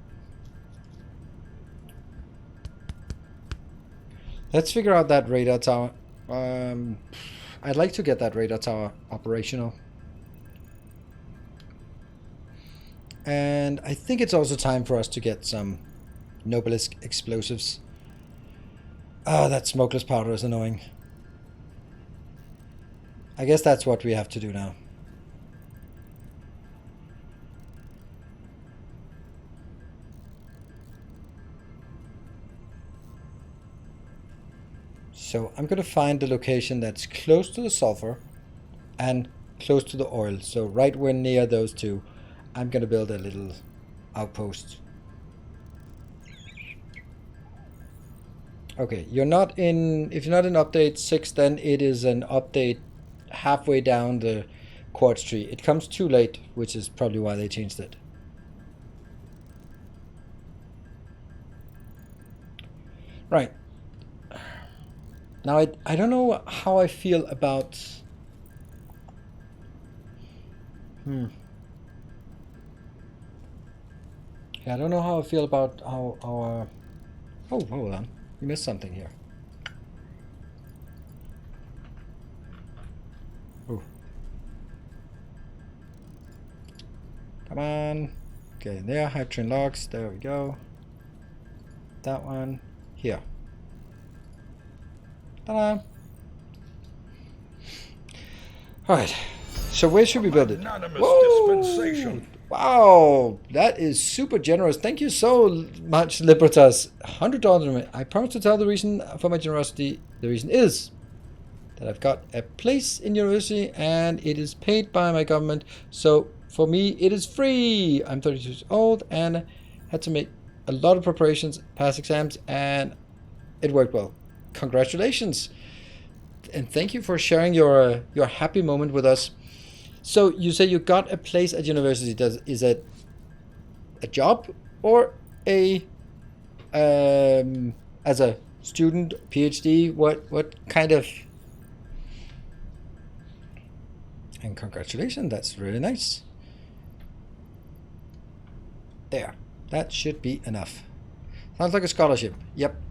Let's figure out that radar tower. I'd like to get that radar tower operational. And I think it's also time for us to get some Noblisk explosives. Oh, that smokeless powder is annoying. I guess that's what we have to do now. So I'm going to find the location that's close to the sulfur and close to the oil. So right where near those two, I'm going to build a little outpost. Okay, you're not in, if you're not in update 6, then it is an update halfway down the quartz tree. It comes too late, which is probably why they changed it. Right. Now, I don't know how I feel about... Yeah, I don't know how I feel about how our... Oh, hold on. We missed something here. Oh. Come on. Okay, there. Hydrogen logs. There we go. That one. Here. Ta-da! Alright. So where should we build it? Whoa! Dispensation. Wow, that is super generous. Thank you so much, Libertas. $100. I promise to tell the reason for my generosity. The reason is that I've got a place in university and it is paid by my government. So for me, it is free. I'm 32 years old and had to make a lot of preparations, pass exams, and it worked well. Congratulations. And thank you for sharing your happy moment with us. So you say you got a place at university. Is it a job or a as a student, PhD? What kind of? And congratulations, that's really nice. There, that should be enough. Sounds like a scholarship. Yep.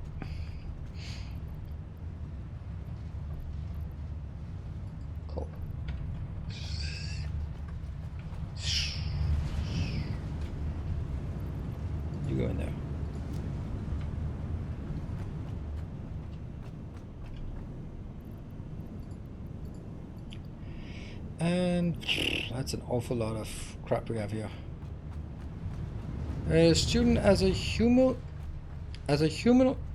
Go in there. And that's an awful lot of crap we have here. A student as a human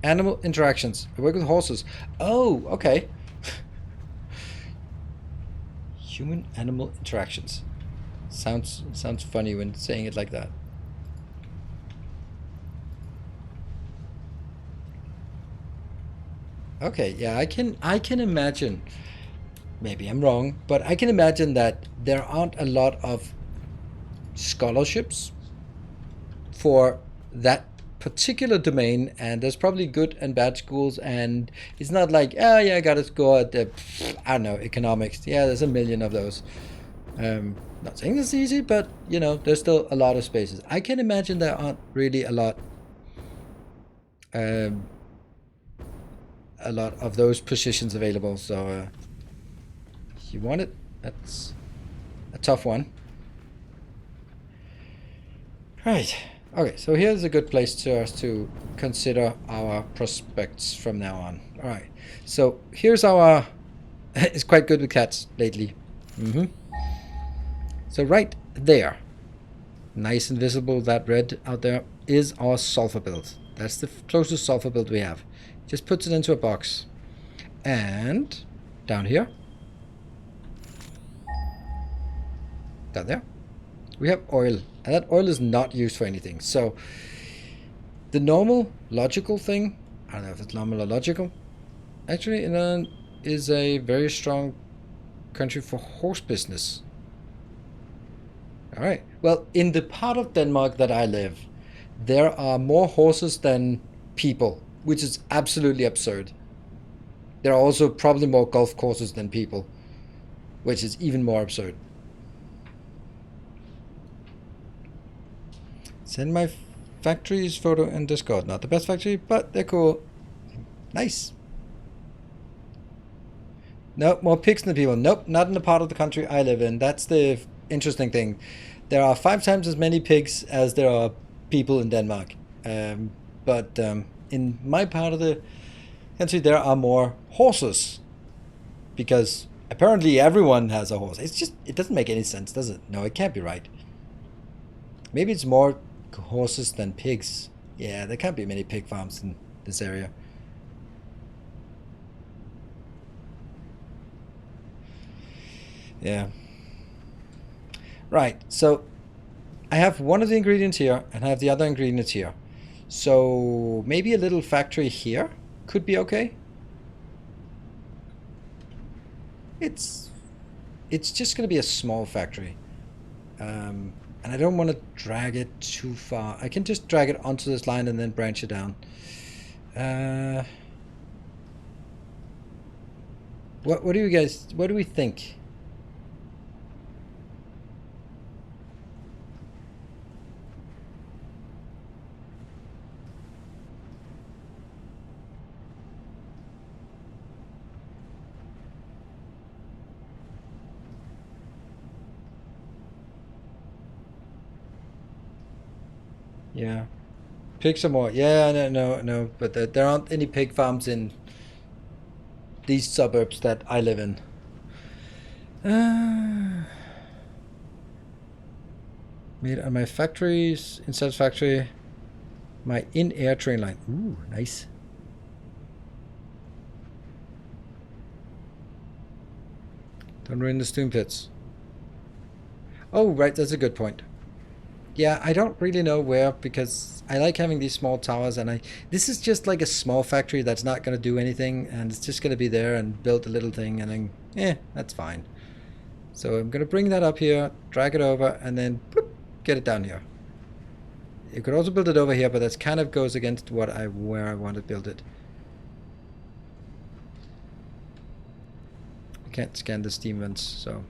animal interactions. I work with horses. Oh, okay. Human animal interactions. Sounds funny when saying it like that. Okay, yeah, I can imagine, maybe I'm wrong, but I can imagine that there aren't a lot of scholarships for that particular domain, and there's probably good and bad schools, and it's not like, oh yeah, I gotta go at the, I don't know, economics. Yeah, there's a million of those. Not saying it's easy, but you know, there's still a lot of spaces. I can imagine there aren't really a lot of those positions available, so if you want it, that's a tough one. Right, okay, so here's a good place to us to consider our prospects from now on. All right, so here's our it's quite good with cats lately. So right there, nice and visible, that red out there is our sulfur build. That's the closest sulfur build we have. Just puts it into a box. And down here, Down there. We have oil, and that oil is not used for anything. So the normal logical thing, I don't know if it's normal or logical, actually Iran is a very strong country for horse business. All right. Well, in the part of Denmark that I live, there are more horses than people, which is absolutely absurd. There are also probably more golf courses than people, which is even more absurd. Send my factories photo in Discord. Not the best factory, but they're cool. Nice. Nope, more pigs than people. Nope, not in the part of the country I live in. That's the interesting thing. There are 5 times as many pigs as there are people in Denmark. But in my part of the country, there are more horses. Because apparently everyone has a horse. It's just, it doesn't make any sense, does it? No, it can't be right. Maybe it's more horses than pigs. Yeah, there can't be many pig farms in this area. Yeah. Right, so I have one of the ingredients here and I have the other ingredients here. So maybe a little factory here could be okay. It's just going to be a small factory. And I don't want to drag it too far. I can just drag it onto this line and then branch it down. What do you guys, what do we think? Yeah. Pigs are more. Yeah, no. But there aren't any pig farms in these suburbs that I live in. Made on my factories, in Satisfactory, my in-air train line. Ooh, nice. Don't ruin the steam pits. Oh, right, that's a good point. Yeah, I don't really know where, because I like having these small towers, and this is just like a small factory that's not going to do anything, and it's just going to be there and build a little thing, and then, that's fine. So I'm going to bring that up here, drag it over, and then bloop, get it down here. You could also build it over here, but that kind of goes against where I want to build it. I can't scan the steam vents, so.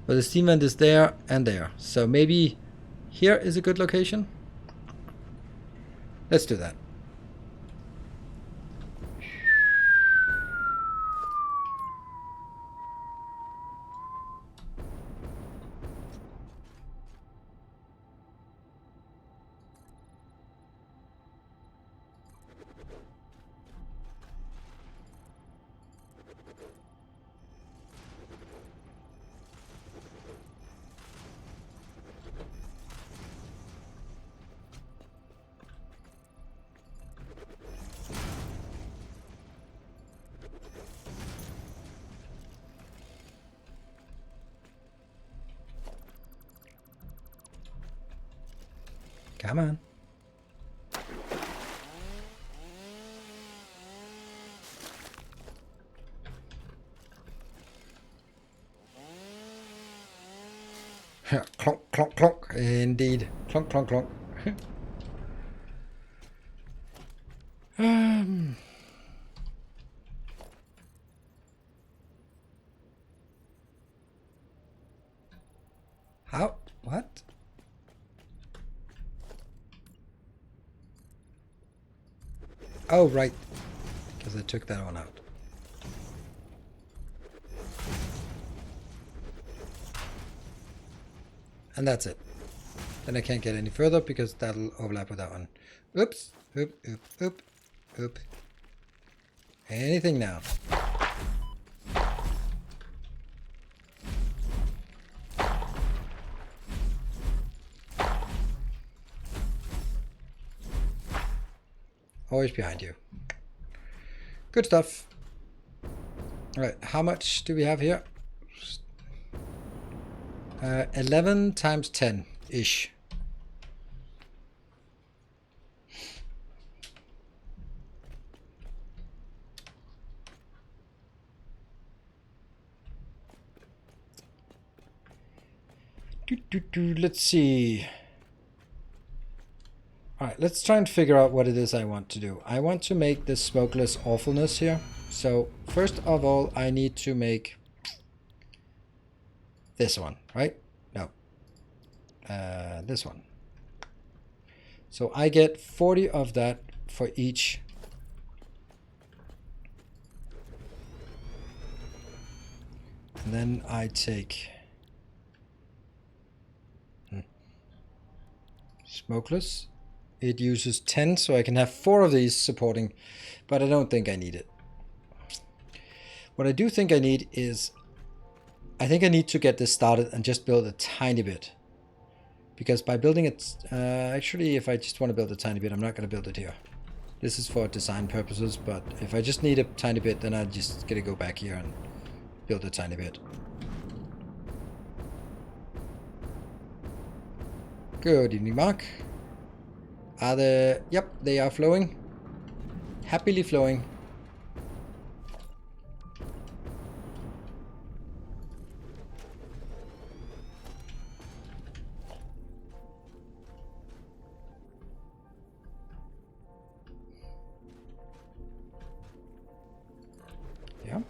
But the steam vent is there and there, so maybe here is a good location. Let's do that. Come on. Clonk, clonk, clonk. Indeed. Clonk, clonk, clonk. How? What? Oh, right. Because I took that one out. And that's it. Then I can't get any further because that'll overlap with that one. Oops. Oop, oop, oop, oop. Anything now. Always behind you. Good stuff. All right, how much do we have here? 11 times 10-ish. Let's see. Alright, let's try and figure out what it is I want to do. I want to make this smokeless awfulness here. So first of all, I need to make this one, right? No. This one. So I get 40 of that for each. And then I take smokeless. It uses 10, so I can have 4 of these supporting, but I don't think I need it. What I do think I need is, I think I need to get this started and just build a tiny bit. Because by building it, actually if I just want to build a tiny bit, I'm not going to build it here. This is for design purposes, but if I just need a tiny bit, then I'm just going to go back here and build a tiny bit. Good evening, Mark. Are the... Yep, they are flowing. Happily flowing. Yeah.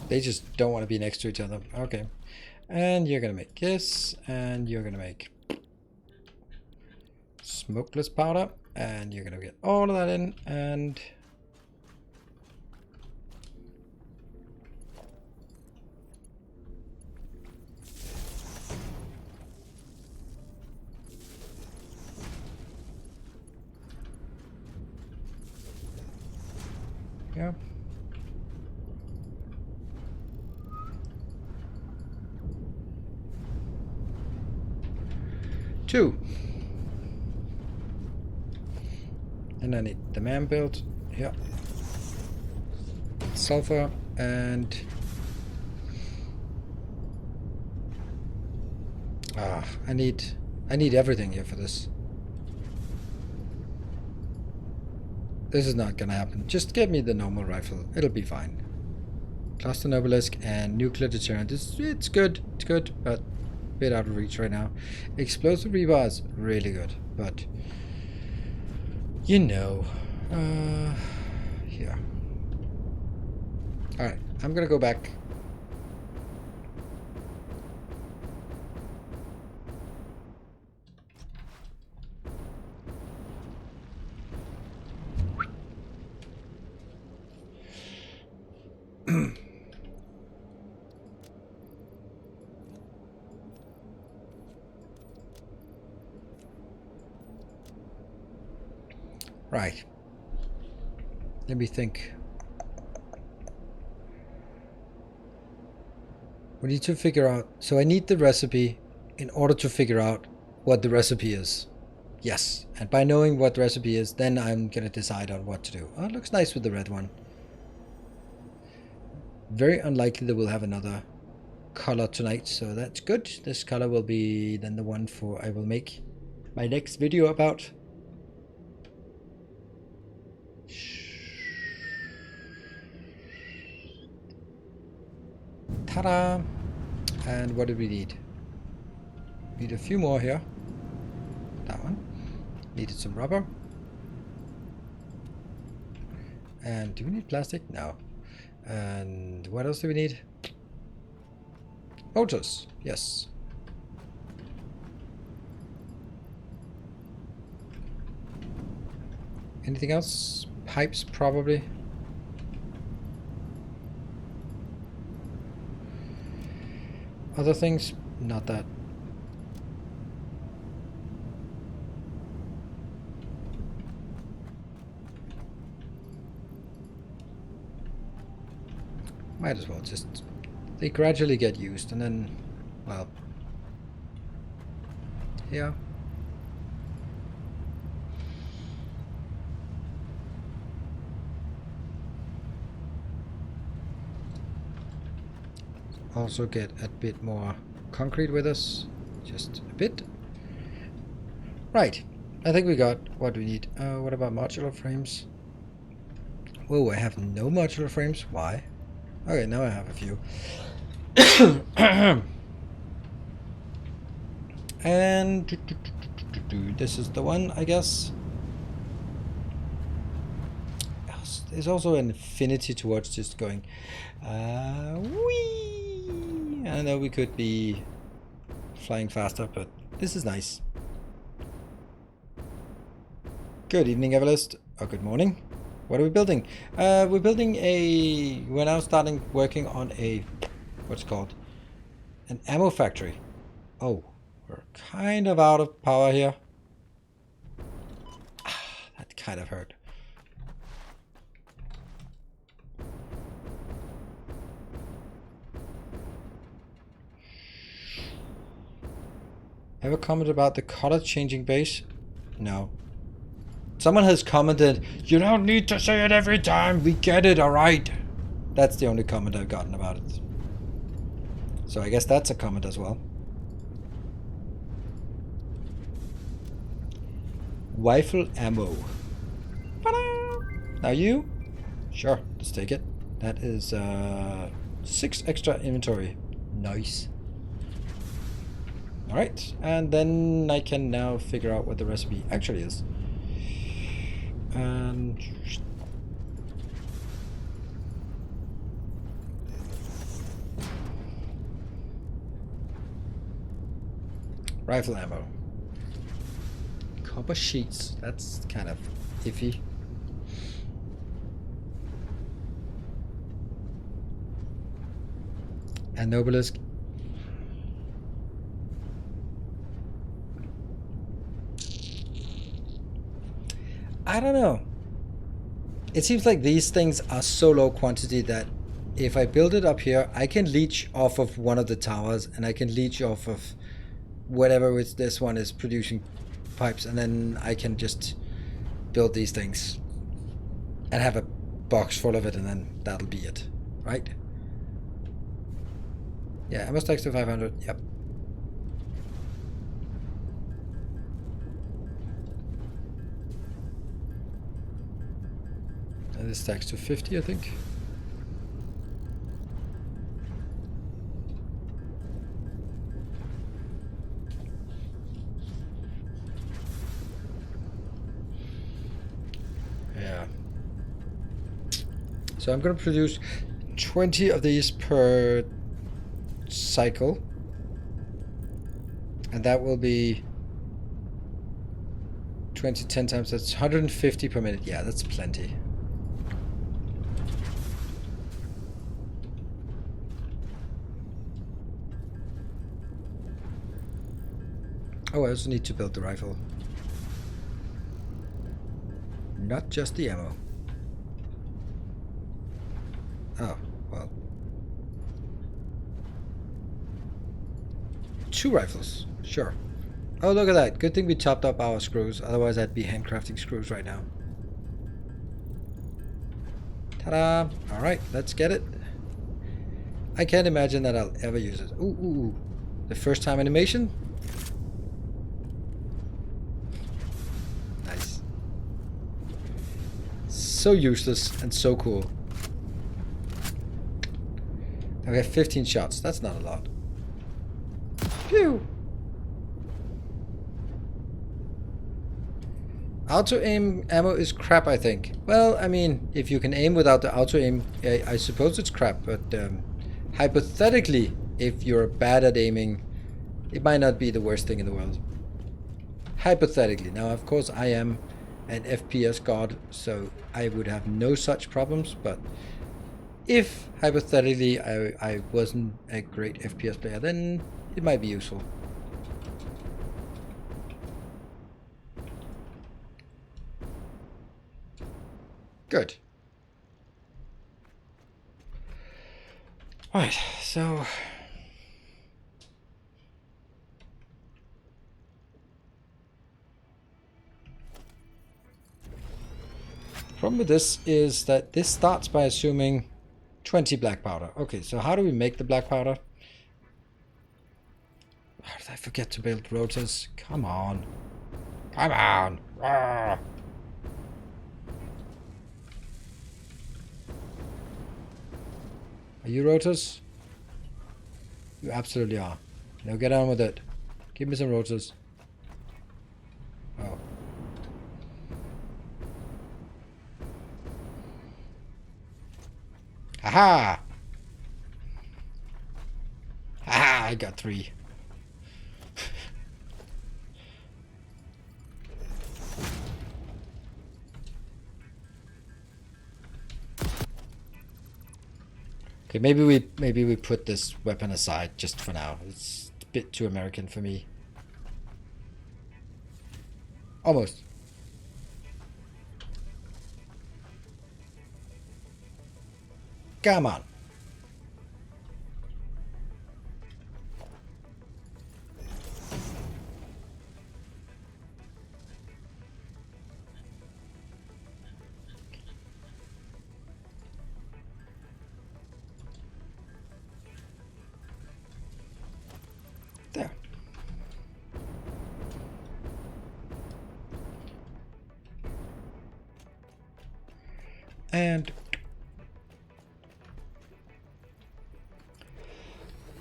They just don't want to be next to each other. Okay. And you're going to make this, and you're going to make smokeless powder, and you're going to get all of that in, and yeah. Two. And I need the man build. Yeah. Sulfur and I need everything here for this. This is not gonna happen. Just give me the normal rifle. It'll be fine. Cluster obelisk and nuclear deterrent. It's good. It's good, but a bit out of reach right now. Explosive rebar is really good, but you know, here. All right, I'm gonna go back. Right. Let me think. We need to figure out... So I need the recipe in order to figure out what the recipe is. Yes. And by knowing what the recipe is, then I'm going to decide on what to do. Oh, it looks nice with the red one. Very unlikely that we'll have another color tonight, so that's good. This color will be then the one for I will make my next video about. Ta-da! And what do we need? Need a few more here. That one. Needed some rubber. And do we need plastic? No. And what else do we need? Motors. Yes. Anything else? Pipes, probably. Other things? Not that. Might as well just... They gradually get used, and then, well... Yeah. Also get a bit more concrete with us. Just a bit. Right. I think we got what we need. What about modular frames? Whoa, I have no modular frames. Why? Okay, now I have a few. And this is the one, I guess. There's also an affinity towards just going whee! I know we could be flying faster, but this is nice. Good evening, Everlist. Oh, good morning. What are we building? We're building a... We're now starting working on a... What's it called? An ammo factory. Oh, we're kind of out of power here. That kind of hurt. Ever comment about the color changing base? No. Someone has commented, you don't need to say it every time, we get it, alright. That's the only comment I've gotten about it. So I guess that's a comment as well. Rifle ammo. Ta-da! Now you? Sure, let's take it. That is 6 extra inventory. Nice. Alright, and then I can now figure out what the recipe actually is. And... Rifle ammo. Copper sheets. That's kind of iffy. And Obelisk. I don't know. It seems like these things are so low quantity that if I build it up here, I can leech off of one of the towers and I can leech off of whatever with this one is producing pipes, and then I can just build these things and have a box full of it, and then that'll be it, right? Yeah, ammo stacks to 500, yep. And this stacks to 50, I think. Yeah. So I'm going to produce 20 of these per cycle. And that will be 20, 10 times, that's 150 per minute. Yeah, that's plenty. Oh, I also need to build the rifle. Not just the ammo. Oh, well. 2 rifles, sure. Oh, look at that. Good thing we chopped up our screws. Otherwise, I'd be handcrafting screws right now. Ta-da! Alright, let's get it. I can't imagine that I'll ever use it. Ooh, ooh, ooh. The first time animation? Nice. So useless and so cool. I have 15 shots. That's not a lot. Phew! Auto-aim ammo is crap, I think. Well, I mean, if you can aim without the auto-aim, I suppose it's crap, but hypothetically, if you're bad at aiming, it might not be the worst thing in the world. Hypothetically. Now, of course, I am an FPS god, so I would have no such problems, but if, hypothetically, I wasn't a great FPS player, then it might be useful. Good. Right, so problem with this is that this starts by assuming 20 black powder. Okay, so how do we make the black powder? How did I forget to build rotors? Come on. Come on. Ah. Are you rotors? You absolutely are. Now get on with it. Give me some rotors. Oh. Haha! Haha, I got 3. Okay, maybe we put this weapon aside just for now. It's a bit too American for me. Almost. Come on. There. And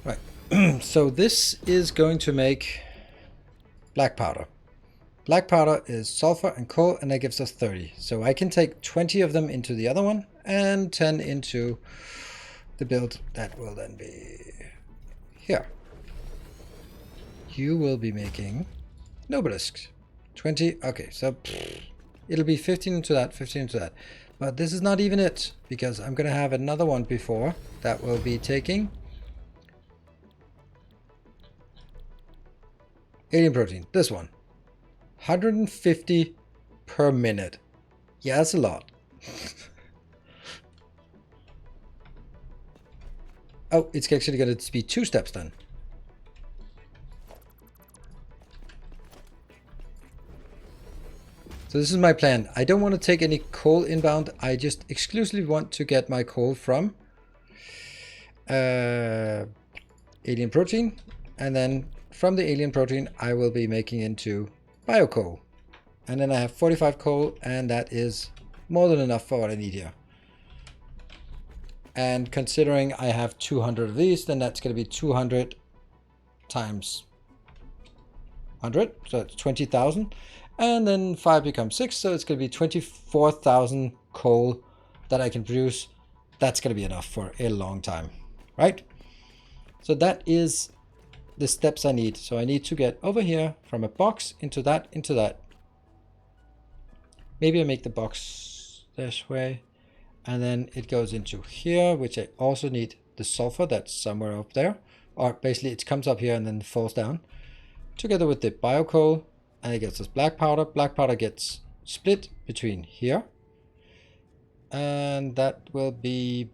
right. So this is going to make black powder. Black powder is sulfur and coal, and that gives us 30. So I can take 20 of them into the other one and 10 into the build that will then be here. You will be making nobelisks. 20. Okay, so it'll be 15 into that, 15 into that. But this is not even it, because I'm going to have another one before that will be taking alien protein. This one. 150 per minute. Yeah, that's a lot. Oh, it's actually going to be 2 steps then. So this is my plan. I don't want to take any coal inbound. I just exclusively want to get my coal from alien protein. And then from the alien protein, I will be making into biocoal. And then I have 45 coal, and that is more than enough for what I need here. And considering I have 200 of these, then that's going to be 200 times 100. So it's 20,000. And then 5 becomes 6, so it's going to be 24,000 coal that I can produce. That's going to be enough for a long time, right? So that is the steps I need. So I need to get over here from a box into that, into that. Maybe I make the box this way. And then it goes into here, which I also need the sulfur that's somewhere up there. Or basically it comes up here and then falls down. Together with the biocoal. And it gets us black powder. Black powder gets split between here. And that will be...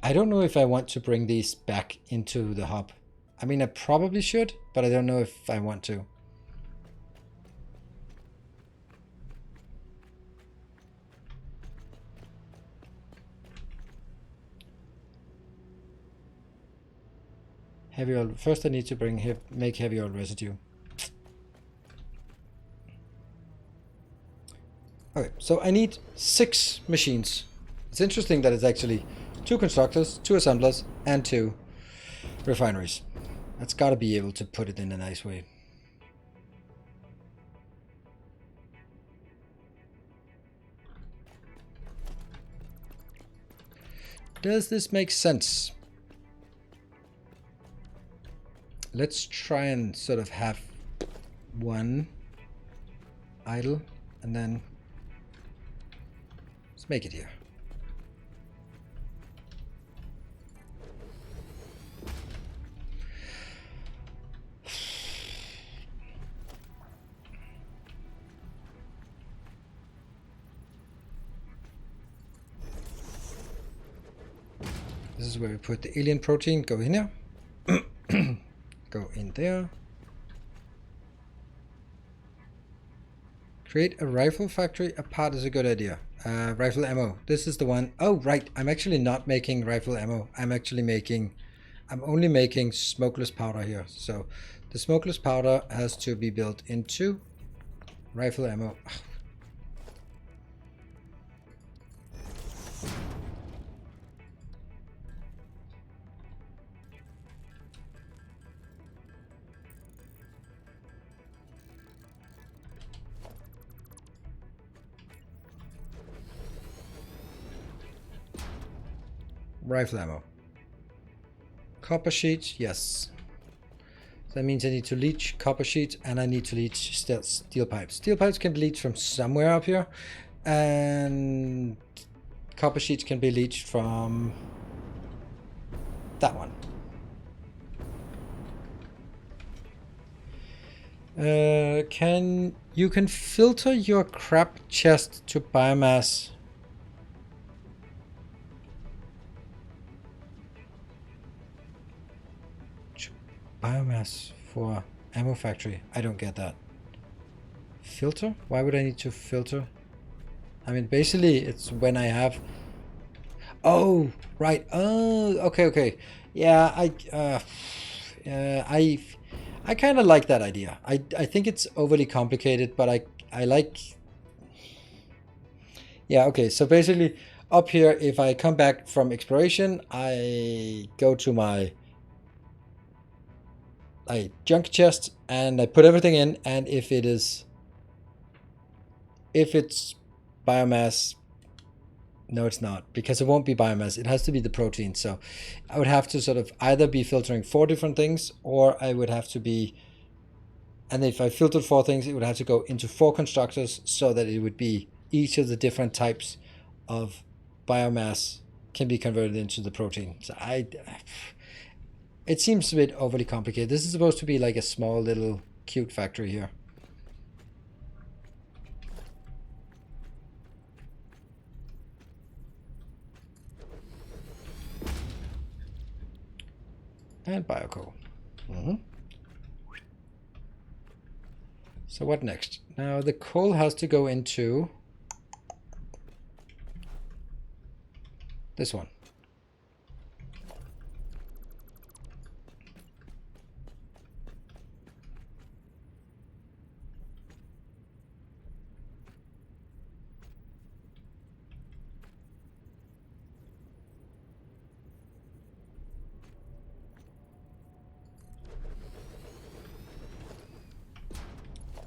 I don't know if I want to bring these back into the hub. I mean, I probably should, but I don't know if I want to. Heavy oil. First I need to make heavy oil residue. Okay, so I need 6 machines. It's interesting that it's actually 2 constructors, 2 assemblers, and 2 refineries. That's got to be able to put it in a nice way. Does this make sense? Let's try and sort of have one idle and then let's make it here. is where we put the alien protein. Go in here. Go in there. Create a rifle factory. A part is a good idea. Rifle ammo. This is the one. Oh, right. I'm actually not making rifle ammo. I'm only making smokeless powder here. So the smokeless powder has to be built into rifle ammo. Rifle ammo. Copper sheets, yes. That means I need to leach copper sheets and I need to leach steel pipes. Steel pipes can be leached from somewhere up here, and copper sheets can be leached from that one. You can filter your crap chest to biomass. Biomass for ammo factory. I don't get that. Filter? Why would I need to filter? I mean, basically, it's when I have. Oh, right. Oh, okay. Yeah, I kind of like that idea. I think it's overly complicated, but I like. Yeah. Okay. So basically, up here, if I come back from exploration, I go to my junk chest and I put everything in, and if it's biomass, no, it's not, because it won't be biomass. It has to be the protein. So I would have to sort of either be filtering 4 different things, or I would have to be, and if I filtered 4 things, it would have to go into 4 constructors so that it would be each of the different types of biomass can be converted into the protein. So it seems a bit overly complicated. This is supposed to be like a small little cute factory here. And biocoal. So what next? Now the coal has to go into this one.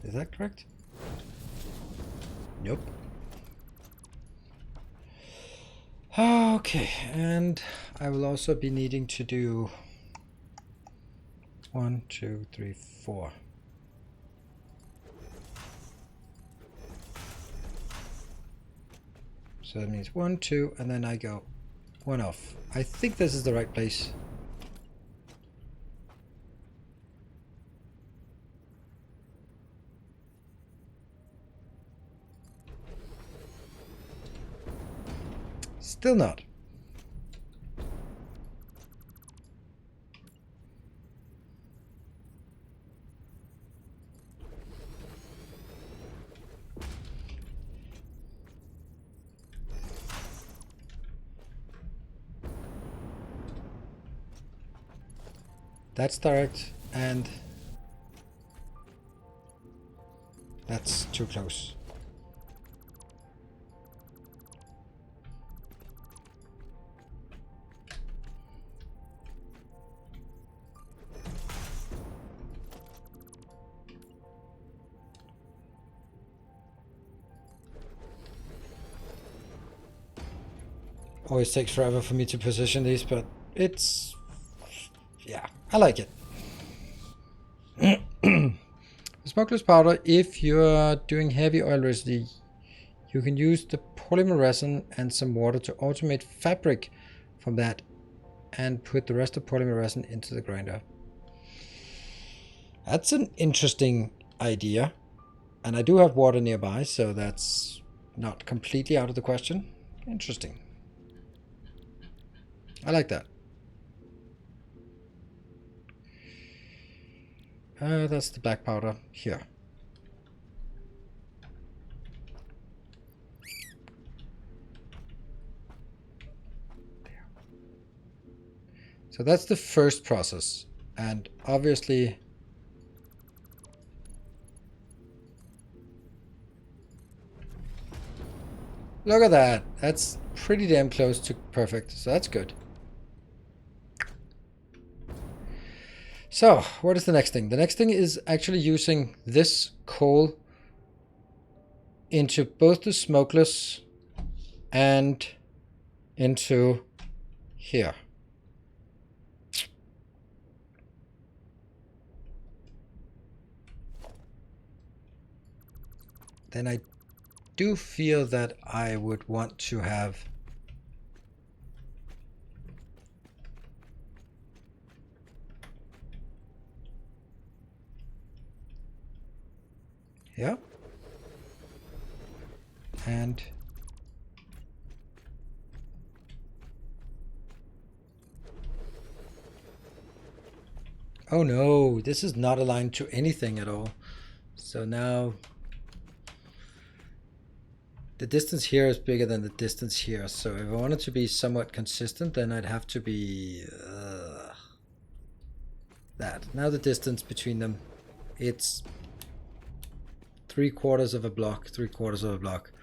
Is that correct? Nope. Okay, and I will also be needing to do 1, 2, 3, 4. So that means 1, 2, and then I go 1 off. I think this is the right place. Still not. That's direct, and that's too close. Always takes forever for me to position these, but it's, yeah, I like it. Smokeless powder, if you're doing heavy oil residue, you can use the polymer resin and some water to automate fabric from that and put the rest of polymer resin into the grinder. That's an interesting idea, and I do have water nearby, so that's not completely out of the question. Interesting. I like that. That's the black powder here. There. So that's the first process. And obviously, look at that. That's pretty damn close to perfect. So that's good. So what is the next thing? The next thing is actually using this coal into both the smokeless and into here. Then I do feel that I would want to have yeah, and oh no, this is not aligned to anything at all. So now the distance here is bigger than the distance here. So if I wanted to be somewhat consistent, then I'd have to be that. Now the distance between them, it's 3/4 of a block, 3/4 of a block.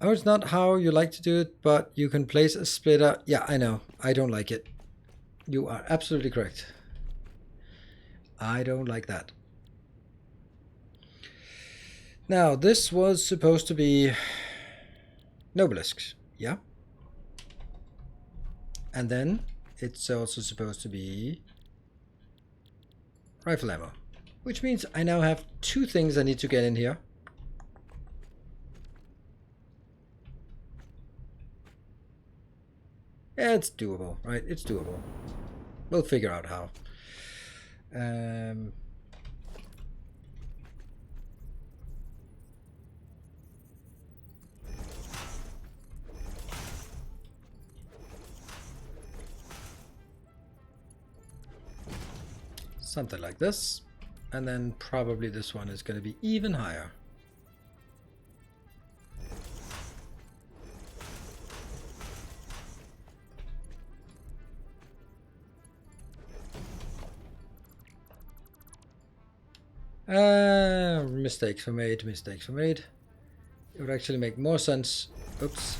Oh, it's not how you like to do it, but you can place a splitter. Yeah, I know. I don't like it. You are absolutely correct. I don't like that. Now, this was supposed to be Nobelisks, yeah? And then it's also supposed to be rifle ammo, which means I now have 2 things I need to get in here. It's doable, right? It's doable. We'll figure out how. Something like this. And then probably this one is going to be even higher. Mistakes were made, mistakes were made. It would actually make more sense, oops,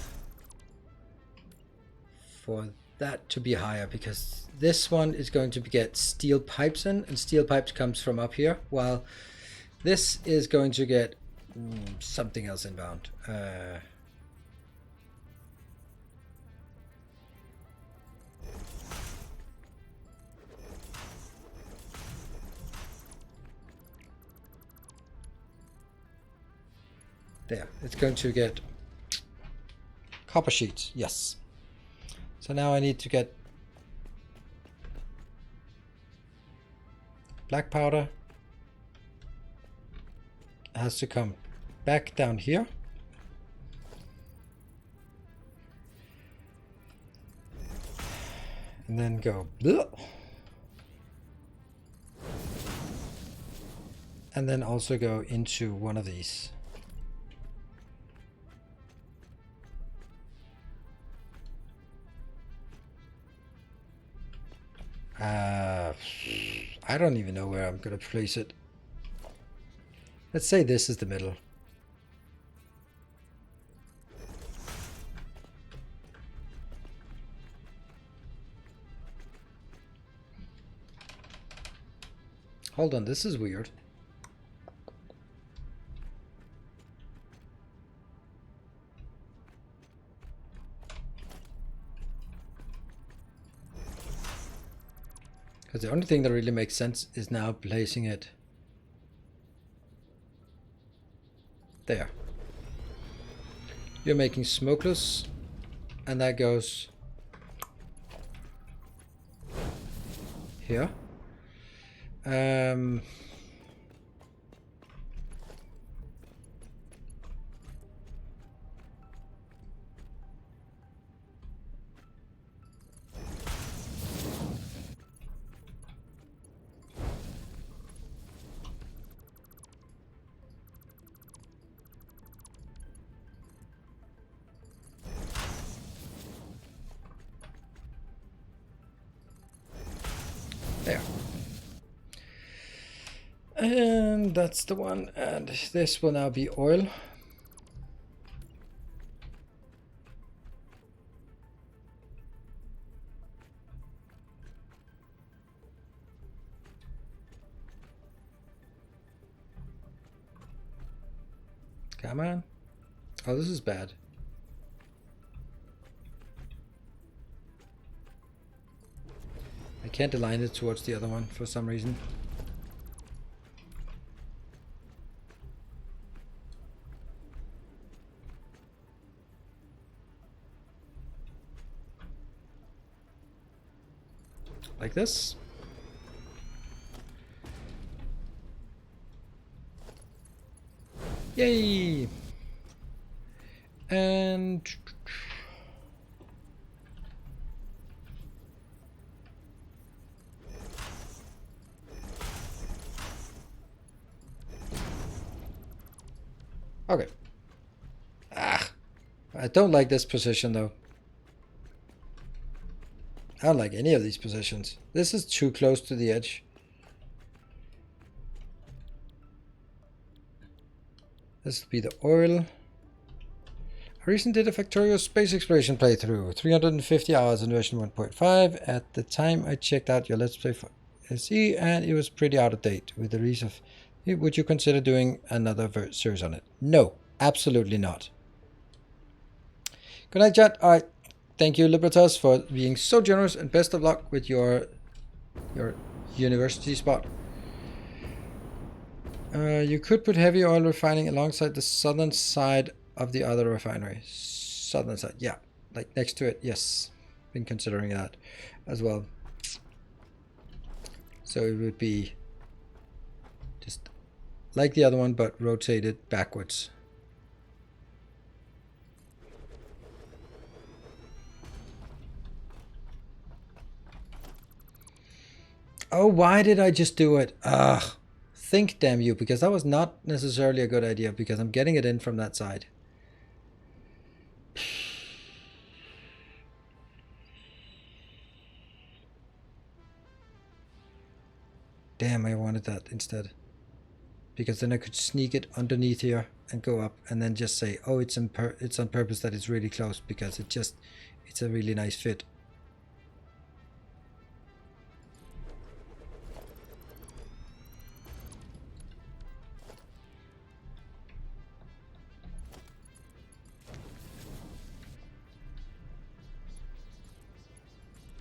for that to be higher, because this one is going to get steel pipes in, and steel pipes comes from up here, while this is going to get something else inbound. There, it's going to get copper sheets, yes. So now I need to get black powder. It has to come back down here. And then go bleh. And then also go into one of these. I don't even know where I'm going to place it. Let's say this is the middle. Hold on, this is weird. Because the only thing that really makes sense is now placing it there. You're making smokeless, and that goes here. And that's the one, and this will now be oil. Come on. Oh, this is bad. I can't align it towards the other one for some reason. Like this. Yay! And okay. I don't like this position though. I don't like any of these positions. This is too close to the edge. This will be the oil. I recently did a Factorio space exploration playthrough. 350 hours in version 1.5. At the time I checked out your Let's Play for SE and it was pretty out of date with the release of... Would you consider doing another series on it? No, absolutely not. Good night, chat. Alright. Thank you, Libertas, for being so generous and best of luck with your university spot. You could put heavy oil refining alongside the southern side of the other refinery. Southern side, yeah. Like next to it, yes. Been considering that as well. So it would be just like the other one, but rotated backwards. Oh, why did I just do it? Ugh. Think, damn you, because that was not necessarily a good idea, because I'm getting it in from that side. Damn, I wanted that instead. Because then I could sneak it underneath here and go up and then just say, oh, it's on purpose that it's really close, because it's a really nice fit.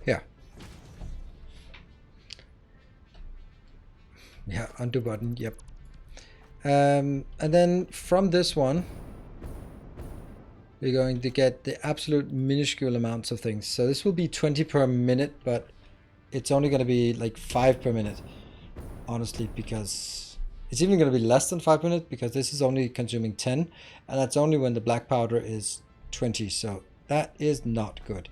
Yeah. Yeah, undo button, yep. And then from this one, we're going to get the absolute minuscule amounts of things. So this will be 20 per minute, but it's only going to be like 5 per minute, honestly, because it's even going to be less than 5 minutes, because this is only consuming 10, and that's only when the black powder is 20. So that is not good.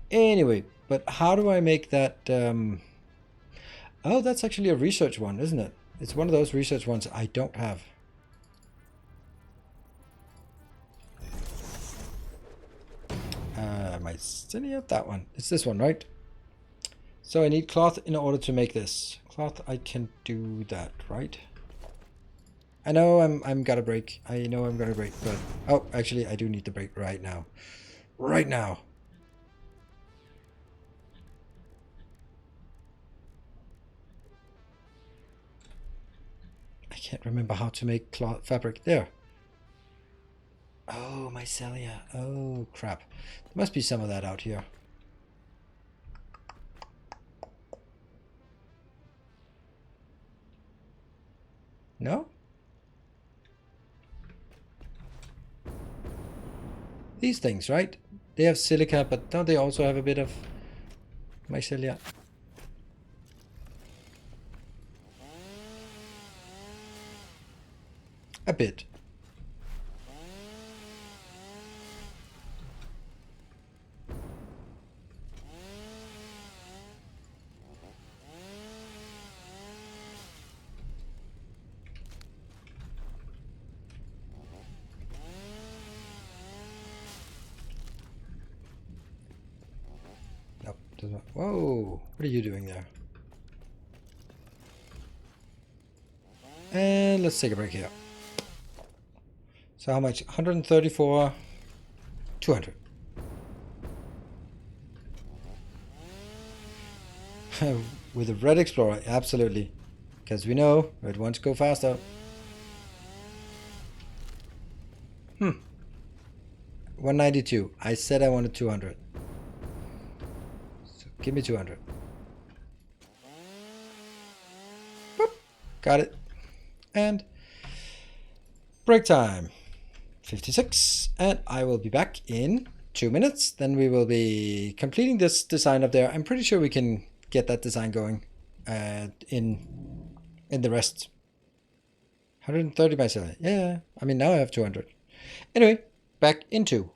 Anyway, but how do I make that? Oh, that's actually a research one, isn't it? It's one of those research ones I don't have. Mycelia, that one. It's this one, right? So I need cloth in order to make this. Cloth, I can do that, right? I know I'm gonna break. I know I'm gonna break, but... Oh, actually, I do need to break right now. Right now. I can't remember how to make cloth fabric. There. Oh, mycelia. Oh, crap. There must be some of that out here. No? These things, right? They have silica, but don't they also have a bit of mycelia? A bit. Nope. Whoa! What are you doing there? And let's take a break here. So how much? 134, 200. With a Red Explorer, absolutely. Because we know Red wants to go faster. 192. I said I wanted 200. So give me 200. Boop. Got it. And break time. 56. And I will be back in 2 minutes. Then we will be completing this design up there. I'm pretty sure we can get that design going in the rest. 130 by 7. Yeah, I mean, now I have 200. Anyway, back into.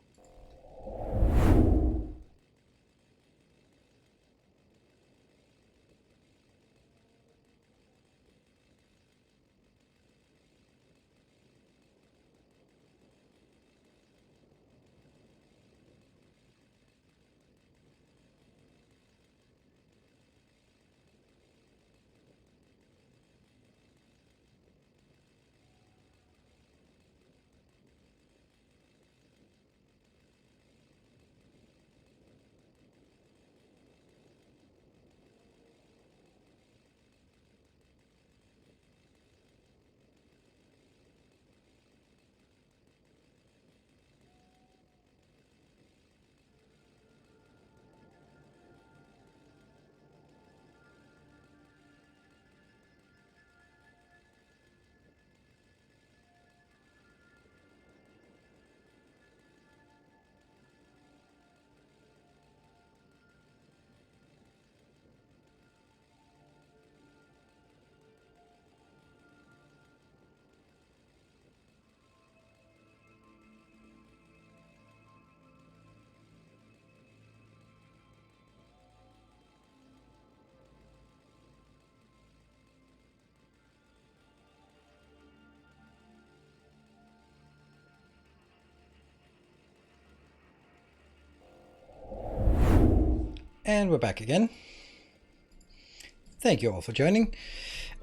And we're back again. Thank you all for joining.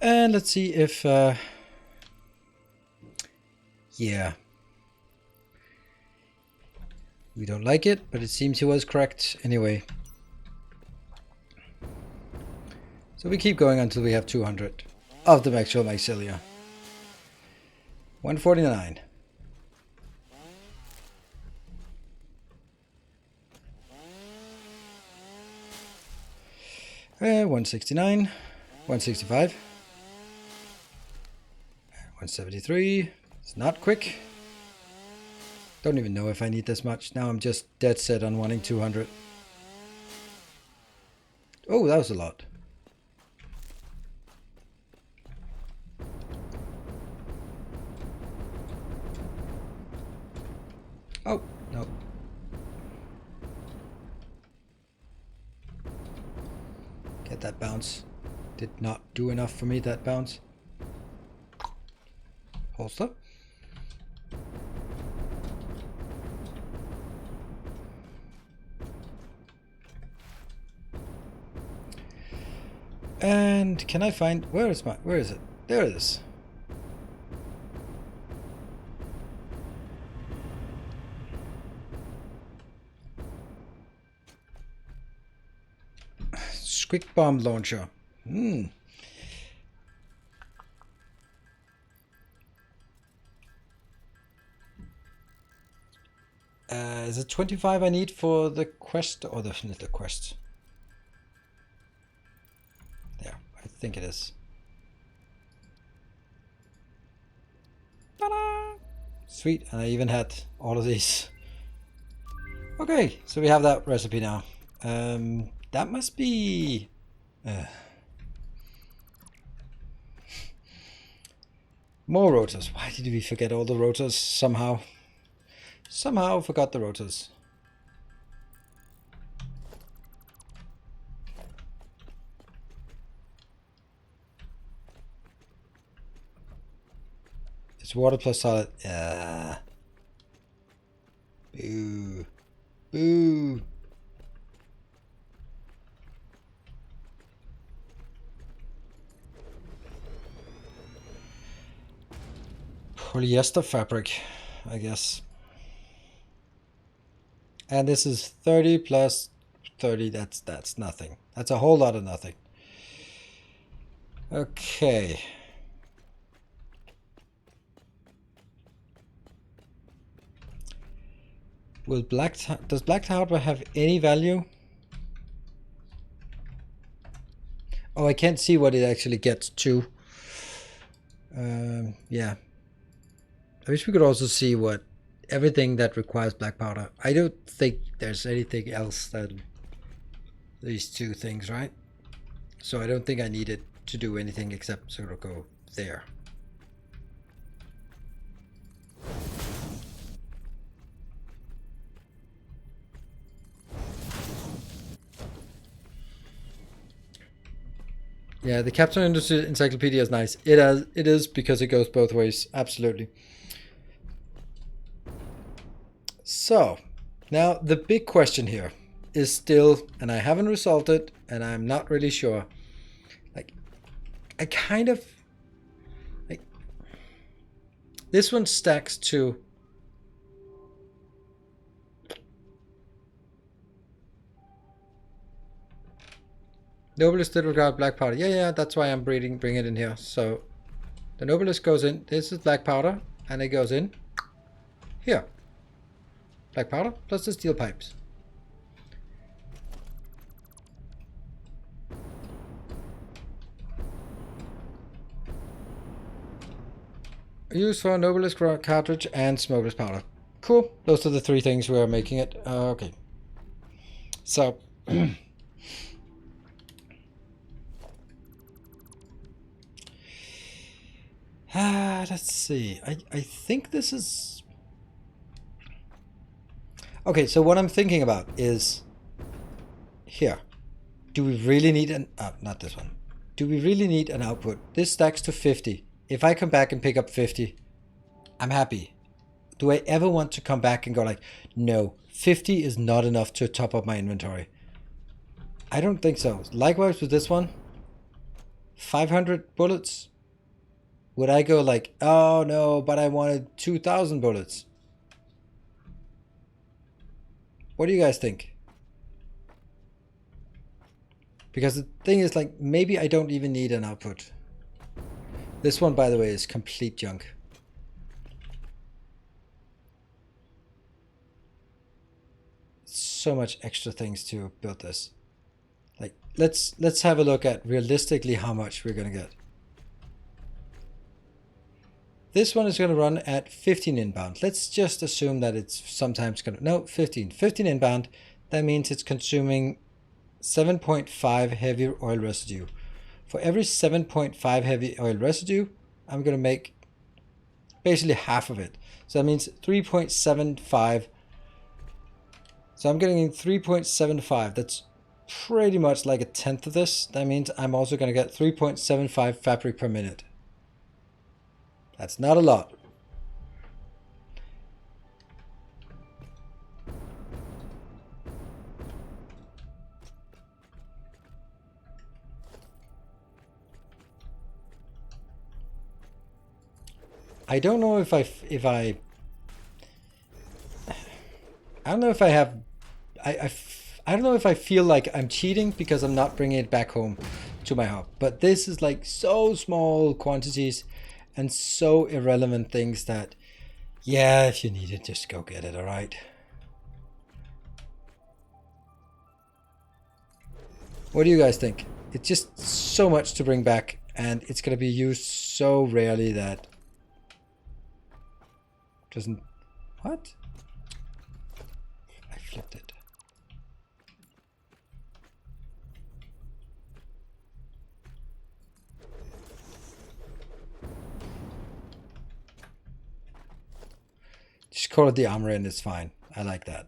And let's see if... yeah. We don't like it, but it seems he was correct anyway. So we keep going until we have 200 of the actual Maxilia. 149. Uh, 169. 165. 173. It's not quick. Don't even know if I need this much. Now I'm just dead set on wanting 200. Oh, that was a lot. Oh, no. Get that bounce. Did not do enough for me, that bounce. Holster. And can I find... where is it? There it is. Squick bomb launcher. Is it 25 I need for the quest or the quest? Yeah, I think it is. Ta-da! Sweet, and I even had all of these. Okay, so we have that recipe now. That must be... more rotors. Why did we forget all the rotors somehow? Somehow forgot the rotors. It's water plus solid. Boo. Boo. polyester fabric, I guess. And this is 30 plus 30, that's nothing. That's a whole lot of nothing. Okay. Does black hardware have any value? Oh, I can't see what it actually gets to. Yeah. I wish we could also see what everything that requires black powder. I don't think there's anything else than these two things, right? So I don't think I need it to do anything except sort of go there. Yeah, the Captain Industry Encyclopedia is nice. It is because it goes both ways. Absolutely. So, now the big question here is still, and I haven't resolved it, and I'm not really sure. Like, I kind of like this one stacks to Nobilis did regard black powder. Yeah, that's why I'm bring it in here. So the Nobilis goes in. This is black powder, and it goes in here. Black powder plus the steel pipes. Used for Nobilis cartridge and smokeless powder. Cool. Those are the three things we are making it. Okay. So. Let's see. I think this is... Okay, so what I'm thinking about is... Here. Do we really need an... not this one. Do we really need an output? This stacks to 50. If I come back and pick up 50, I'm happy. Do I ever want to come back and go like, no, 50 is not enough to top up my inventory? I don't think so. Likewise with this one. 500 bullets. Would I go like, oh no, but I wanted 2,000 bullets? What do you guys think? Because the thing is, like, maybe I don't even need an output. This one, by the way, is complete junk. So much extra things to build this. Like, let's have a look at realistically how much we're gonna get. This one is going to run at 15 inbound. Let's just assume that it's sometimes going to... No, 15. 15 inbound. That means it's consuming 7.5 heavy oil residue. For every 7.5 heavy oil residue, I'm going to make basically half of it. So that means 3.75. So I'm getting 3.75. That's pretty much like a tenth of this. That means I'm also going to get 3.75 fabric per minute. That's not a lot. I don't know if I don't know if I have I don't know if I feel like I'm cheating because I'm not bringing it back home to my hub. But this is like so small quantities and so irrelevant things that, yeah, if you need it, just go get it, all right? What do you guys think? It's just so much to bring back, and it's going to be used so rarely that doesn't... What? I flipped it. Just call it the armor and it's fine. I like that.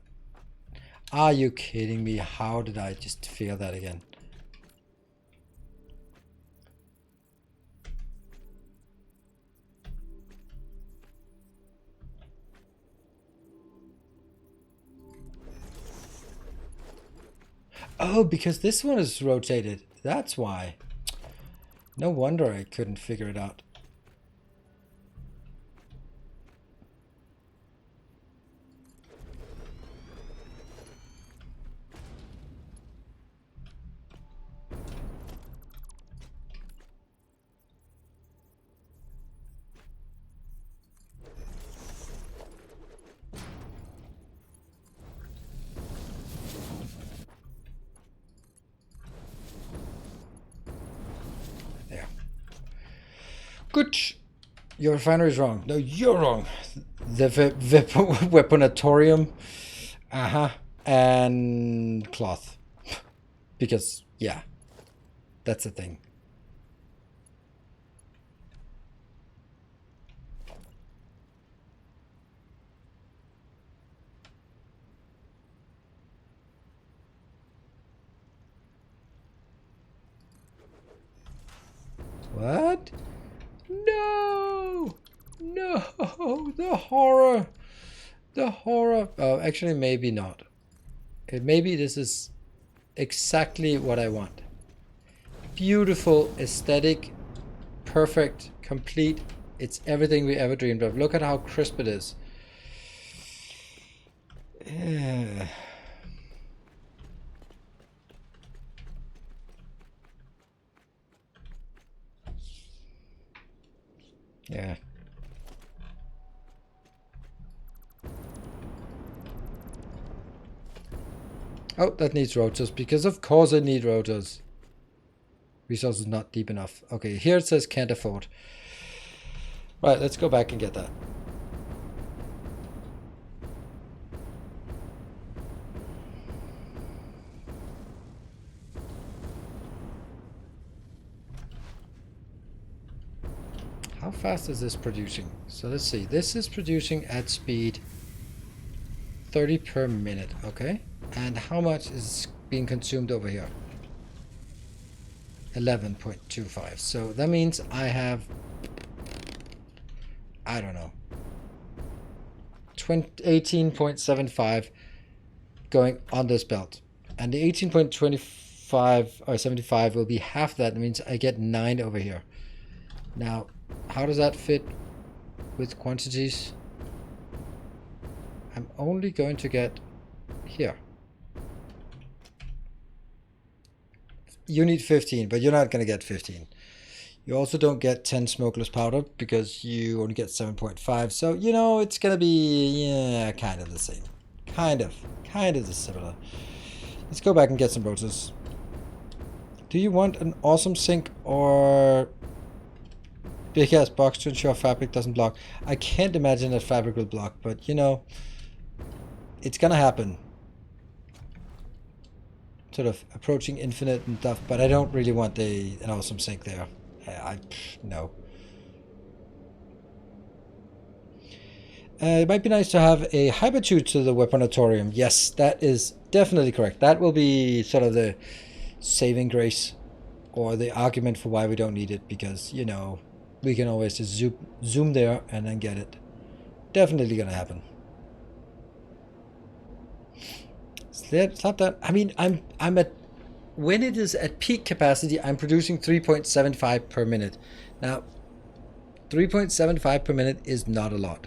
Are you kidding me? How did I just fail that again? Oh, because this one is rotated. That's why. No wonder I couldn't figure it out. Good. Your refinery is wrong. No, you're wrong. The weaponatorium. And cloth. Because, yeah. That's the thing. What? No! No! The horror! The horror! Oh, actually, maybe not. Maybe this is exactly what I want. Beautiful, aesthetic, perfect, complete. It's everything we ever dreamed of. Look at how crisp it is. Yeah. Oh, that needs rotors, because of course I need rotors. Resources not deep enough. Okay, here it says can't afford. Right, let's go back and get that. How fast is this producing? So let's see. This is producing at speed 30 per minute. Okay. And how much is being consumed over here? 11.25. So that means I have, I don't know, 18.75 going on this belt. And the 18.25 or 75 will be half that. That means I get 9 over here. Now, how does that fit with quantities? I'm only going to get here. You need 15, but you're not going to get 15. You also don't get 10 smokeless powder because you only get 7.5. So, you know, it's going to be, yeah, kind of the same. Kind of the similar. Let's go back and get some rotors. Do you want an awesome sink or big ass box to ensure fabric doesn't block? I can't imagine that fabric will block, but you know, it's gonna happen. Sort of approaching infinite and stuff, but I don't really want an awesome sink there. No. It might be nice to have a hypertube to the weaponatorium. Yes, that is definitely correct. That will be sort of the saving grace or the argument for why we don't need it, because, you know, we can always just zoom there and then get it. Definitely gonna happen. Slap that. I mean, I'm at, when it is at peak capacity, I'm producing 3.75 per minute. Now, 3.75 per minute is not a lot.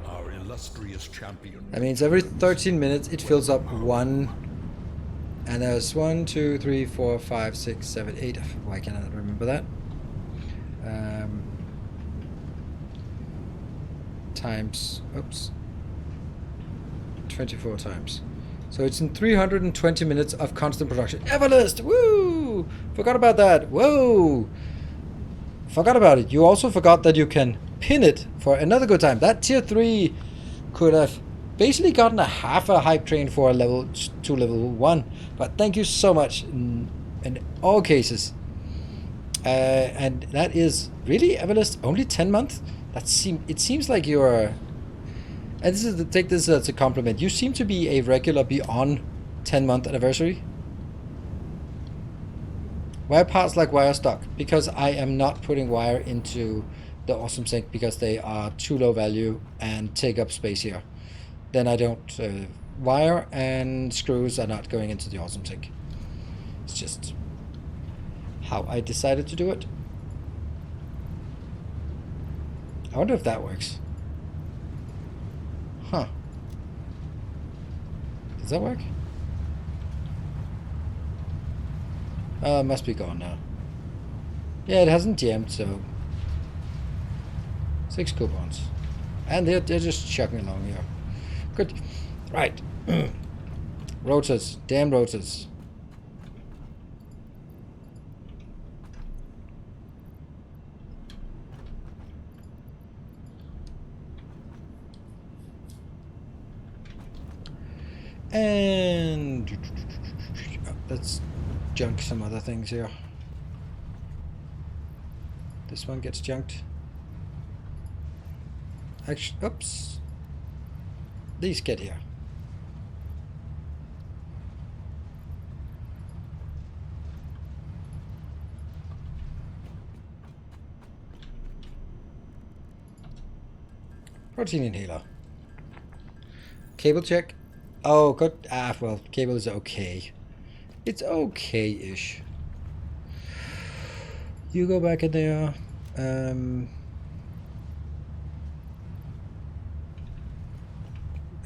Our illustrious champion. That means every 13 minutes it fills up 1. And there's 1, 2, 3, 4, 5, 6, 7, 8. Why can't I not remember that? Times, oops, 24 times. So it's in 320 minutes of constant production. Everlist! Woo! Forgot about that. Whoa! Forgot about it. You also forgot that you can pin it for another good time. That tier 3 could have basically gotten a half a hype train for a level 2, level 1. But thank you so much in all cases. And that is really, Everlist, only 10 months? It seems like you're, and this is take this as a compliment. You seem to be a regular beyond 10-month anniversary. Wire parts like wire stock, because I am not putting wire into the awesome sink because they are too low value and take up space here. Then I don't, wire and screws are not going into the awesome sink. It's just how I decided to do it. I wonder if that works. Huh. Does that work? It must be gone now. Yeah, it hasn't jammed, so 6 coupons. And they're just chugging along here. Good. Right. Rotors. Damn rotors. And let's junk some other things here. This one gets junked. Actually, oops. These get here. Protein inhaler. Cable check. Oh, good. Ah, well, cable is okay. It's okay-ish. You go back in there.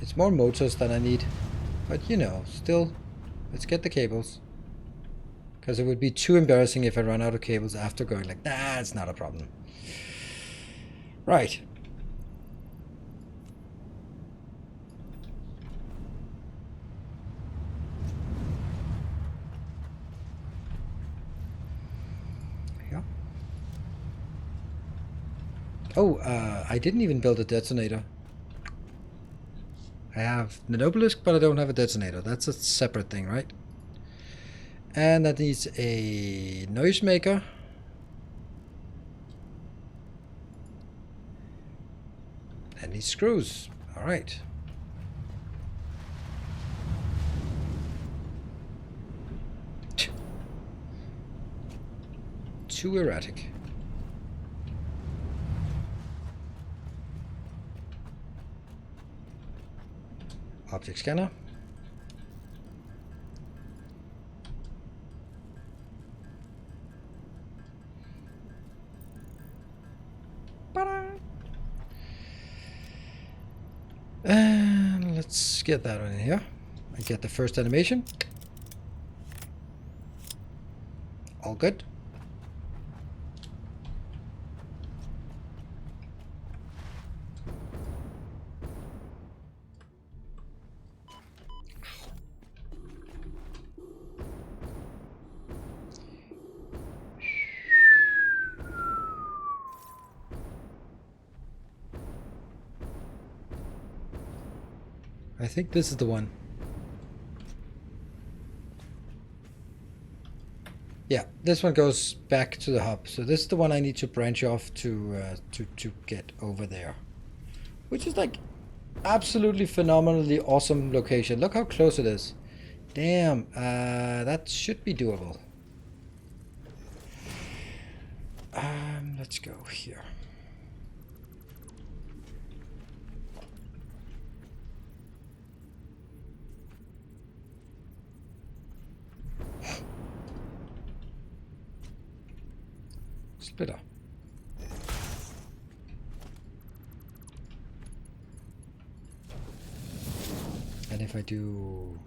It's more motors than I need. But, you know, still, let's get the cables. Because it would be too embarrassing if I run out of cables after going like, nah, it's not a problem. Right. Oh, I didn't even build a detonator. I have an obelisk, but I don't have a detonator. That's a separate thing, right? And that needs a noisemaker. And needs screws. All right. Too erratic. Object scanner. And let's get that on in here. I get the first animation. All good. I think this is the one. Yeah, this one goes back to the hub. So this is the one I need to branch off to get over there. Which is like absolutely phenomenally awesome location. Look how close it is. Damn, that should be doable. Let's go here. Splitter. And if I do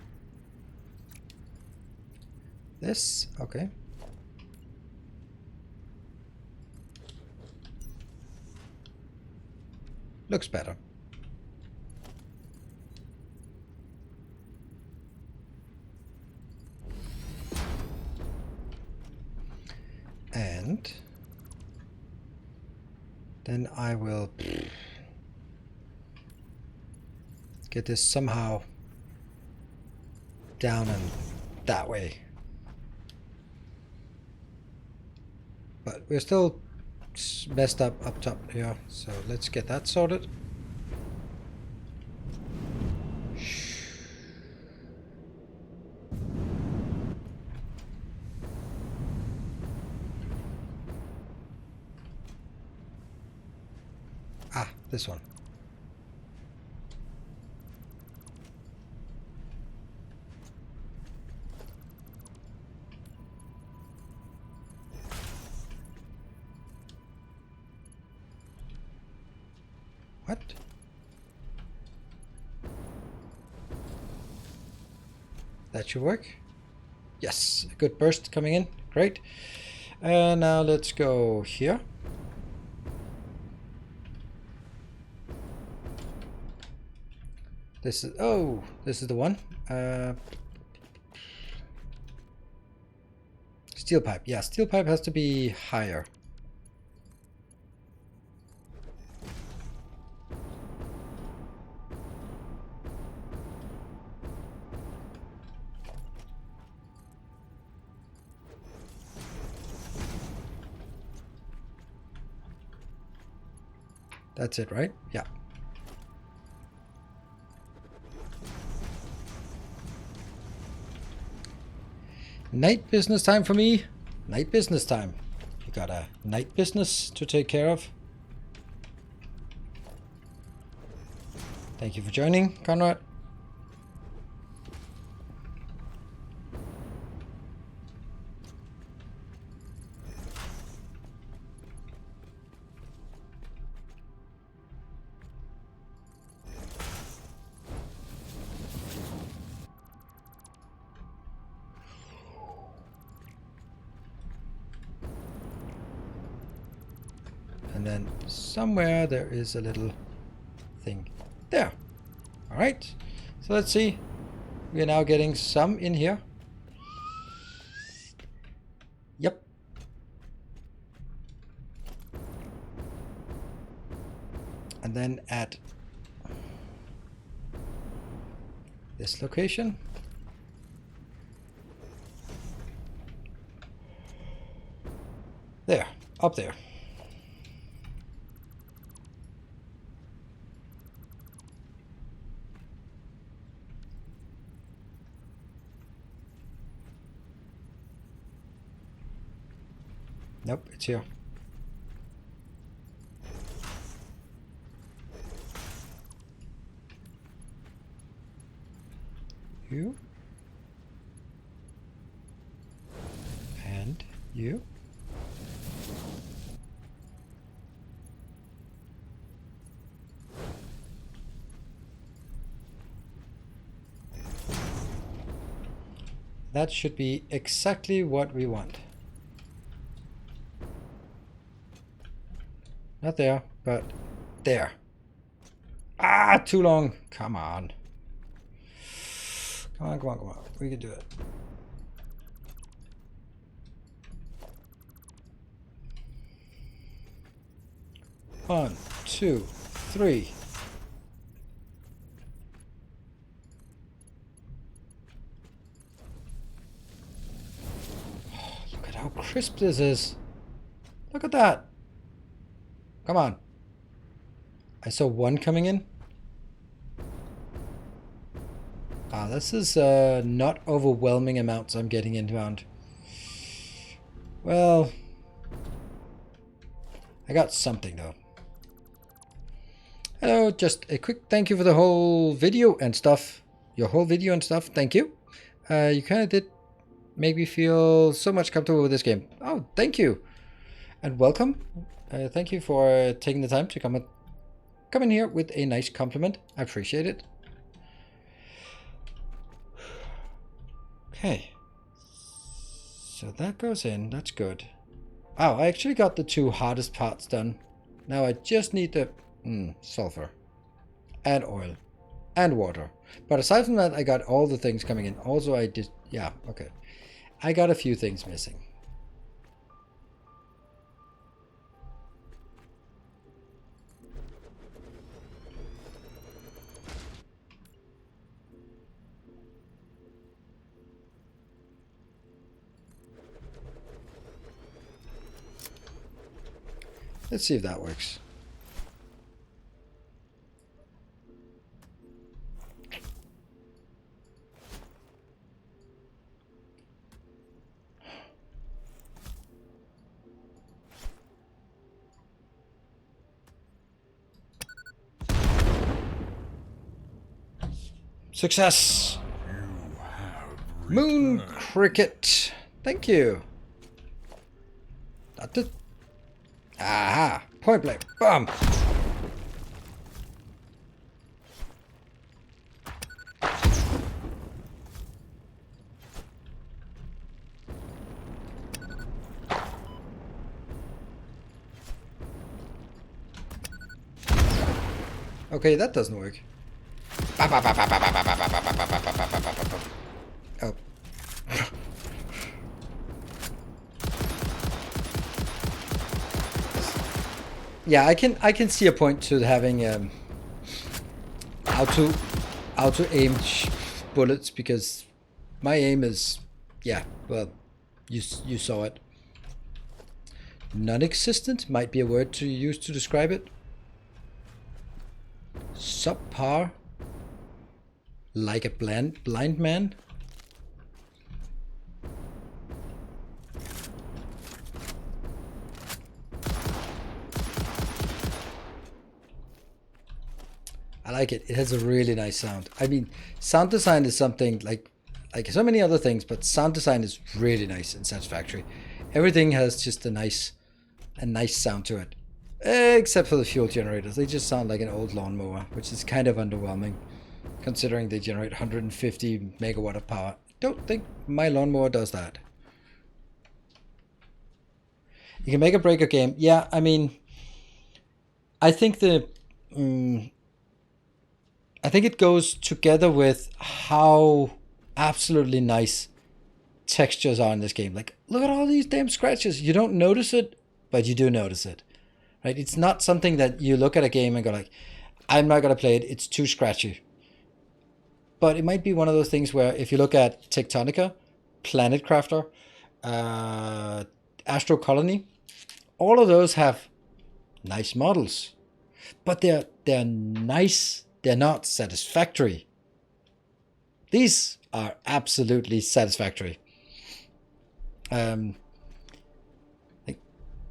this, okay. Looks better. And then I will get this somehow down and that way. But we're still messed up top here, so let's get that sorted. Ah, this one. What? That should work. Yes, a good burst coming in. Great. And now let's go here. This is, oh, this is the one. Steel pipe. Yeah, steel pipe has to be higher. That's it, right? Yeah. Night business time for me. Night business time. You got a night business to take care of. Thank you for joining, Conrad. And then somewhere there is a little thing there. All right, so let's see. We are now getting some in here. Yep. And then at this location. There, up there. Nope, it's here. You. And you. That should be exactly what we want. Not there, but there. Ah, too long. Come on. Come on, come on, come on. We can do it. One, two, three. Oh, look at how crisp this is. Look at that. Come on. I saw one coming in. Ah, this is not overwhelming amounts I'm getting inbound. Well, I got something though. Hello, just a quick thank you for the whole video and stuff. Your whole video and stuff, thank you. You kind of did make me feel so much comfortable with this game. Oh, thank you. And welcome. Thank you for taking the time to come in here with a nice compliment. I appreciate it. Okay. So that goes in. That's good. Oh, I actually got the two hardest parts done. Now I just need the sulfur and oil and water. But aside from that, I got all the things coming in. Also, I did... Yeah, okay. I got a few things missing. Let's see if that works. Success! Moon cricket. Thank you. That's it. Aha! Point blank. Bam! Okay, that doesn't work. Oh. Yeah, I can see a point to having how to aim bullets, because my aim is, yeah, well, you saw it. Non-existent might be a word to use to describe it. Subpar, like a blind man. I like it. It has a really nice sound. I mean, sound design is something like so many other things, but sound design is really nice in Satisfactory. Everything has just a nice sound to it. Except for the fuel generators. They just sound like an old lawnmower, which is kind of underwhelming, considering they generate 150 megawatt of power. Don't think my lawnmower does that. You can make or break a game. Yeah, I mean, I think I think it goes together with how absolutely nice textures are in this game. Like, look at all these damn scratches. You don't notice it, but you do notice it, right? It's not something that you look at a game and go like, I'm not gonna play it. It's too scratchy. But it might be one of those things where if you look at Tectonica, Planet Crafter, Astro Colony, all of those have nice models, but they're nice. They're not satisfactory. These are absolutely satisfactory. Like,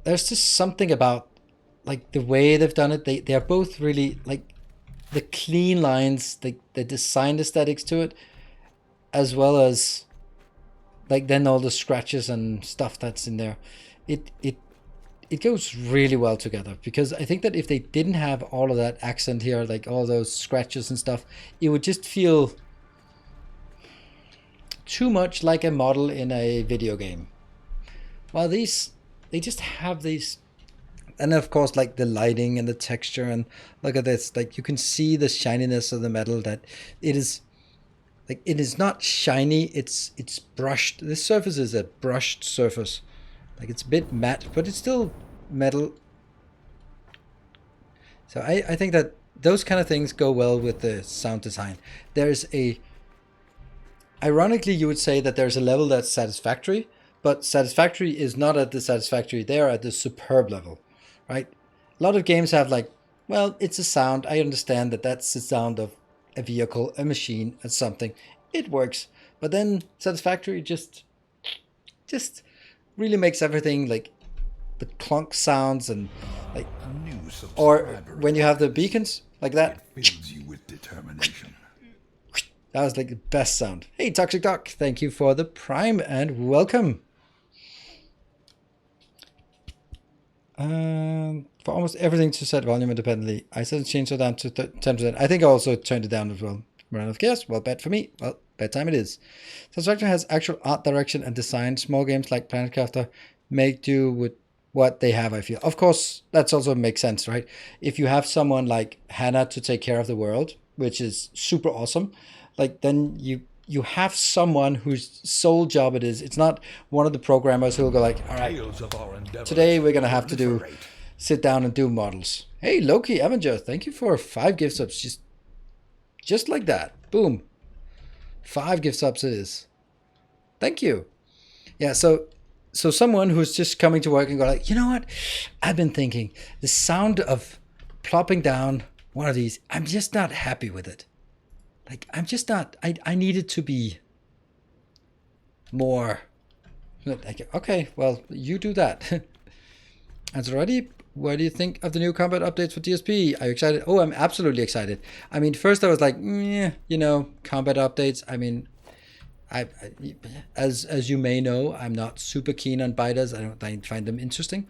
there's just something about like the way they've done it. They're both really like the clean lines, the design aesthetics to it, as well as like then all the scratches and stuff that's in there. It goes really well together, because I think that if they didn't have all of that accent here, like all those scratches and stuff, it would just feel too much like a model in a video game. While these, they just have these, and of course, like the lighting and the texture, and look at this, like you can see the shininess of the metal, that it is like, it is not shiny, it's brushed. This surface is a brushed surface. Like, it's a bit matte, but it's still metal. So I think that those kind of things go well with the sound design. There's a, ironically, you would say that there's a level that's satisfactory, but satisfactory is not at the satisfactory. They're at the superb level, right? A lot of games have like, well, it's a sound. I understand that that's the sound of a vehicle, a machine, and something. It works. But then satisfactory just really makes everything like the clunk sounds, and like, or when you have the beacons like that, It fills you with determination. that was like the best sound. Hey, Toxic Doc, thank you for the Prime and welcome. For almost everything to set volume independently, I set the chainsaw down to 10%. I think I also turned it down as well. Run of chaos. Well, bad for me. Well, bedtime it is. Satisfactory has actual art direction and design. Small games like Planet Crafter make do with what they have, I feel. Of course, that's also makes sense, right? If you have someone like Hannah to take care of the world, which is super awesome, like then you have someone whose sole job it is. It's not one of the programmers who'll go like, all right, today we're gonna have to do sit down and do models. Hey, Loki Avenger, thank you for 5 gift subs. Just like that. Boom. 5 gift subs it is. Thank you. Yeah, so someone who's just coming to work and go like, you know what? I've been thinking, the sound of plopping down one of these, I'm just not happy with it. Like, I'm just not, I need it to be more, like, okay, well, you do that. And already, what do you think of the new combat updates for DSP? Are you excited? Oh, I'm absolutely excited. I mean, first I was like, combat updates. I mean, as you may know, I'm not super keen on biters. I don't find them interesting.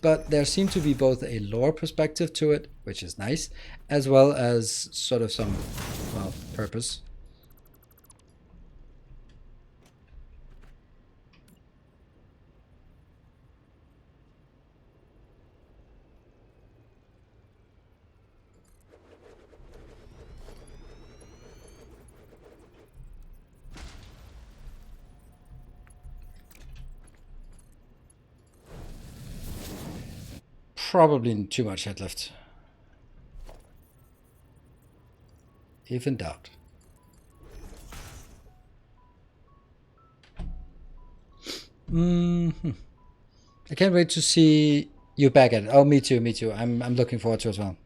But there seemed to be both a lore perspective to it, which is nice, as well as sort of some, well, purpose. probably too much head lift. If in doubt. I can't wait to see you back at it. Oh, me too, me too. I'm looking forward to it as well.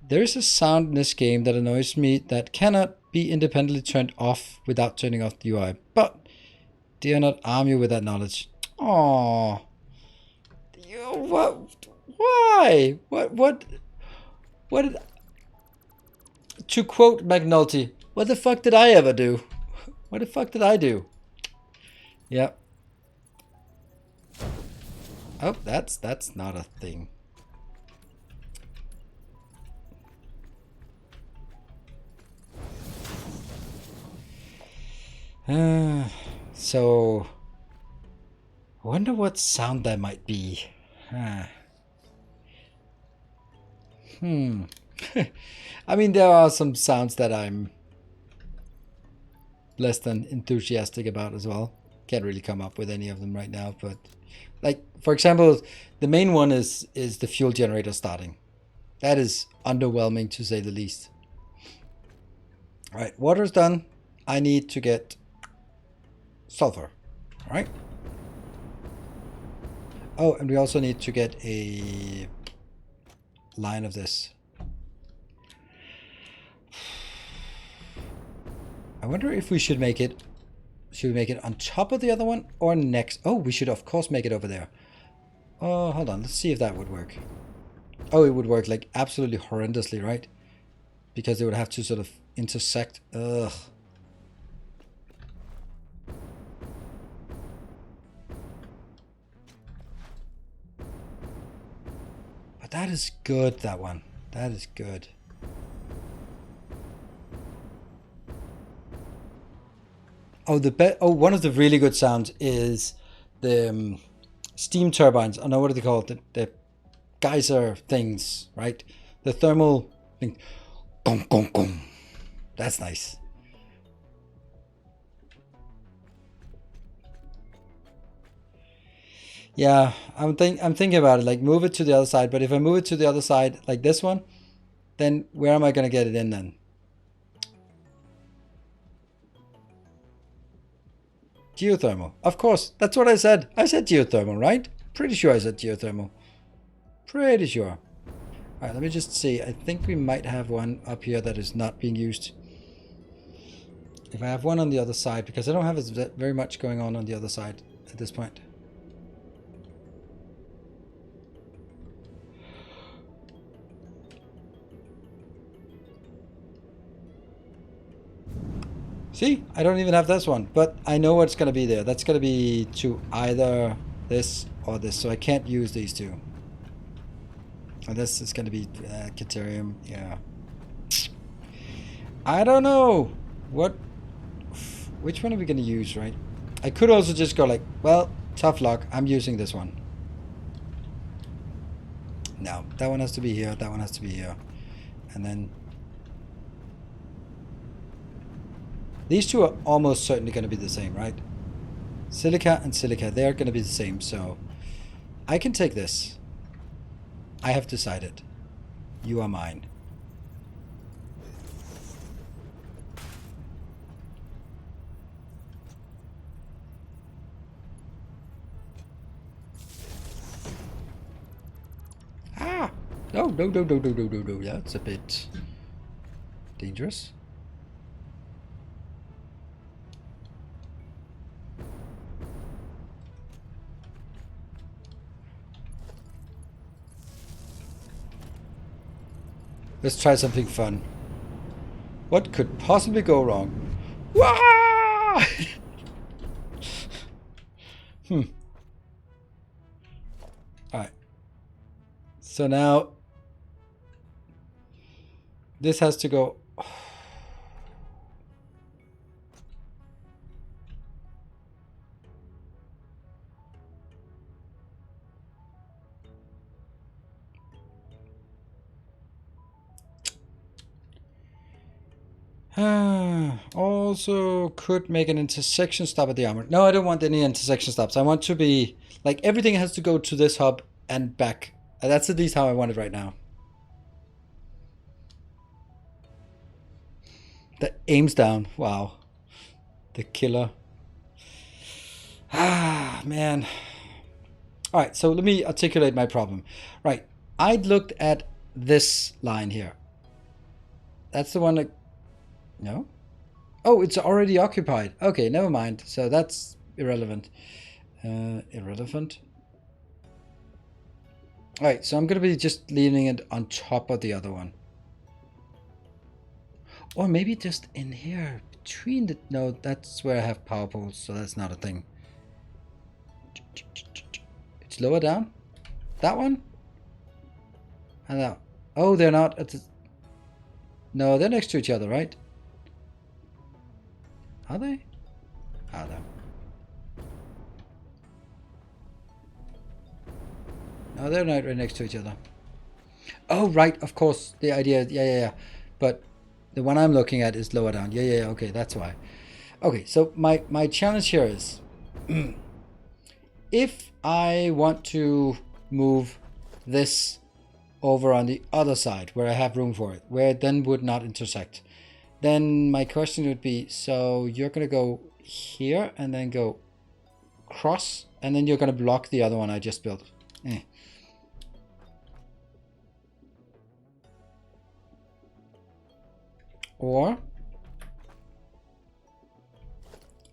There is a sound in this game that annoys me that cannot be independently turned off without turning off the UI. But dare not arm you with that knowledge. Aww. What? Why? What? Did, to quote McNulty, what the fuck did I ever do? What the fuck did I do? Yeah. Oh, that's not a thing. So, I wonder what sound that might be. I mean, there are some sounds that I'm less than enthusiastic about as well. Can't really come up with any of them right now, but like, for example, the main one is the fuel generator starting. That is underwhelming to say the least. All right, water's done. I need to get sulfur. All right. Oh, and we also need to get a line of this. I wonder if we should make it. Should we make it on top of the other one or next? Oh, we should of course make it over there. Oh, hold on. Let's see if that would work. Oh, it would work like absolutely horrendously, right? Because they would have to sort of intersect. Ugh. But that is good, that one. That is good. Oh, one of the really good sounds is the steam turbines. I know what are they called? The geyser things, right? The thermal thing. Gong, gong, gong. That's nice. Yeah, I'm thinking about it. Like, move it to the other side. But if I move it to the other side, like this one, then where am I going to get it in then? Geothermal. Of course, that's what I said. I said geothermal, right? Pretty sure I said geothermal. Pretty sure. Alright, let me just see. I think we might have one up here that is not being used. If I have one on the other side, because I don't have very much going on the other side at this point. See, I don't even have this one, but I know what's going to be there. That's going to be to either this or this, so I can't use these two. And this is going to be Caterium, yeah. I don't know. Which one are we going to use, right? I could also just go like, well, tough luck, I'm using this one. No, that one has to be here, that one has to be here. And then these two are almost certainly going to be the same, right? Silica and silica, they're going to be the same, so I can take this. I have decided. You are mine. Ah! No, that's a bit dangerous. Let's try something fun. What could possibly go wrong? Wah! Alright. So now this has to go. Also could make an intersection stop at the armor. No, I don't want any intersection stops. I want to be like everything has to go to this hub and back That's at least how I want it right now. The aim's down. Wow. The killer. Ah, man. All right, so let me articulate my problem. Right, I'd looked at this line here. That's the one that... No? Oh, it's already occupied. Okay, never mind. So that's irrelevant. Irrelevant. All right, so I'm going to be just leaving it on top of the other one. Or maybe just in here between the... No, that's where I have power poles, so that's not a thing. It's lower down. That one? And that. Oh, they're not at the... No, they're next to each other, right? Are they? Are they? No, they're not right next to each other. Oh, right, of course. The idea, yeah. But the one I'm looking at is lower down. Yeah, okay, that's why. Okay, so my challenge here is... if I want to move this over on the other side, where I have room for it, where it then would not intersect, then my question would be, so you're going to go here and then go cross, and then you're going to block the other one I just built. Or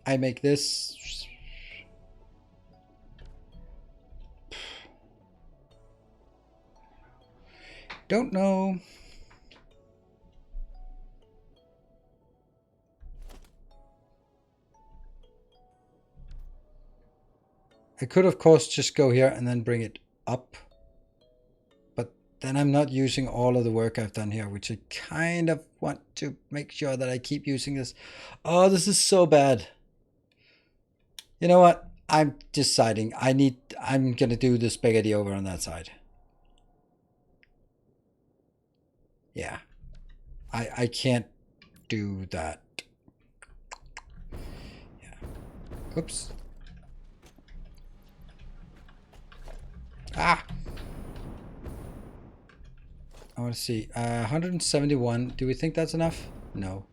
I make this... Don't know. I could, of course, just go here and then bring it up. But then I'm not using all of the work I've done here, which I kind of want to make sure that I keep using this. Oh, this is so bad. You know what? I'm deciding I'm going to do the spaghetti over on that side. Yeah. I can't do that. Yeah. Oops. Ah! I want to see. 171. Do we think that's enough? No.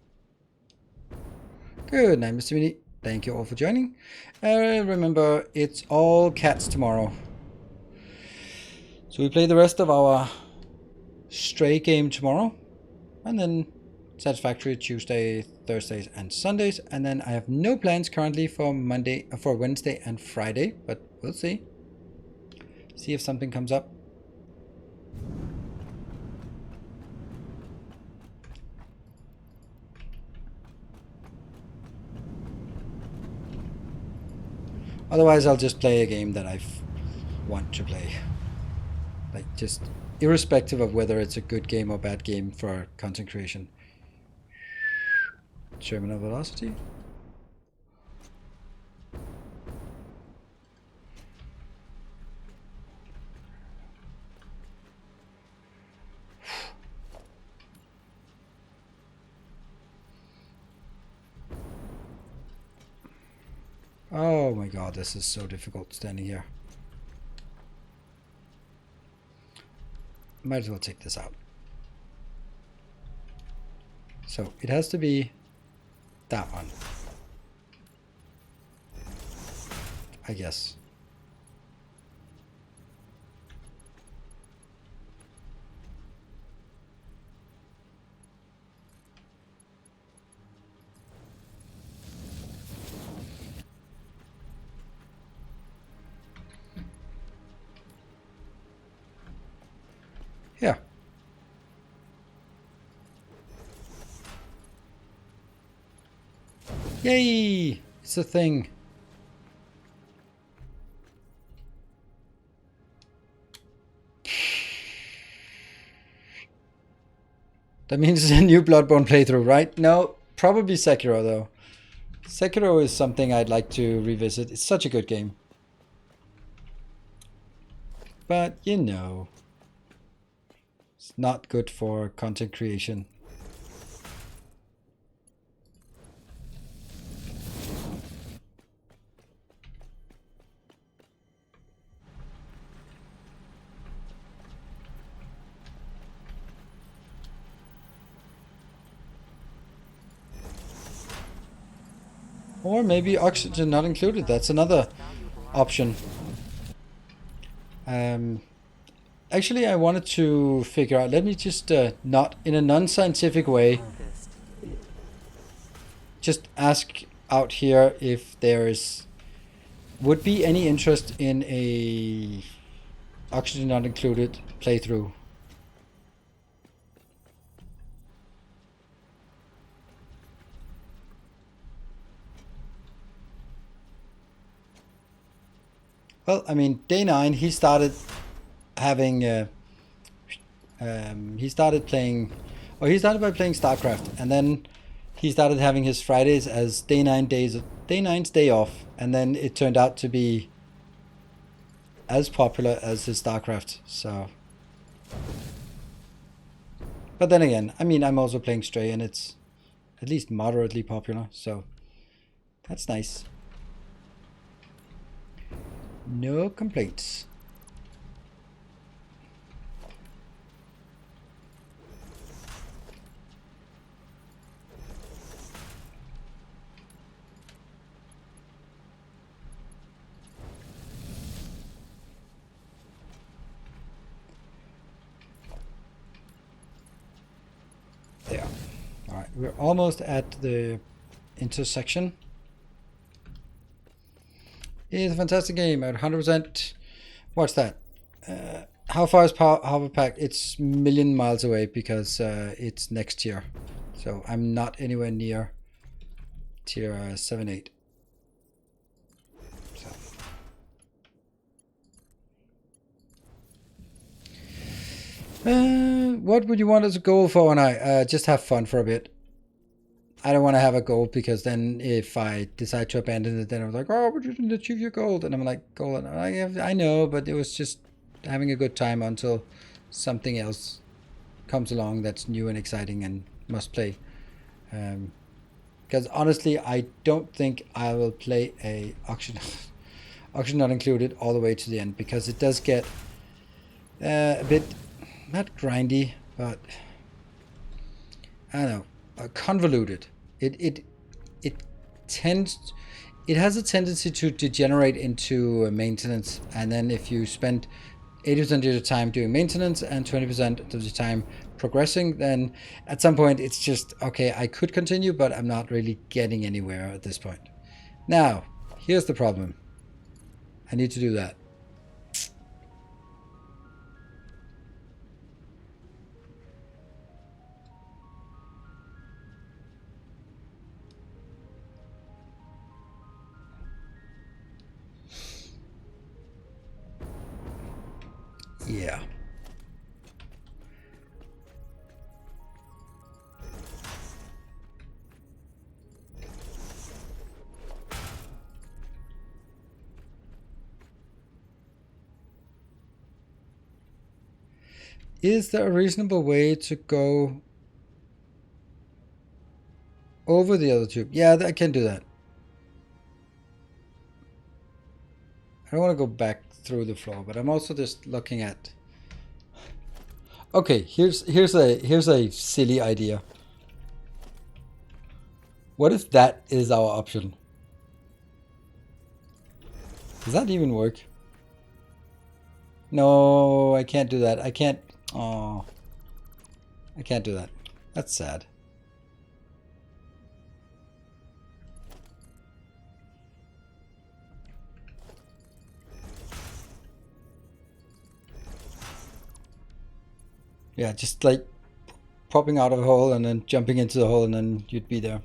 Good night, Mr. Mini. Thank you all for joining. Remember, it's all cats tomorrow. So we play the rest of our Stray game tomorrow. And then Satisfactory Tuesday, Thursdays, and Sundays. And then I have no plans currently for Wednesday and Friday. But we'll see. See if something comes up. Otherwise, I'll just play a game that I want to play. Like, just irrespective of whether it's a good game or bad game for content creation. Terminal velocity. Oh my god, this is so difficult standing here. Might as well take this out. So it has to be that one, I guess. Yeah. Yay! It's a thing. That means it's a new Bloodborne playthrough, right? No, probably Sekiro though. Sekiro is something I'd like to revisit. It's such a good game. But, you know, it's not good for content creation. Or maybe oxygen not included. That's another option. Actually, I wanted to figure out, let me just not in a non-scientific way, just ask out here if would be any interest in a oxygen not included playthrough. Well, I mean, day 9, he started having, he started by playing StarCraft, and then he started having his Fridays as day 9's day off, and then it turned out to be as popular as his StarCraft, so. But then again, I mean, I'm also playing Stray, and it's at least moderately popular, so that's nice. No complaints. There. All right, we're almost at the intersection. It's a fantastic game at 100%. What's that? How far is Harbour? It's a million miles away because it's next year. So I'm not anywhere near tier 7, 8. So. What would you want as a goal for? And I just have fun for a bit. I don't want to have a goal because then if I decide to abandon it, then I'm like, oh, but you didn't achieve your goal. And I'm like, goal. And I know, but it was just having a good time until something else comes along that's new and exciting and must play. Because honestly, I don't think I will play a auction not included all the way to the end, because it does get a bit, not grindy, but I don't know, convoluted. It has a tendency to degenerate into maintenance, and then if you spend 80% of your time doing maintenance and 20% of the time progressing, then at some point it's just, okay, I could continue, but I'm not really getting anywhere at this point. Now, here's the problem. I need to do that. Yeah. Is there a reasonable way to go over the other tube? Yeah, I can do that. I don't want to go back through the floor, but I'm also just looking at. Okay, here's a silly idea. What if that is our option? Does that even work? No, I can't do that. I can't. Oh, I can't do that. That's sad. Yeah, just like popping out of a hole and then jumping into the hole and then you'd be there.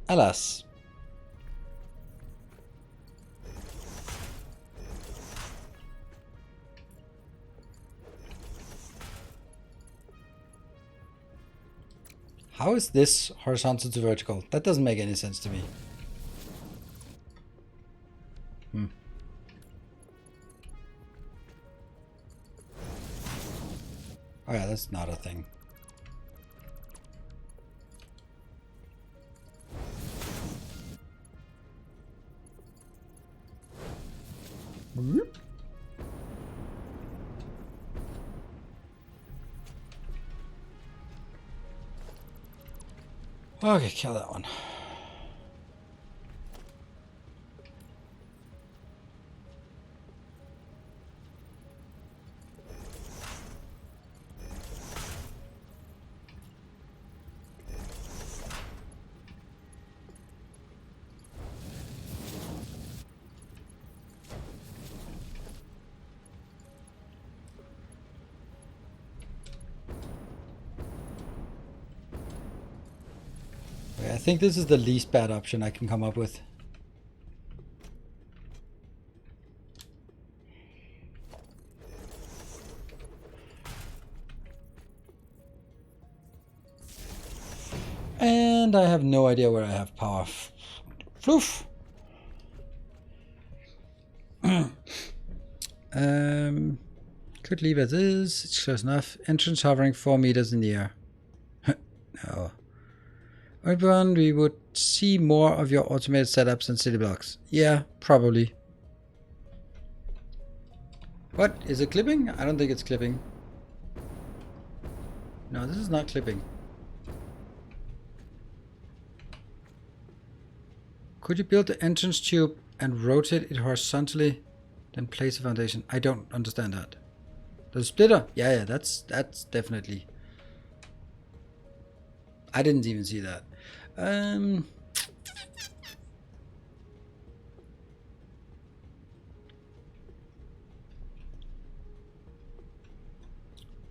Alas. How is this horizontal to vertical? That doesn't make any sense to me. Oh yeah, that's not a thing. Whoop. Okay, kill that one. I think this is the least bad option I can come up with. And I have no idea where I have power. Floof! Could leave as is. It's close enough. Entrance hovering 4 meters in the air. No. Urban, we would see more of your automated setups and city blocks. Yeah, probably. What? Is it clipping? I don't think it's clipping. No, this is not clipping. Could you build the entrance tube and rotate it horizontally, then place a foundation? I don't understand that. The splitter? Yeah, that's definitely. I didn't even see that.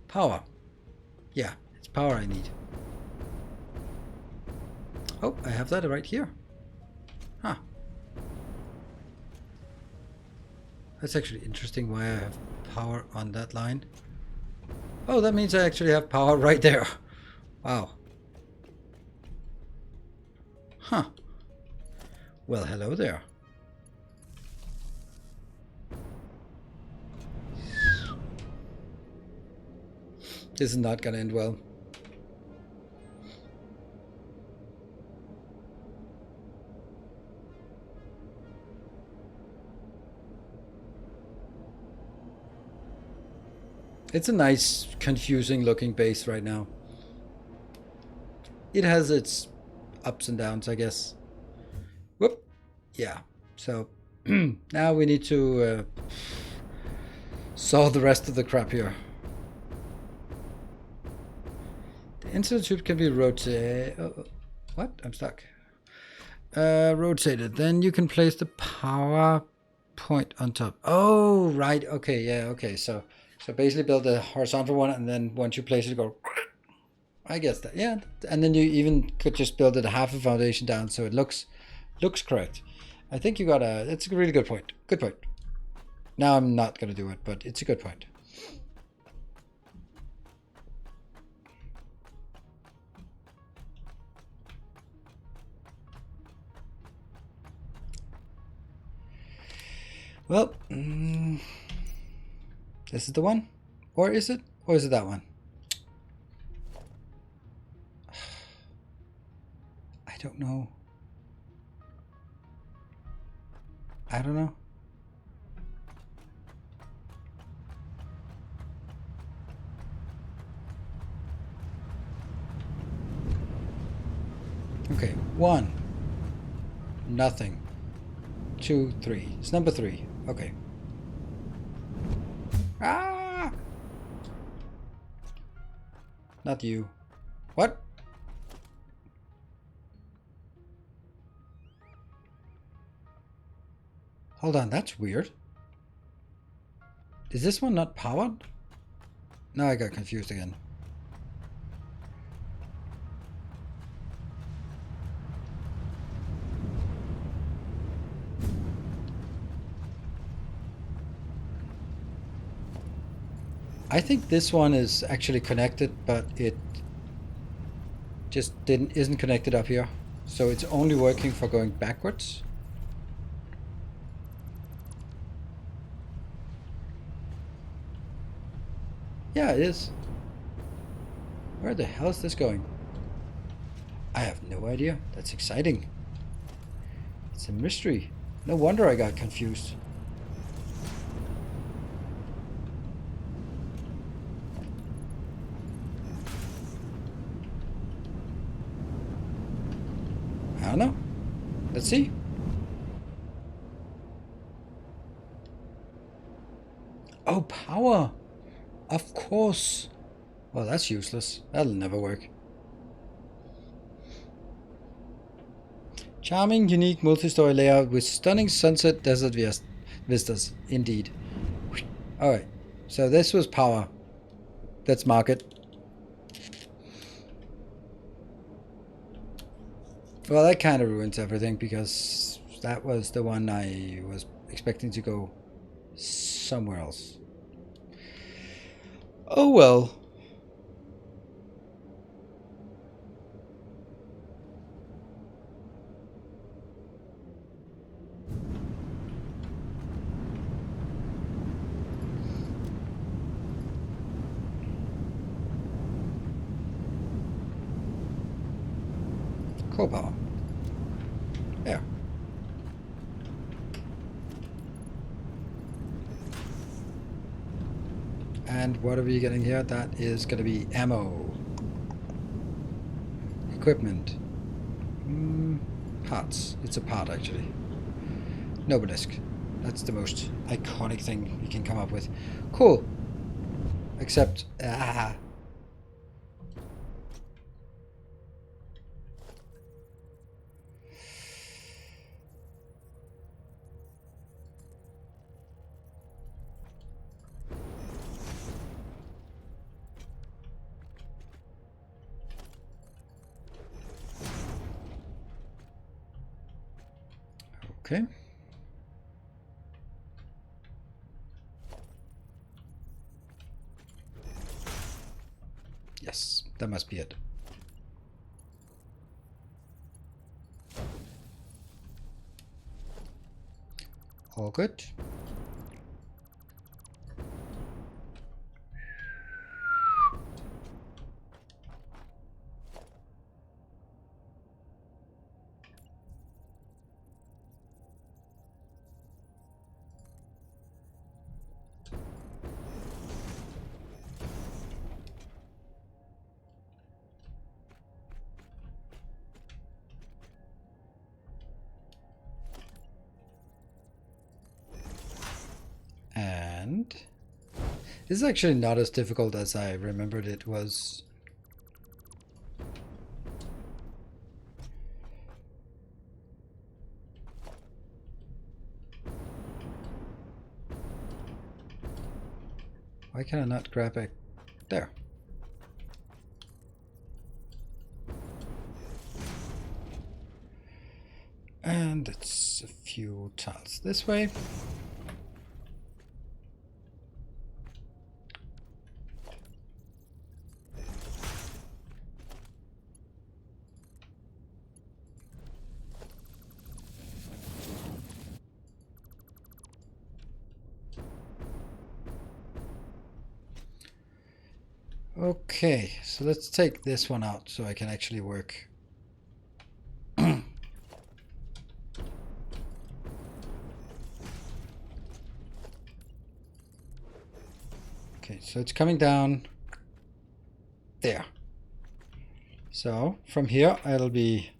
Power. Yeah, it's power I need. Oh, I have that right here. Huh. That's actually interesting why I have power on that line. Oh, that means I actually have power right there. Wow. Huh. Well, hello there. This is not gonna end well. It's a nice, confusing looking base right now. It has its ups and downs, I guess. Whoop. Yeah. So now we need to solve the rest of the crap here. The insert tube can be rotated. What? I'm stuck. Rotated. Then you can place the power point on top. Oh, right. Okay. Yeah. Okay. So basically build a horizontal one, and then once you place it, go. I guess that. Yeah. And then you even could just build it half a foundation down, so it looks correct. I think you got a. It's a really good point. Good point. Now I'm not gonna do it, but it's a good point. Well, this is the one, or is it? Or is it that one? I don't know. I don't know. Okay, 1. Nothing. 2, 3. It's number 3. Okay. Ah! Not you. What? Hold on, that's weird. Is this one not powered? No, I got confused again. I think this one is actually connected, but it just isn't connected up here. So it's only working for going backwards. Yeah, it is. Where the hell is this going? I have no idea. That's exciting. It's a mystery. No wonder I got confused. Let's see. Oh, power. Of course. Well, that's useless. That'll never work. Charming, unique, multi-story layout with stunning sunset desert vistas. Indeed. Alright. So this was power. Let's mark it. Well, that kind of ruins everything because that was the one I was expecting to go somewhere else. Oh well. Core power. There. And what are we getting here? That is going to be ammo. Equipment. Parts. It's a part, actually. Nobelisk. That's the most iconic thing you can come up with. Cool. Except... Okay. Yes, that must be it. All good. And this is actually not as difficult as I remembered it was. Why can I not grab it? There. And it's a few tiles this way. Okay, so let's take this one out so I can actually work. Okay, so it's coming down there. So from here it'll be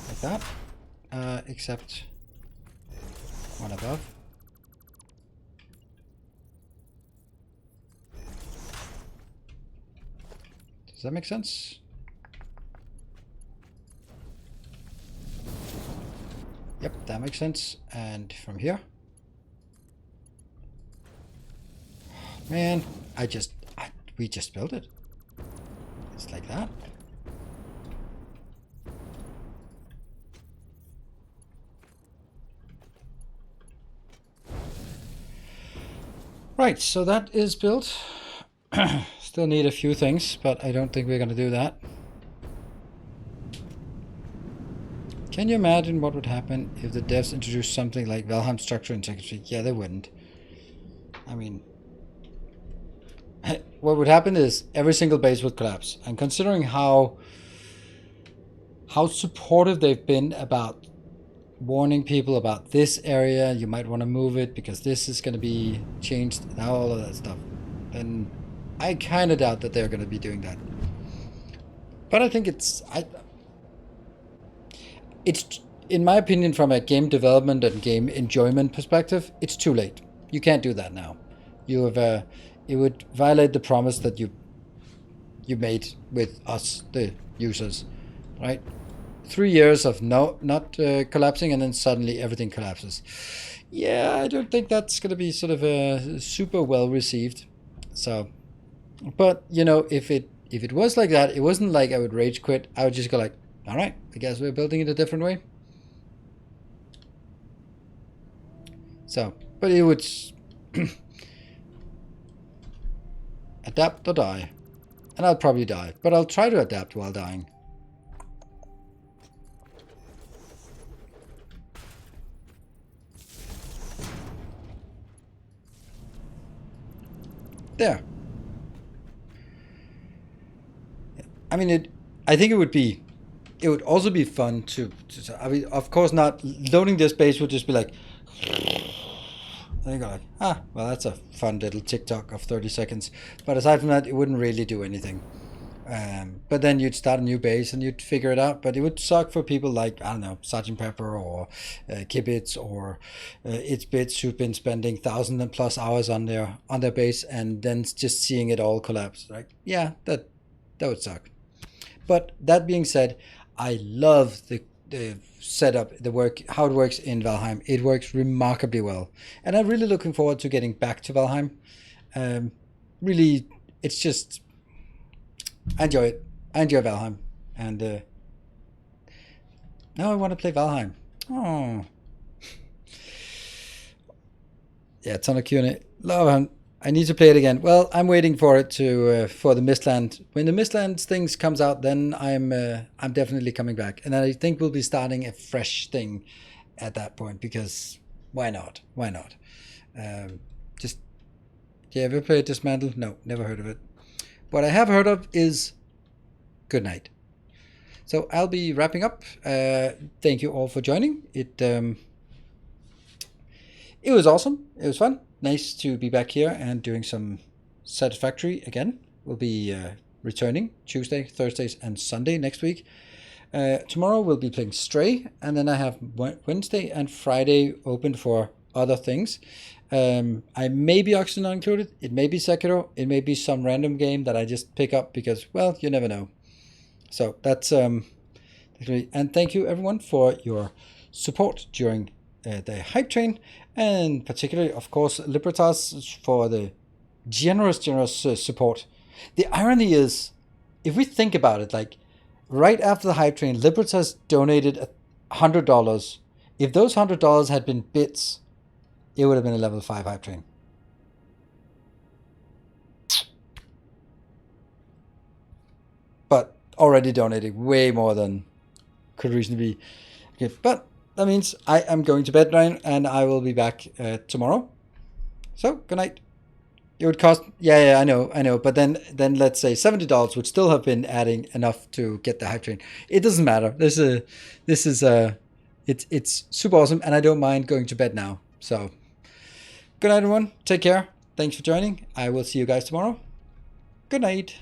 like that, except one above. Does that make sense? Yep, that makes sense. And from here. Man, we just built it. It's like that. Right, so that is built. Still need a few things, but I don't think we're going to do that. Can you imagine what would happen if the devs introduced something like Valheim structure integrity? Yeah, they wouldn't. I mean, what would happen is every single base would collapse. And considering how supportive they've been about warning people about this area, you might want to move it because this is going to be changed, now all of that stuff, then I kind of doubt that they're going to be doing that. But I think it's in my opinion, from a game development and game enjoyment perspective, it's too late. You can't do that now. You have it would violate the promise that you made with us, the users, right? 3 years of not collapsing, and then suddenly everything collapses. Yeah, I don't think that's going to be sort of super well received. So, but you know, if it was like that, it wasn't like I would rage quit. I would just go like, all right, I guess we're building it a different way. So, but it would adapt or die. And I'll probably die, but I'll try to adapt while dying. There. I mean, I think it would also be fun to I mean, of course not loading this base would just be like, and you go like, well, that's a fun little TikTok of 30 seconds. But aside from that, it wouldn't really do anything. But then you'd start a new base and you'd figure it out. But it would suck for people like, I don't know, Sergeant Pepper or Kibitz or It's Bits, who've been spending 1,000+ hours on their base and then just seeing it all collapse. Like, yeah, that would suck. But that being said, I love the setup, the work, how it works in Valheim. It works remarkably well, and I'm really looking forward to getting back to Valheim. Really, it's just, I enjoy it. I enjoy Valheim, and now I want to play Valheim. Oh, yeah, ton of Q&A. Love. I need to play it again. Well, I'm waiting for it to for the Mistland. When the Mistland things comes out, then I'm definitely coming back, and I think we'll be starting a fresh thing at that point, because why not? Why not? Just, you ever played Dismantle? No, never heard of it. What I have heard of is Good Night. So I'll be wrapping up. Thank you all for joining. It was awesome. It was fun. Nice to be back here and doing some Satisfactory again. We'll be returning Tuesday, Thursdays, and Sunday next week. Tomorrow we'll be playing Stray, and then I have Wednesday and Friday open for other things. I may be Oxygen not included. It may be Sekiro. It may be some random game that I just pick up because, well, you never know. So that's and thank you everyone for your support during the hype train, and particularly, of course, Libertas for the generous support. The irony is, if we think about it, like right after the hype train, Libertas donated $100. If those $100 had been bits, it would have been a level 5 hype train. But already donated way more than could reasonably be. Okay, but that means I am going to bed now, and I will be back tomorrow. So, good night. It would cost, yeah, I know. But then let's say $70 would still have been adding enough to get the hype train. It doesn't matter. It's super awesome, and I don't mind going to bed now. So, good night, everyone. Take care. Thanks for joining. I will see you guys tomorrow. Good night.